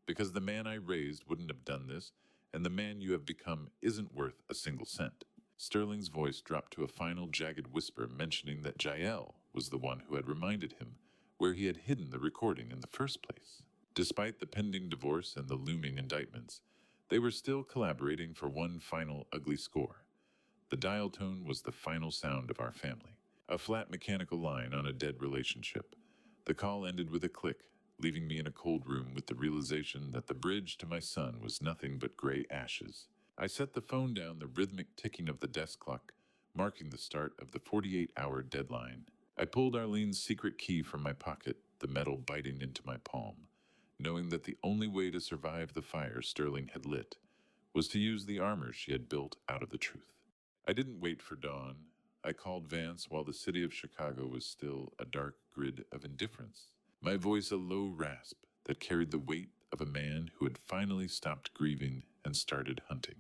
"Because the man I raised wouldn't have done this, and the man you have become isn't worth a single cent." Sterling's voice dropped to a final jagged whisper, mentioning that Jael was the one who had reminded him where he had hidden the recording in the first place. Despite the pending divorce and the looming indictments, they were still collaborating for one final ugly score. The dial tone was the final sound of our family, a flat mechanical line on a dead relationship. The call ended with a click, leaving me in a cold room with the realization that the bridge to my son was nothing but gray ashes. I set the phone down, the rhythmic ticking of the desk clock marking the start of the 48-hour deadline. I pulled Arlene's secret key from my pocket, the metal biting into my palm, knowing that the only way to survive the fire Sterling had lit was to use the armor she had built out of the truth. I didn't wait for dawn. I called Vance while the city of Chicago was still a dark grid of indifference, my voice a low rasp that carried the weight of a man who had finally stopped grieving and started hunting.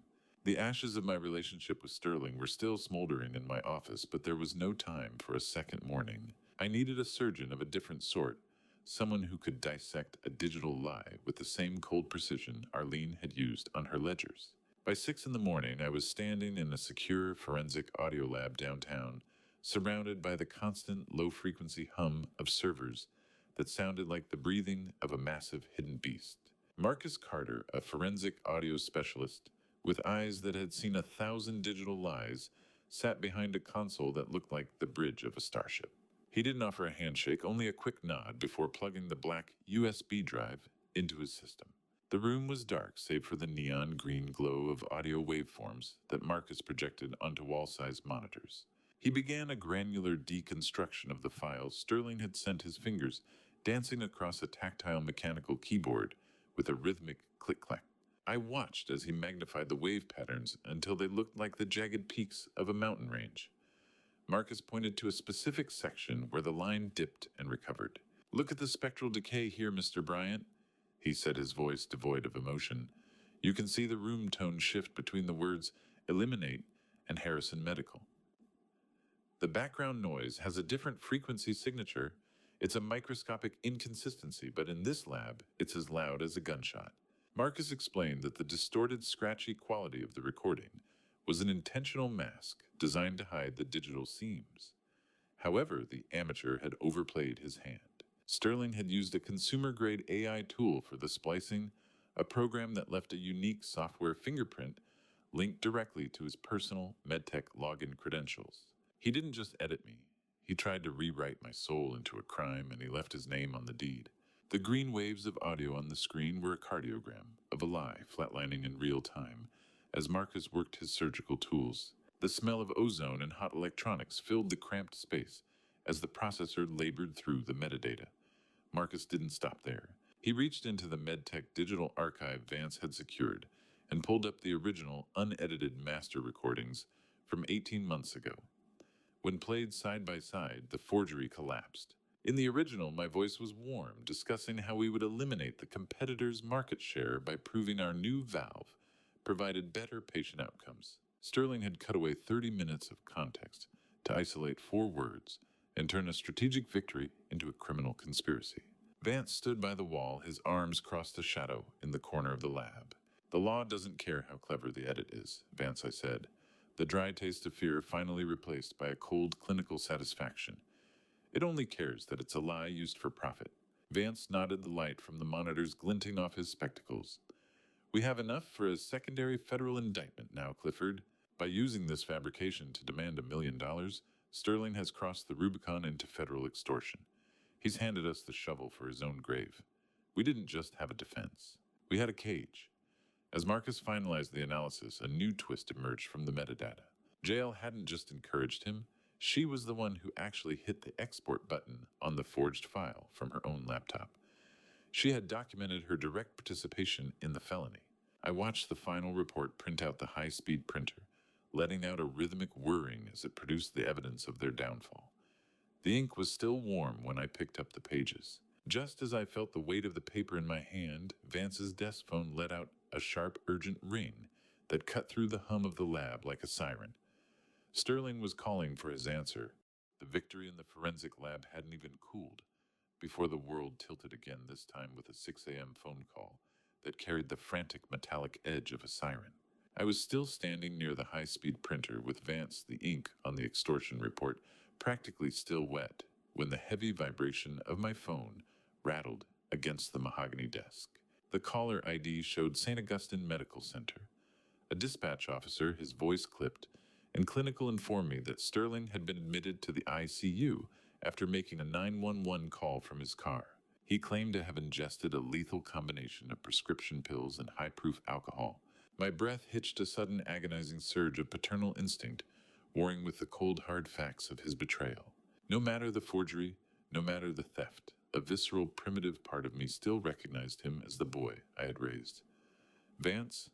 The ashes of my relationship with Sterling were still smoldering in my office, but there was no time for a second mourning. I needed a surgeon of a different sort, someone who could dissect a digital lie with the same cold precision Arlene had used on her ledgers. By 6 in the morning, I was standing in a secure forensic audio lab downtown, surrounded by the constant low-frequency hum of servers that sounded like the breathing of a massive hidden beast. Marcus Carter, a forensic audio specialist with eyes that had seen 1,000 digital lies, sat behind a console that looked like the bridge of a starship. He didn't offer a handshake, only a quick nod before plugging the black USB drive into his system. The room was dark, save for the neon green glow of audio waveforms that Marcus projected onto wall-sized monitors. He began a granular deconstruction of the files Sterling had sent his fingers, dancing across a tactile mechanical keyboard with a rhythmic click-clack. I watched as he magnified the wave patterns until they looked like the jagged peaks of a mountain range. Marcus pointed to a specific section where the line dipped and recovered. "Look at the spectral decay here, Mr. Bryant," he said, his voice devoid of emotion. "You can see the room tone shift between the words eliminate and Harrison Medical. The background noise has a different frequency signature. It's a microscopic inconsistency, but in this lab, it's as loud as a gunshot." Marcus explained that the distorted, scratchy quality of the recording was an intentional mask designed to hide the digital seams. However, the amateur had overplayed his hand. Sterling had used a consumer-grade AI tool for the splicing, a program that left a unique software fingerprint linked directly to his personal MedTech login credentials. He didn't just edit me. He tried to rewrite my soul into a crime, and he left his name on the deed. The green waves of audio on the screen were a cardiogram of a lie flatlining in real time as Marcus worked his surgical tools. The smell of ozone and hot electronics filled the cramped space as the processor labored through the metadata. Marcus didn't stop there. He reached into the MedTech digital archive Vance had secured and pulled up the original, unedited master recordings from 18 months ago. When played side by side, the forgery collapsed. In the original, my voice was warm, discussing how we would eliminate the competitor's market share by proving our new valve provided better patient outcomes. Sterling had cut away 30 minutes of context to isolate 4 words and turn a strategic victory into a criminal conspiracy. Vance stood by the wall, his arms crossed a shadow in the corner of the lab. "The law doesn't care how clever the edit is, Vance," I said, the dry taste of fear finally replaced by a cold clinical satisfaction. "It only cares that it's a lie used for profit." Vance nodded, the light from the monitors glinting off his spectacles. "We have enough for a secondary federal indictment now, Clifford. By using this fabrication to demand $1 million, Sterling has crossed the Rubicon into federal extortion. He's handed us the shovel for his own grave. We didn't just have a defense. We had a cage." As Marcus finalized the analysis, a new twist emerged from the metadata. Jail hadn't just encouraged him. She was the one who actually hit the export button on the forged file from her own laptop. She had documented her direct participation in the felony. I watched the final report print out the high-speed printer, letting out a rhythmic whirring as it produced the evidence of their downfall. The ink was still warm when I picked up the pages. Just as I felt the weight of the paper in my hand, Vance's desk phone let out a sharp, urgent ring that cut through the hum of the lab like a siren. Sterling was calling for his answer. The victory in the forensic lab hadn't even cooled before the world tilted again, this time with a 6 a.m. phone call that carried the frantic metallic edge of a siren. I was still standing near the high-speed printer with Vance, the ink on the extortion report, practically still wet, when the heavy vibration of my phone rattled against the mahogany desk. The caller ID showed St. Augustine Medical Center. A dispatch officer, his voice clipped, and clinical informed me that Sterling had been admitted to the ICU after making a 911 call from his car. He claimed to have ingested a lethal combination of prescription pills and high-proof alcohol. My breath hitched a sudden agonizing surge of paternal instinct, warring with the cold hard facts of his betrayal. No matter the forgery, no matter the theft, a visceral, primitive part of me still recognized him as the boy I had raised. Vance,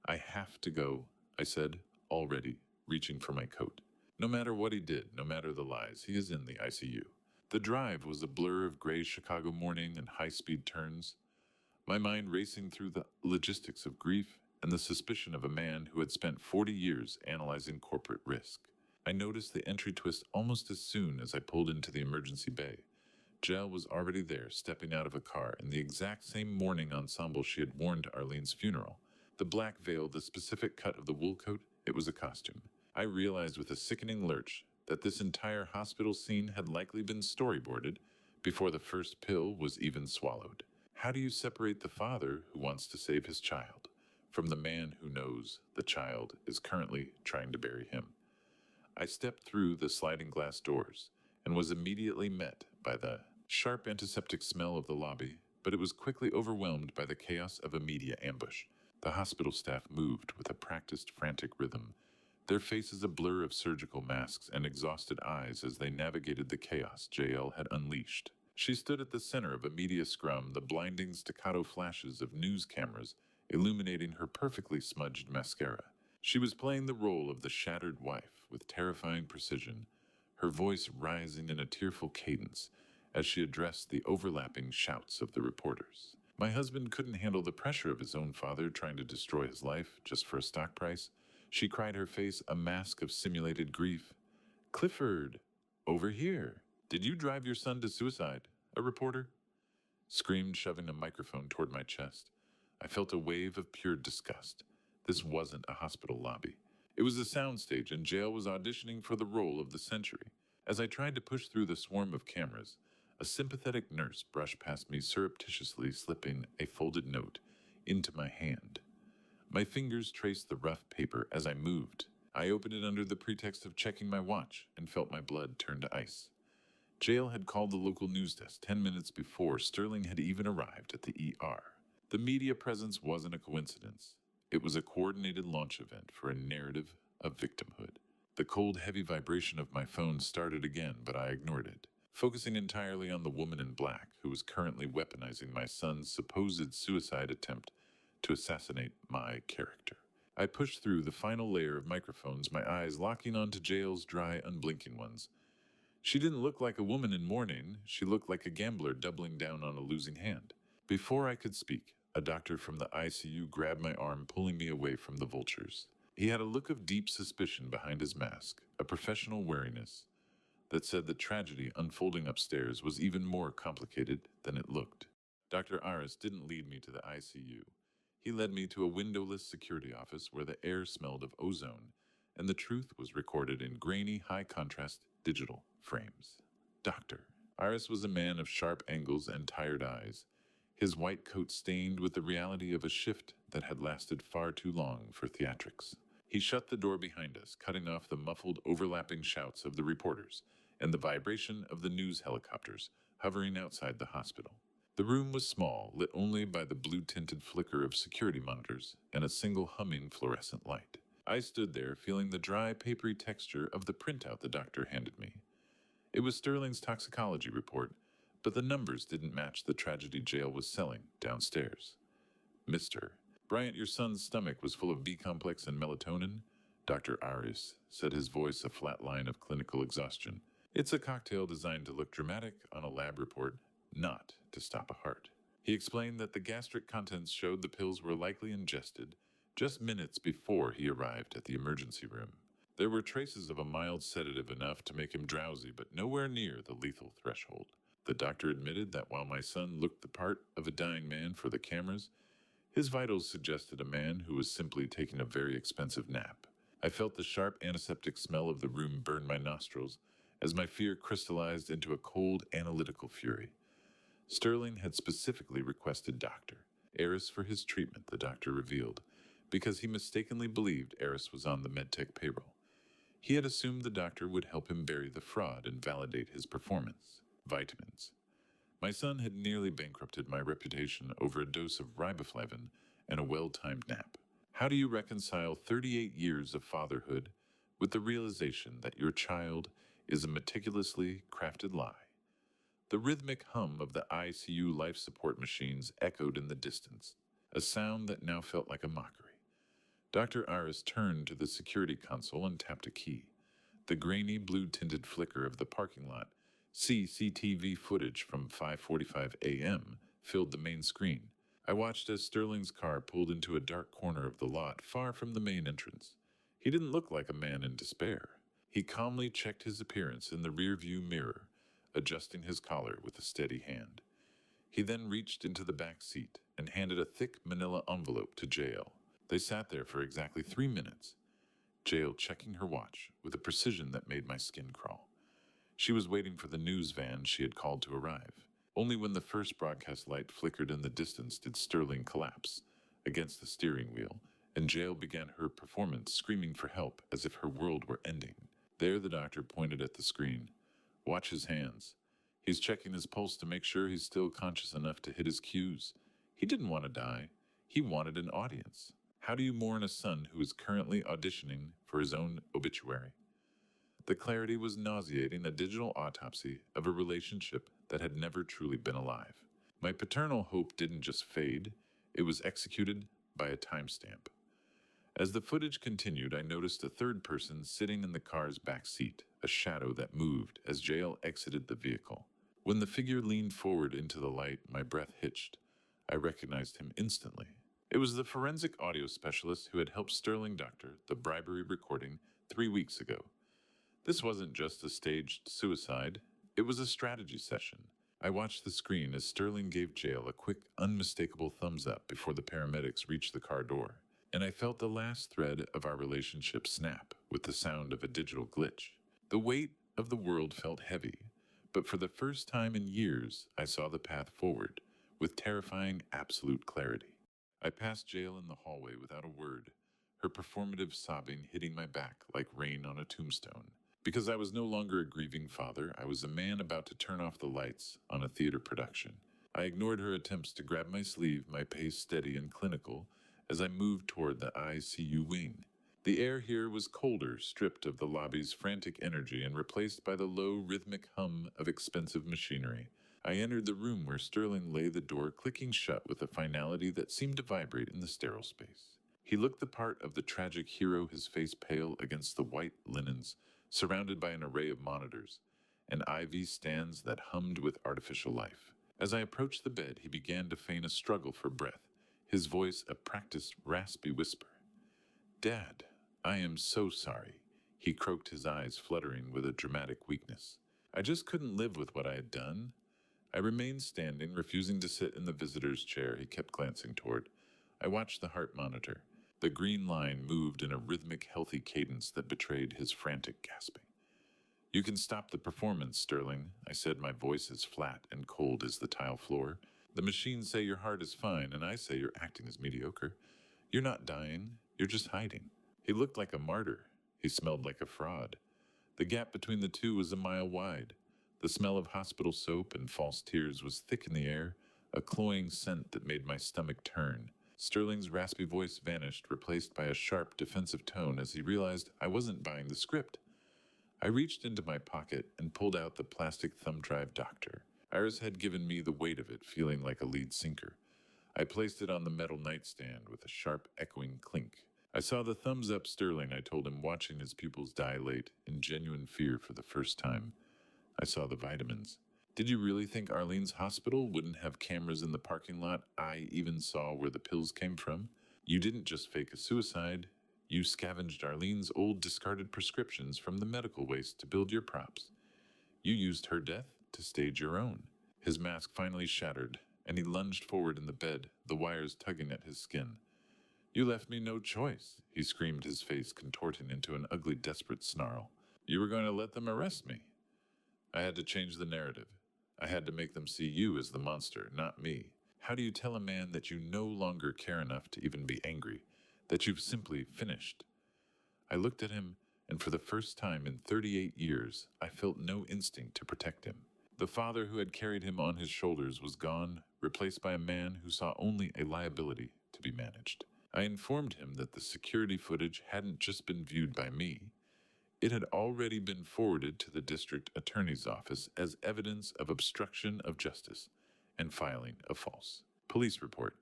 I have to go, I said, already, reaching for my coat. No matter what he did, no matter the lies, he is in the ICU. The drive was a blur of gray Chicago morning and high-speed turns, my mind racing through the logistics of grief and the suspicion of a man who had spent 40 years analyzing corporate risk. I noticed the entry twist almost as soon as I pulled into the emergency bay. Jel was already there, stepping out of a car in the exact same mourning ensemble she had worn to Arlene's funeral. The black veil, the specific cut of the wool coat, it was a costume. I realized with a sickening lurch that this entire hospital scene had likely been storyboarded before the first pill was even swallowed. How do you separate the father who wants to save his child from the man who knows the child is currently trying to bury him? I stepped through the sliding glass doors and was immediately met by the sharp antiseptic smell of the lobby, but it was quickly overwhelmed by the chaos of a media ambush. The hospital staff moved with a practiced, frantic rhythm, their faces a blur of surgical masks and exhausted eyes as they navigated the chaos JL had unleashed. She stood at the center of a media scrum, the blinding staccato flashes of news cameras illuminating her perfectly smudged mascara. She was playing the role of the shattered wife with terrifying precision, her voice rising in a tearful cadence as she addressed the overlapping shouts of the reporters. My husband couldn't handle the pressure of his own father trying to destroy his life just for a stock price. She cried, her face a mask of simulated grief. "Clifford, over here. Did you drive your son to suicide?" a reporter screamed, shoving a microphone toward my chest. I felt a wave of pure disgust. This wasn't a hospital lobby. It was a soundstage, and Jail was auditioning for the role of the century. As I tried to push through the swarm of cameras, a sympathetic nurse brushed past me, surreptitiously slipping a folded note into my hand. My fingers traced the rough paper as I moved. I opened it under the pretext of checking my watch and felt my blood turn to ice. Jail had called the local news desk 10 minutes before Sterling had even arrived at the ER. The media presence wasn't a coincidence. It was a coordinated launch event for a narrative of victimhood. The cold, heavy vibration of my phone started again, but I ignored it, focusing entirely on the woman in black who was currently weaponizing my son's supposed suicide attempt to assassinate my character. I pushed through the final layer of microphones, my eyes locking onto Jail's dry, unblinking ones. She didn't look like a woman in mourning. She looked like a gambler doubling down on a losing hand. Before I could speak, a doctor from the ICU grabbed my arm, pulling me away from the vultures. He had a look of deep suspicion behind his mask, a professional wariness that said the tragedy unfolding upstairs was even more complicated than it looked. Dr. Aris didn't lead me to the ICU. He led me to a windowless security office where the air smelled of ozone, and the truth was recorded in grainy, high-contrast digital frames. Dr. Aris was a man of sharp angles and tired eyes, his white coat stained with the reality of a shift that had lasted far too long for theatrics. He shut the door behind us, cutting off the muffled, overlapping shouts of the reporters and the vibration of the news helicopters hovering outside the hospital. The room was small, lit only by the blue-tinted flicker of security monitors and a single humming fluorescent light. I stood there, feeling the dry, papery texture of the printout the doctor handed me. It was Sterling's toxicology report, but the numbers didn't match the tragedy Jail was selling downstairs. "Mr. Bryant, your son's stomach was full of B-complex and melatonin," Dr. Arias said, his voice a flat line of clinical exhaustion. "It's a cocktail designed to look dramatic on a lab report, not to stop a heart." He explained that the gastric contents showed the pills were likely ingested just minutes before he arrived at the emergency room. There were traces of a mild sedative enough to make him drowsy, but nowhere near the lethal threshold. The doctor admitted that while my son looked the part of a dying man for the cameras, his vitals suggested a man who was simply taking a very expensive nap. I felt the sharp antiseptic smell of the room burn my nostrils as my fear crystallized into a cold, analytical fury. Sterling had specifically requested Dr. Eris for his treatment, the doctor revealed, because he mistakenly believed Eris was on the medtech payroll. He had assumed the doctor would help him bury the fraud and validate his performance. Vitamins. My son had nearly bankrupted my reputation over a dose of riboflavin and a well-timed nap. How do you reconcile 38 years of fatherhood with the realization that your child is a meticulously crafted lie, The rhythmic hum of the ICU life support machines echoed in the distance, a sound that now felt like a mockery. Dr. Iris turned to the security console and tapped a key. The grainy blue-tinted flicker of the parking lot, CCTV footage from 5:45 a.m., filled the main screen. I watched as Sterling's car pulled into a dark corner of the lot far from the main entrance. He didn't look like a man in despair. He calmly checked his appearance in the rearview mirror, adjusting his collar with a steady hand. He then reached into the back seat and handed a thick manila envelope to Jael. They sat there for exactly 3 minutes, Jael checking her watch with a precision that made my skin crawl. She was waiting for the news van she had called to arrive. Only when the first broadcast light flickered in the distance did Sterling collapse against the steering wheel, and Jael began her performance, screaming for help as if her world were ending. There the doctor pointed at the screen. Watch his hands. He's checking his pulse to make sure he's still conscious enough to hit his cues. He didn't want to die. He wanted an audience. How do you mourn a son who is currently auditioning for his own obituary? The clarity was nauseating, a digital autopsy of a relationship that had never truly been alive. My paternal hope didn't just fade, it was executed by a timestamp. As the footage continued, I noticed a third person sitting in the car's back seat, a shadow that moved as Jael exited the vehicle. When the figure leaned forward into the light, my breath hitched. I recognized him instantly. It was the forensic audio specialist who had helped Sterling doctor the bribery recording 3 weeks ago. This wasn't just a staged suicide, it was a strategy session. I watched the screen as Sterling gave Jael a quick, unmistakable thumbs up before the paramedics reached the car door, and I felt the last thread of our relationship snap with the sound of a digital glitch. The weight of the world felt heavy, but for the first time in years, I saw the path forward with terrifying, absolute clarity. I passed Jael in the hallway without a word, her performative sobbing hitting my back like rain on a tombstone. Because I was no longer a grieving father, I was a man about to turn off the lights on a theater production. I ignored her attempts to grab my sleeve, my pace steady and clinical, as I moved toward the ICU wing. The air here was colder, stripped of the lobby's frantic energy and replaced by the low, rhythmic hum of expensive machinery. I entered the room where Sterling lay, the door clicking shut with a finality that seemed to vibrate in the sterile space. He looked the part of the tragic hero, his face pale against the white linens, surrounded by an array of monitors and IV stands that hummed with artificial life. As I approached the bed, he began to feign a struggle for breath, his voice a practiced, raspy whisper. "Dad, I am so sorry," he croaked, his eyes fluttering with a dramatic weakness. I just couldn't live with what I had done. I remained standing, refusing to sit in the visitor's chair he kept glancing toward. I watched the heart monitor. The green line moved in a rhythmic, healthy cadence that betrayed his frantic gasping. "You can stop the performance, Sterling," I said, my voice as flat and cold as the tile floor. "The machines say your heart is fine, and I say your acting is mediocre. You're not dying, you're just hiding." He looked like a martyr. He smelled like a fraud. The gap between the two was a mile wide. The smell of hospital soap and false tears was thick in the air, a cloying scent that made my stomach turn. Sterling's raspy voice vanished, replaced by a sharp, defensive tone as he realized I wasn't buying the script. I reached into my pocket and pulled out the plastic thumb drive doctor. Iris had given me the weight of it, feeling like a lead sinker. I placed it on the metal nightstand with a sharp, echoing clink. I saw the thumbs up Sterling, I told him, watching his pupils dilate in genuine fear for the first time. I saw the vitamins. "Did you really think Arlene's hospital wouldn't have cameras in the parking lot? I even saw where the pills came from. You didn't just fake a suicide. You scavenged Arlene's old discarded prescriptions from the medical waste to build your props. You used her death to stage your own." His mask finally shattered, and he lunged forward in the bed, the wires tugging at his skin. "You left me no choice," he screamed, his face contorting into an ugly, desperate snarl. "You were going to let them arrest me." I had to change the narrative. I had to make them see you as the monster, not me. How do you tell a man that you no longer care enough to even be angry, that you've simply finished? I looked at him, and for the first time in 38 years, I felt no instinct to protect him. The father who had carried him on his shoulders was gone, replaced by a man who saw only a liability to be managed. I informed him that the security footage hadn't just been viewed by me. It had already been forwarded to the district attorney's office as evidence of obstruction of justice and filing a false police report.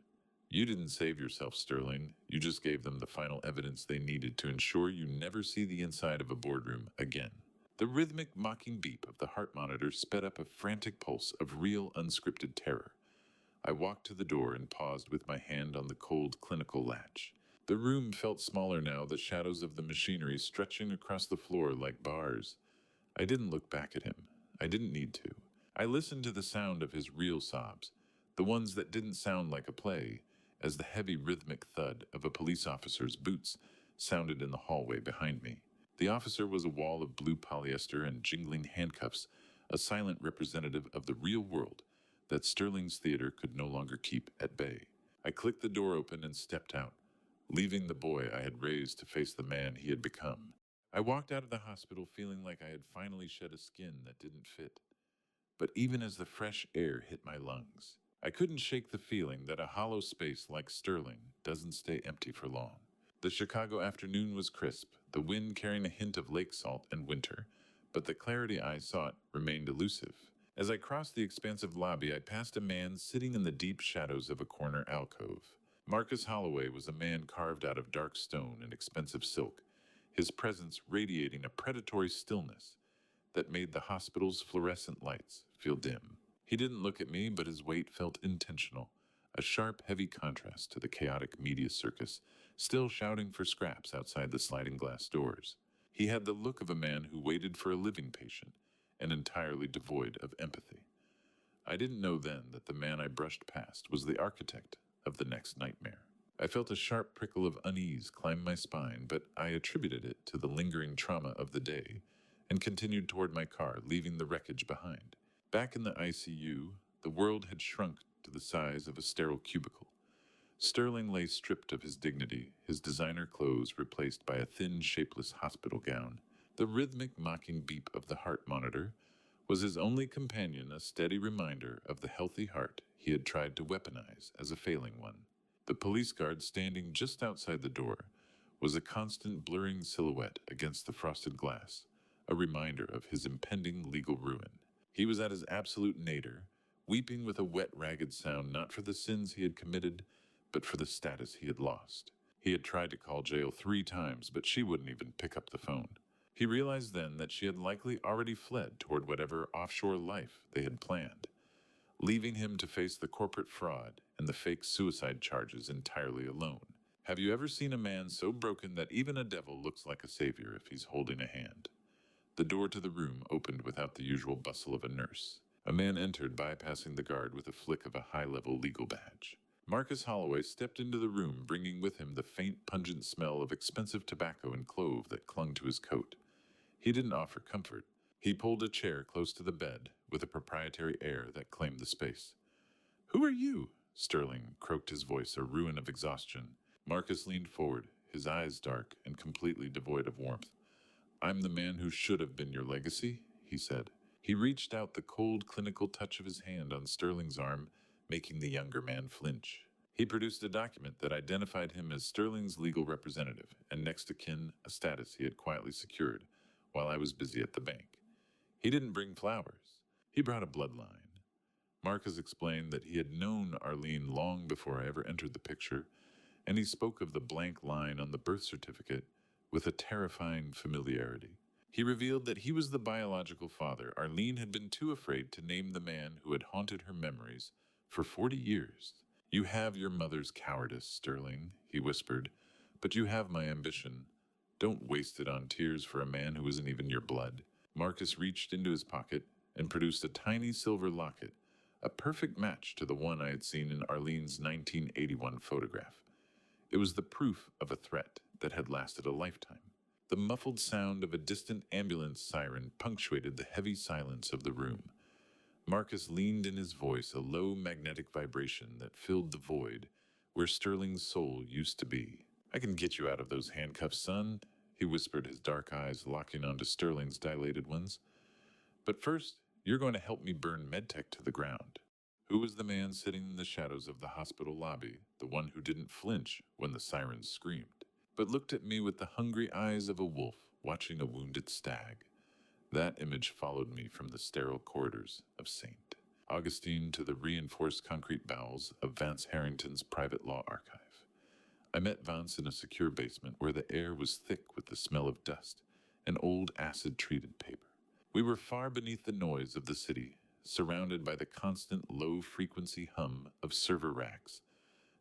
You didn't save yourself, Sterling. You just gave them the final evidence they needed to ensure you never see the inside of a boardroom again. The rhythmic, mocking beep of the heart monitor sped up a frantic pulse of real, unscripted terror. I walked to the door and paused with my hand on the cold, clinical latch. The room felt smaller now, the shadows of the machinery stretching across the floor like bars. I didn't look back at him. I didn't need to. I listened to the sound of his real sobs, the ones that didn't sound like a play, as the heavy rhythmic thud of a police officer's boots sounded in the hallway behind me. The officer was a wall of blue polyester and jingling handcuffs, a silent representative of the real world that Sterling's theater could no longer keep at bay. I clicked the door open and stepped out, leaving the boy I had raised to face the man he had become. I walked out of the hospital feeling like I had finally shed a skin that didn't fit. But even as the fresh air hit my lungs, I couldn't shake the feeling that a hollow space like Sterling doesn't stay empty for long. The Chicago afternoon was crisp, the wind carrying a hint of lake salt and winter, but the clarity I sought remained elusive. As I crossed the expansive lobby, I passed a man sitting in the deep shadows of a corner alcove. Marcus Holloway was a man carved out of dark stone and expensive silk, his presence radiating a predatory stillness that made the hospital's fluorescent lights feel dim. He didn't look at me, but his weight felt intentional, a sharp, heavy contrast to the chaotic media circus, still shouting for scraps outside the sliding glass doors. He had the look of a man who waited for a living patient, and entirely devoid of empathy. I didn't know then that the man I brushed past was the architect of the next nightmare. I felt a sharp prickle of unease climb my spine, but I attributed it to the lingering trauma of the day and continued toward my car, leaving the wreckage behind. Back in the ICU, the world had shrunk to the size of a sterile cubicle. Sterling lay stripped of his dignity, his designer clothes replaced by a thin, shapeless hospital gown. The rhythmic, mocking beep of the heart monitor was his only companion, a steady reminder of the healthy heart he had tried to weaponize as a failing one. The police guard standing just outside the door was a constant blurring silhouette against the frosted glass, a reminder of his impending legal ruin. He was at his absolute nadir, weeping with a wet, ragged sound not for the sins he had committed, but for the status he had lost. He had tried to call jail 3 times, but she wouldn't even pick up the phone. He realized then that she had likely already fled toward whatever offshore life they had planned, leaving him to face the corporate fraud and the fake suicide charges entirely alone. Have you ever seen a man so broken that even a devil looks like a savior if he's holding a hand? The door to the room opened without the usual bustle of a nurse. A man entered, bypassing the guard with a flick of a high-level legal badge. Marcus Holloway stepped into the room, bringing with him the faint, pungent smell of expensive tobacco and clove that clung to his coat. He didn't offer comfort. He pulled a chair close to the bed, with a proprietary air that claimed the space. "Who are you?" Sterling croaked, his voice a ruin of exhaustion. Marcus leaned forward, his eyes dark and completely devoid of warmth. "I'm the man who should have been your legacy," he said. He reached out the cold, clinical touch of his hand on Sterling's arm, making the younger man flinch. He produced a document that identified him as Sterling's legal representative, and next of kin, a status he had quietly secured while I was busy at the bank. He didn't bring flowers. He brought a bloodline. Marcus explained that he had known Arlene long before I ever entered the picture, and he spoke of the blank line on the birth certificate with a terrifying familiarity. He revealed that he was the biological father. Arlene had been too afraid to name the man who had haunted her memories for 40 years. "You have your mother's cowardice, Sterling," he whispered, "but you have my ambition. Don't waste it on tears for a man who isn't even your blood." Marcus reached into his pocket and produced a tiny silver locket, a perfect match to the one I had seen in Arlene's 1981 photograph. It was the proof of a threat that had lasted a lifetime. The muffled sound of a distant ambulance siren punctuated the heavy silence of the room. Marcus leaned in his voice, a low magnetic vibration that filled the void where Sterling's soul used to be. "I can get you out of those handcuffs, son," he whispered, his dark eyes locking onto Sterling's dilated ones. "But first, you're going to help me burn MedTech to the ground." Who was the man sitting in the shadows of the hospital lobby, the one who didn't flinch when the sirens screamed, but looked at me with the hungry eyes of a wolf? watching a wounded stag. That image followed me from the sterile corridors of St. Augustine to the reinforced concrete bowels of Vance Harrington's private law archive. I met Vance in a secure basement where the air was thick with the smell of dust and old acid-treated paper. We were far beneath the noise of the city, surrounded by the constant low-frequency hum of server racks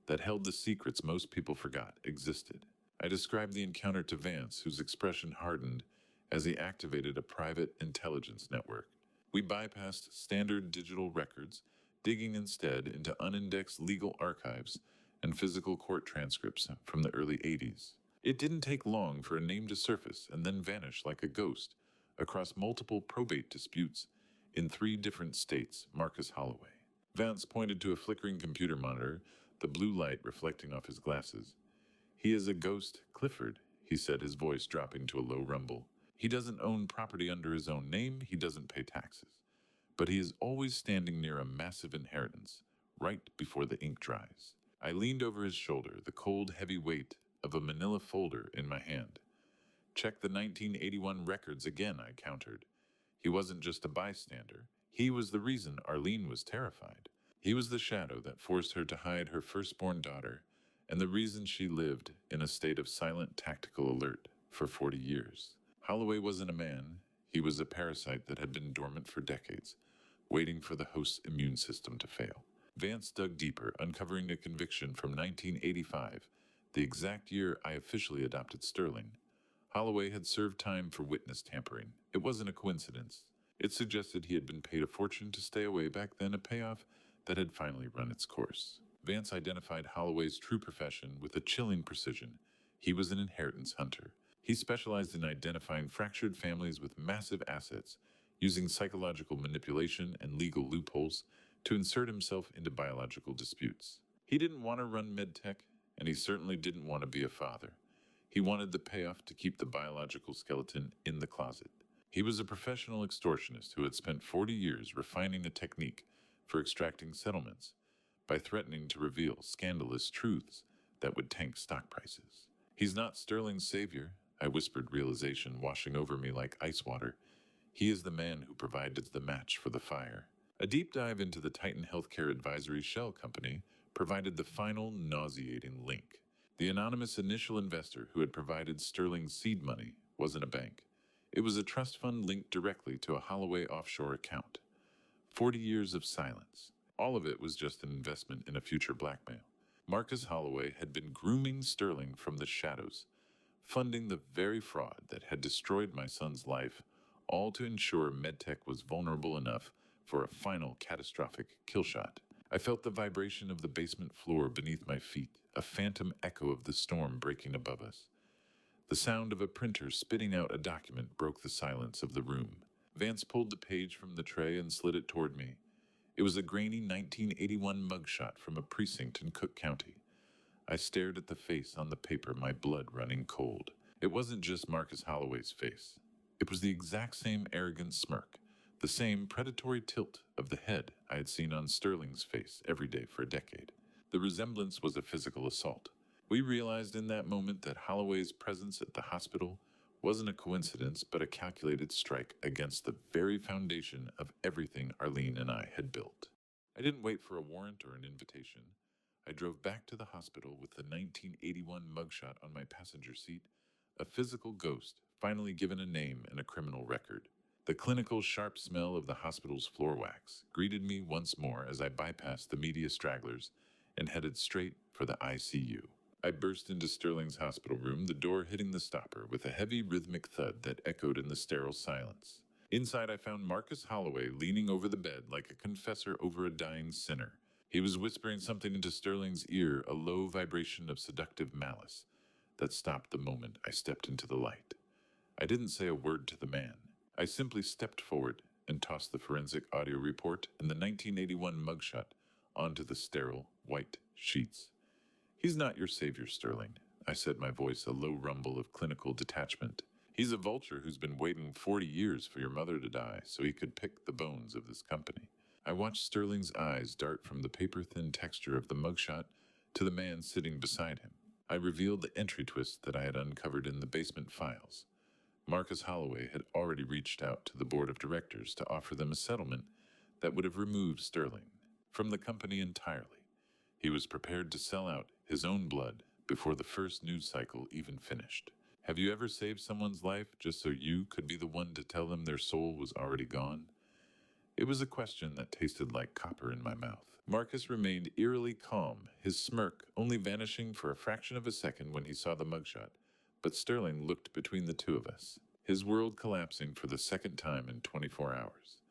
that held the secrets most people forgot existed. I described the encounter to Vance, whose expression hardened as he activated a private intelligence network. We bypassed standard digital records, digging instead into unindexed legal archives and physical court transcripts from the early 80s. It didn't take long for a name to surface and then vanish like a ghost across multiple probate disputes in 3 different states. Marcus Holloway. Vance pointed to a flickering computer monitor, the blue light reflecting off his glasses. "He is a ghost, Clifford," he said, his voice dropping to a low rumble. "He doesn't own property under his own name, he doesn't pay taxes. But he is always standing near a massive inheritance, right before the ink dries." I leaned over his shoulder, the cold, heavy weight of a manila folder in my hand. "Check the 1981 records again," I countered. He wasn't just a bystander. He was the reason Arlene was terrified. He was the shadow that forced her to hide her firstborn daughter, and the reason she lived in a state of silent tactical alert for 40 years. Holloway wasn't a man. He was a parasite that had been dormant for decades, waiting for the host's immune system to fail. Vance dug deeper, uncovering a conviction from 1985, the exact year I officially adopted Sterling. Holloway had served time for witness tampering. It wasn't a coincidence. It suggested he had been paid a fortune to stay away back then, a payoff that had finally run its course. Vance identified Holloway's true profession with a chilling precision. He was an inheritance hunter. He specialized in identifying fractured families with massive assets, using psychological manipulation and legal loopholes to insert himself into biological disputes. He didn't want to run medtech, and he certainly didn't want to be a father. He wanted the payoff to keep the biological skeleton in the closet. He was a professional extortionist who had spent 40 years refining a technique for extracting settlements by threatening to reveal scandalous truths that would tank stock prices. "He's not Sterling's savior," I whispered, realization washing over me like ice water. "He is the man who provided the match for the fire." A deep dive into the Titan Healthcare Advisory Shell Company provided the final nauseating link. The anonymous initial investor who had provided Sterling's seed money wasn't a bank. It was a trust fund linked directly to a Holloway offshore account. 40 years of silence. All of it was just an investment in a future blackmail. Marcus Holloway had been grooming Sterling from the shadows, funding the very fraud that had destroyed my son's life, all to ensure MedTech was vulnerable enough for a final catastrophic killshot. I felt the vibration of the basement floor beneath my feet, a phantom echo of the storm breaking above us. The sound of a printer spitting out a document broke the silence of the room. Vance pulled the page from the tray and slid it toward me. It was a grainy 1981 mugshot from a precinct in Cook County. I stared at the face on the paper, my blood running cold. It wasn't just Marcus Holloway's face. It was the exact same arrogant smirk, the same predatory tilt of the head I had seen on Sterling's face every day for a decade. The resemblance was a physical assault. We realized in that moment that Holloway's presence at the hospital wasn't a coincidence, but a calculated strike against the very foundation of everything Arlene and I had built. I didn't wait for a warrant or an invitation. I drove back to the hospital with the 1981 mugshot on my passenger seat, a physical ghost finally given a name and a criminal record. The clinical sharp smell of the hospital's floor wax greeted me once more as I bypassed the media stragglers and headed straight for the ICU. I burst into Sterling's hospital room, the door hitting the stopper with a heavy rhythmic thud that echoed in the sterile silence. Inside, I found Marcus Holloway leaning over the bed like a confessor over a dying sinner. He was whispering something into Sterling's ear, a low vibration of seductive malice that stopped the moment I stepped into the light. I didn't say a word to the man. I simply stepped forward and tossed the forensic audio report and the 1981 mugshot onto the sterile, white sheets. "He's not your savior, Sterling," I said, my voice a low rumble of clinical detachment. "He's a vulture who's been waiting 40 years for your mother to die so he could pick the bones of this company." I watched Sterling's eyes dart from the paper-thin texture of the mugshot to the man sitting beside him. I revealed the entry twist that I had uncovered in the basement files. Marcus Holloway had already reached out to the board of directors to offer them a settlement that would have removed Sterling from the company entirely. He was prepared to sell out his own blood before the first news cycle even finished. Have you ever saved someone's life just so you could be the one to tell them their soul was already gone? It was a question that tasted like copper in my mouth. Marcus remained eerily calm, his smirk only vanishing for a fraction of a second when he saw the mugshot. But Sterling looked between the two of us, his world collapsing for the second time in 24 hours.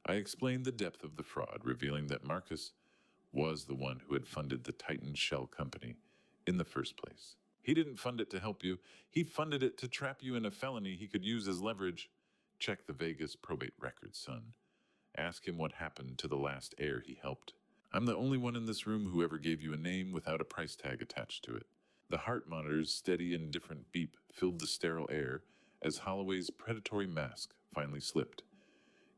I explained the depth of the fraud, revealing that Marcus was the one who had funded the Titan Shell Company in the first place. He didn't fund it to help you, he funded it to trap you in a felony he could use as leverage. Check the Vegas probate records, son. Ask him what happened to the last heir he helped. I'm the only one in this room who ever gave you a name without a price tag attached to it. The heart monitor's steady, indifferent beep filled the sterile air as Holloway's predatory mask finally slipped.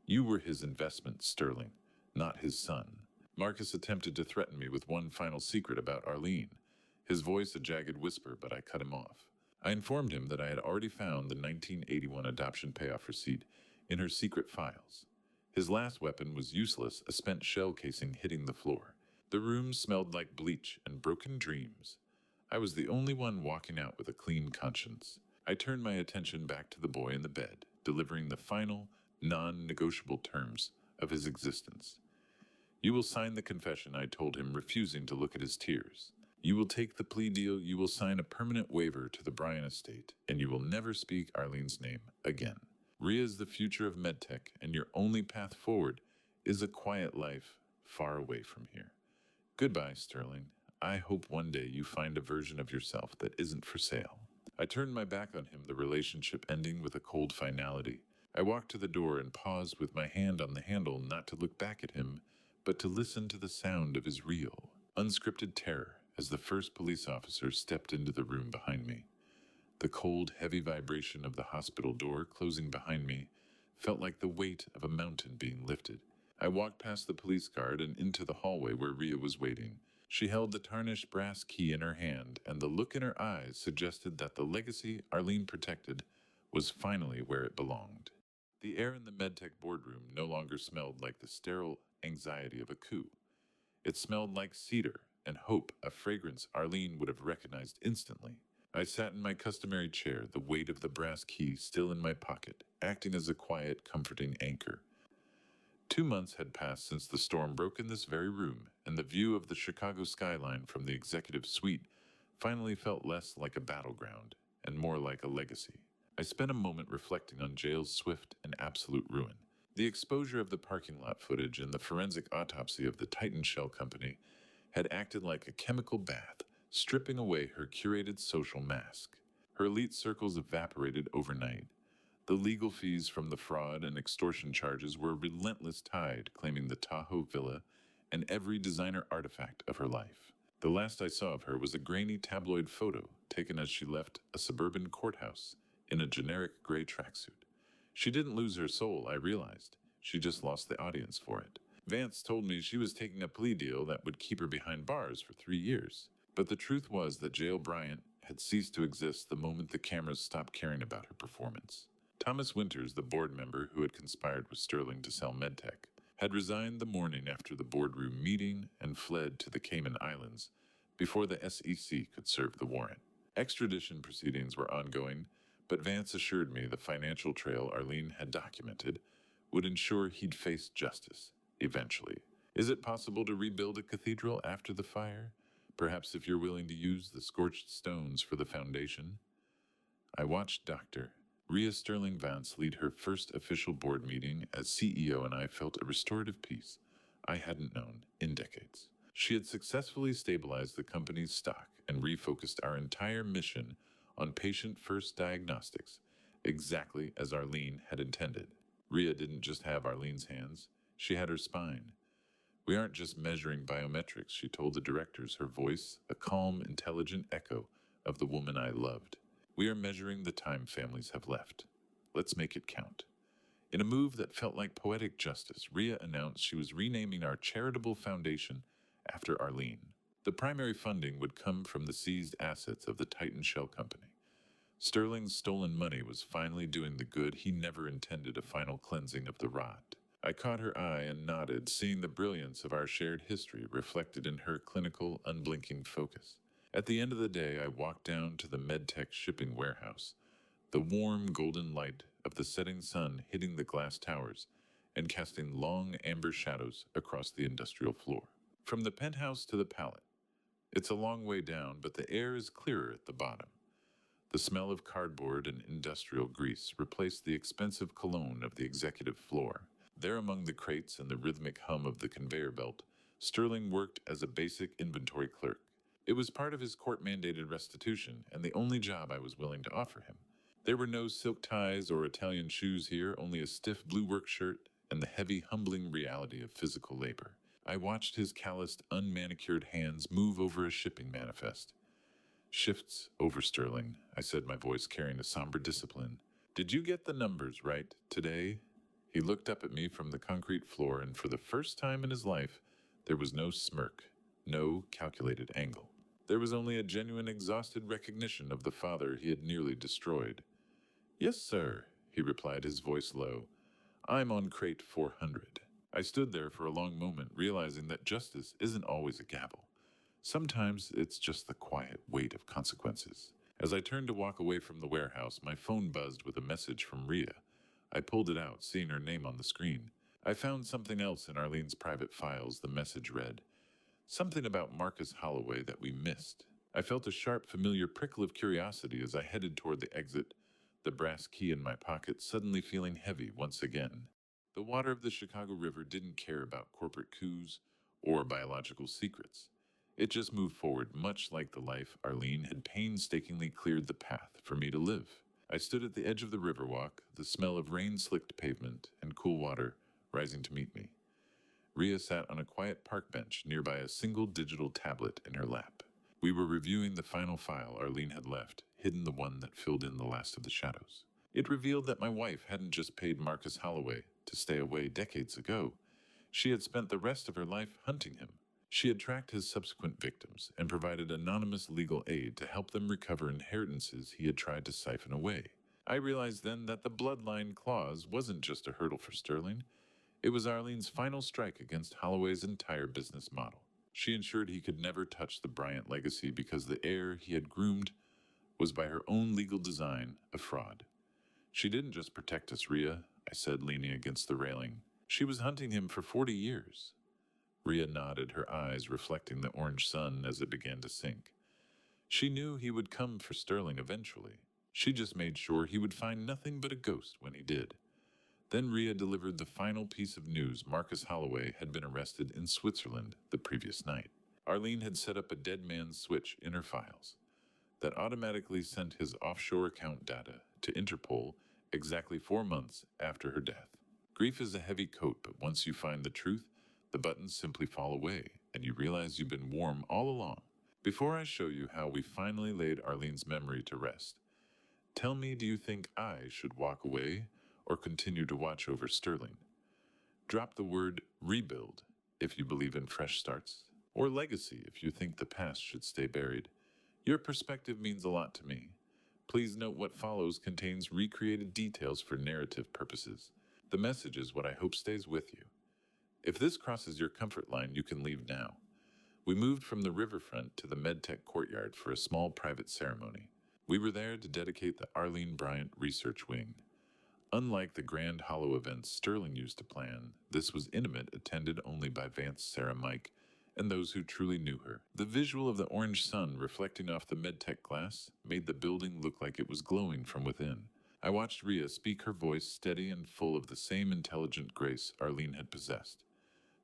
You were his investment, Sterling, not his son. Marcus attempted to threaten me with one final secret about Arlene, his voice a jagged whisper, but I cut him off. I informed him that I had already found the 1981 adoption payoff receipt in her secret files. His last weapon was useless, a spent shell casing hitting the floor. The room smelled like bleach and broken dreams. I was the only one walking out with a clean conscience. I turned my attention back to the boy in the bed, delivering the final, non-negotiable terms of his existence. You will sign the confession, I told him, refusing to look at his tears. You will take the plea deal, you will sign a permanent waiver to the Bryan estate, and you will never speak Arlene's name again. Rhea is the future of medtech, and your only path forward is a quiet life far away from here. Goodbye, Sterling. I hope one day you find a version of yourself that isn't for sale. I turned my back on him, the relationship ending with a cold finality. I walked to the door and paused with my hand on the handle, not to look back at him, but to listen to the sound of his real, unscripted terror as the first police officer stepped into the room behind me. The cold, heavy vibration of the hospital door closing behind me felt like the weight of a mountain being lifted. I walked past the police guard and into the hallway where Rhea was waiting. She held the tarnished brass key in her hand, and the look in her eyes suggested that the legacy Arlene protected was finally where it belonged. The air in the medtech boardroom no longer smelled like the sterile anxiety of a coup. It smelled like cedar and hope, a fragrance Arlene would have recognized instantly. I sat in my customary chair, the weight of the brass key still in my pocket, acting as a quiet, comforting anchor. 2 months had passed since the storm broke in this very room, and the view of the Chicago skyline from the executive suite finally felt less like a battleground and more like a legacy. I spent a moment reflecting on jail's swift and absolute ruin. The exposure of the parking lot footage and the forensic autopsy of the Titan Shell Company had acted like a chemical bath, stripping away her curated social mask. Her elite circles evaporated overnight. The legal fees from the fraud and extortion charges were a relentless tide, claiming the Tahoe villa and every designer artifact of her life. The last I saw of her was a grainy tabloid photo taken as she left a suburban courthouse in a generic gray tracksuit. She didn't lose her soul, I realized. She just lost the audience for it. Vance told me she was taking a plea deal that would keep her behind bars for 3 years. But the truth was that Jail Bryant had ceased to exist the moment the cameras stopped caring about her performance. Thomas Winters, the board member who had conspired with Sterling to sell Medtech, had resigned the morning after the boardroom meeting and fled to the Cayman Islands before the SEC could serve the warrant. Extradition proceedings were ongoing, but Vance assured me the financial trail Arlene had documented would ensure he'd face justice, eventually. Is it possible to rebuild a cathedral after the fire? Perhaps if you're willing to use the scorched stones for the foundation? I watched Dr. Rhea Sterling Vance lead her first official board meeting as CEO, and I felt a restorative peace I hadn't known in decades. She had successfully stabilized the company's stock and refocused our entire mission on patient-first diagnostics, exactly as Arlene had intended. Rhea didn't just have Arlene's hands, she had her spine. We aren't just measuring biometrics, she told the directors, her voice a calm, intelligent echo of the woman I loved. We are measuring the time families have left. Let's make it count. In a move that felt like poetic justice, Rhea announced she was renaming our charitable foundation after Arlene. The primary funding would come from the seized assets of the Titan Shell Company. Sterling's stolen money was finally doing the good he never intended, a final cleansing of the rot. I caught her eye and nodded, seeing the brilliance of our shared history reflected in her clinical, unblinking focus. At the end of the day, I walked down to the MedTech shipping warehouse, the warm golden light of the setting sun hitting the glass towers and casting long amber shadows across the industrial floor. From the penthouse to the pallet, it's a long way down, but the air is clearer at the bottom. The smell of cardboard and industrial grease replaced the expensive cologne of the executive floor. There, among the crates and the rhythmic hum of the conveyor belt, Sterling worked as a basic inventory clerk. It was part of his court-mandated restitution and the only job I was willing to offer him. There were no silk ties or Italian shoes here, only a stiff blue work shirt and the heavy, humbling reality of physical labor. I watched his calloused, unmanicured hands move over a shipping manifest. Shifts over, Sterling, I said, my voice carrying a somber discipline. Did you get the numbers right today? He looked up at me from the concrete floor, and for the first time in his life, there was no smirk, no calculated angle. There was only a genuine, exhausted recognition of the father he had nearly destroyed. Yes, sir, he replied, his voice low. I'm on crate 400. I stood there for a long moment, realizing that justice isn't always a gavel. Sometimes it's just the quiet weight of consequences. As I turned to walk away from the warehouse, my phone buzzed with a message from Rhea. I pulled it out, seeing her name on the screen. I found something else in Arlene's private files. The message read, something about Marcus Holloway that we missed. I felt a sharp, familiar prickle of curiosity as I headed toward the exit, the brass key in my pocket suddenly feeling heavy once again. The water of the Chicago River didn't care about corporate coups or biological secrets. It just moved forward, much like the life Arlene had painstakingly cleared the path for me to live. I stood at the edge of the riverwalk, the smell of rain-slicked pavement and cool water rising to meet me. Rhea sat on a quiet park bench nearby, a single digital tablet in her lap. We were reviewing the final file Arlene had left, hidden, the one that filled in the last of the shadows. It revealed that my wife hadn't just paid Marcus Holloway to stay away decades ago. She had spent the rest of her life hunting him. She had tracked his subsequent victims and provided anonymous legal aid to help them recover inheritances he had tried to siphon away. I realized then that the bloodline clause wasn't just a hurdle for Sterling. It was Arlene's final strike against Holloway's entire business model. She ensured he could never touch the Bryant legacy because the heir he had groomed was, by her own legal design, a fraud. She didn't just protect us, Rhea, I said, leaning against the railing. She was hunting him for 40 years. Rhea nodded, her eyes reflecting the orange sun as it began to sink. She knew he would come for Sterling eventually. She just made sure he would find nothing but a ghost when he did. Then Rhea delivered the final piece of news. Marcus Holloway had been arrested in Switzerland the previous night. Arlene had set up a dead man's switch in her files that automatically sent his offshore account data to Interpol exactly 4 months after her death. Grief is a heavy coat, but once you find the truth, the buttons simply fall away, and you realize you've been warm all along. Before I show you how we finally laid Arlene's memory to rest, tell me, do you think I should walk away or continue to watch over Sterling? Drop the word rebuild if you believe in fresh starts, or legacy if you think the past should stay buried. Your perspective means a lot to me. Please note what follows contains recreated details for narrative purposes. The message is what I hope stays with you. If this crosses your comfort line, you can leave now. We moved from the riverfront to the MedTech courtyard for a small private ceremony. We were there to dedicate the Arlene Bryant Research Wing. Unlike the Grand Hollow events Sterling used to plan, this was intimate, attended only by Vance, Sarah, Mike, and those who truly knew her. The visual of the orange sun reflecting off the MedTech glass made the building look like it was glowing from within. I watched Rhea speak, her voice steady and full of the same intelligent grace Arlene had possessed.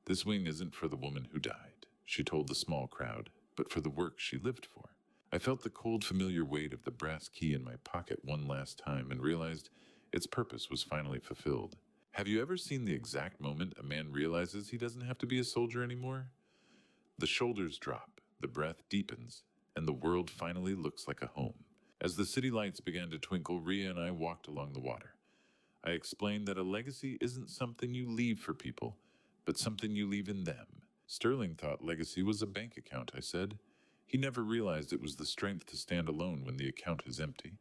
This wing isn't for the woman who died, she told the small crowd, but for the work she lived for. I felt the cold, familiar weight of the brass key in my pocket one last time and realized its purpose was finally fulfilled. Have you ever seen the exact moment a man realizes he doesn't have to be a soldier anymore? The shoulders drop, the breath deepens, and the world finally looks like a home. As the city lights began to twinkle, Rhea and I walked along the water. I explained that a legacy isn't something you leave for people, but something you leave in them. Sterling thought legacy was a bank account, I said. He never realized it was the strength to stand alone when the account is empty.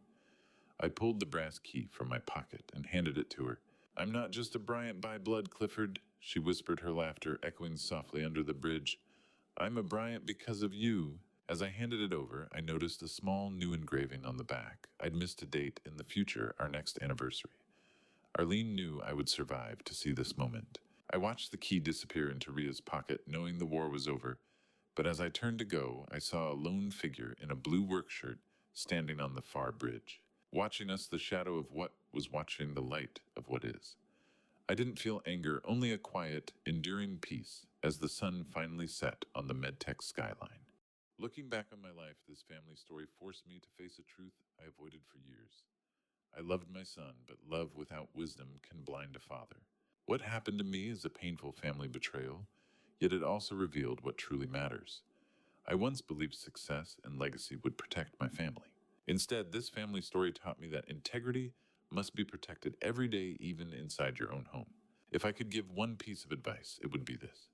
I pulled the brass key from my pocket and handed it to her. I'm not just a Bryant by blood, Clifford, she whispered, her laughter echoing softly under the bridge. I'm a Bryant because of you. As I handed it over, I noticed a small new engraving on the back. I'd missed a date in the future, our next anniversary. Arlene knew I would survive to see this moment. I watched the key disappear into Ria's pocket, knowing the war was over, but as I turned to go, I saw a lone figure in a blue work shirt standing on the far bridge, watching us, the shadow of what was watching the light of what is. I didn't feel anger, only a quiet, enduring peace as the sun finally set on the MedTech skyline. Looking back on my life, this family story forced me to face a truth I avoided for years. I loved my son, but love without wisdom can blind a father. What happened to me is a painful family betrayal, yet it also revealed what truly matters. I once believed success and legacy would protect my family. Instead, this family story taught me that integrity must be protected every day, even inside your own home. If I could give one piece of advice, it would be this: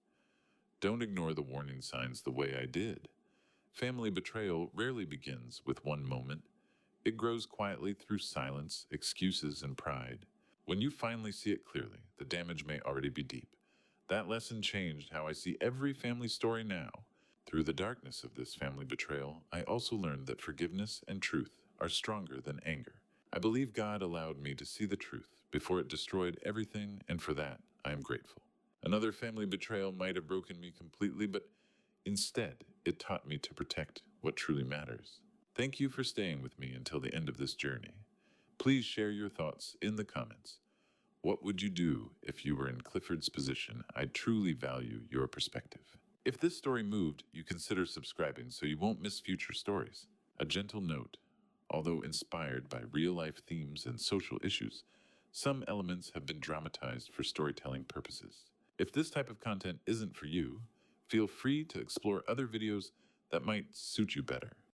don't ignore the warning signs the way I did. Family betrayal rarely begins with one moment. It grows quietly through silence, excuses, and pride. When you finally see it clearly, the damage may already be deep. That lesson changed how I see every family story now. Through the darkness of this family betrayal, I also learned that forgiveness and truth are stronger than anger. I believe God allowed me to see the truth before it destroyed everything, and for that, I am grateful. Another family betrayal might have broken me completely, but instead, it taught me to protect what truly matters. Thank you for staying with me until the end of this journey. Please share your thoughts in the comments. What would you do if you were in Clifford's position? I truly value your perspective. If this story moved you, consider subscribing so you won't miss future stories. A gentle note: although inspired by real-life themes and social issues, some elements have been dramatized for storytelling purposes. If this type of content isn't for you, feel free to explore other videos that might suit you better.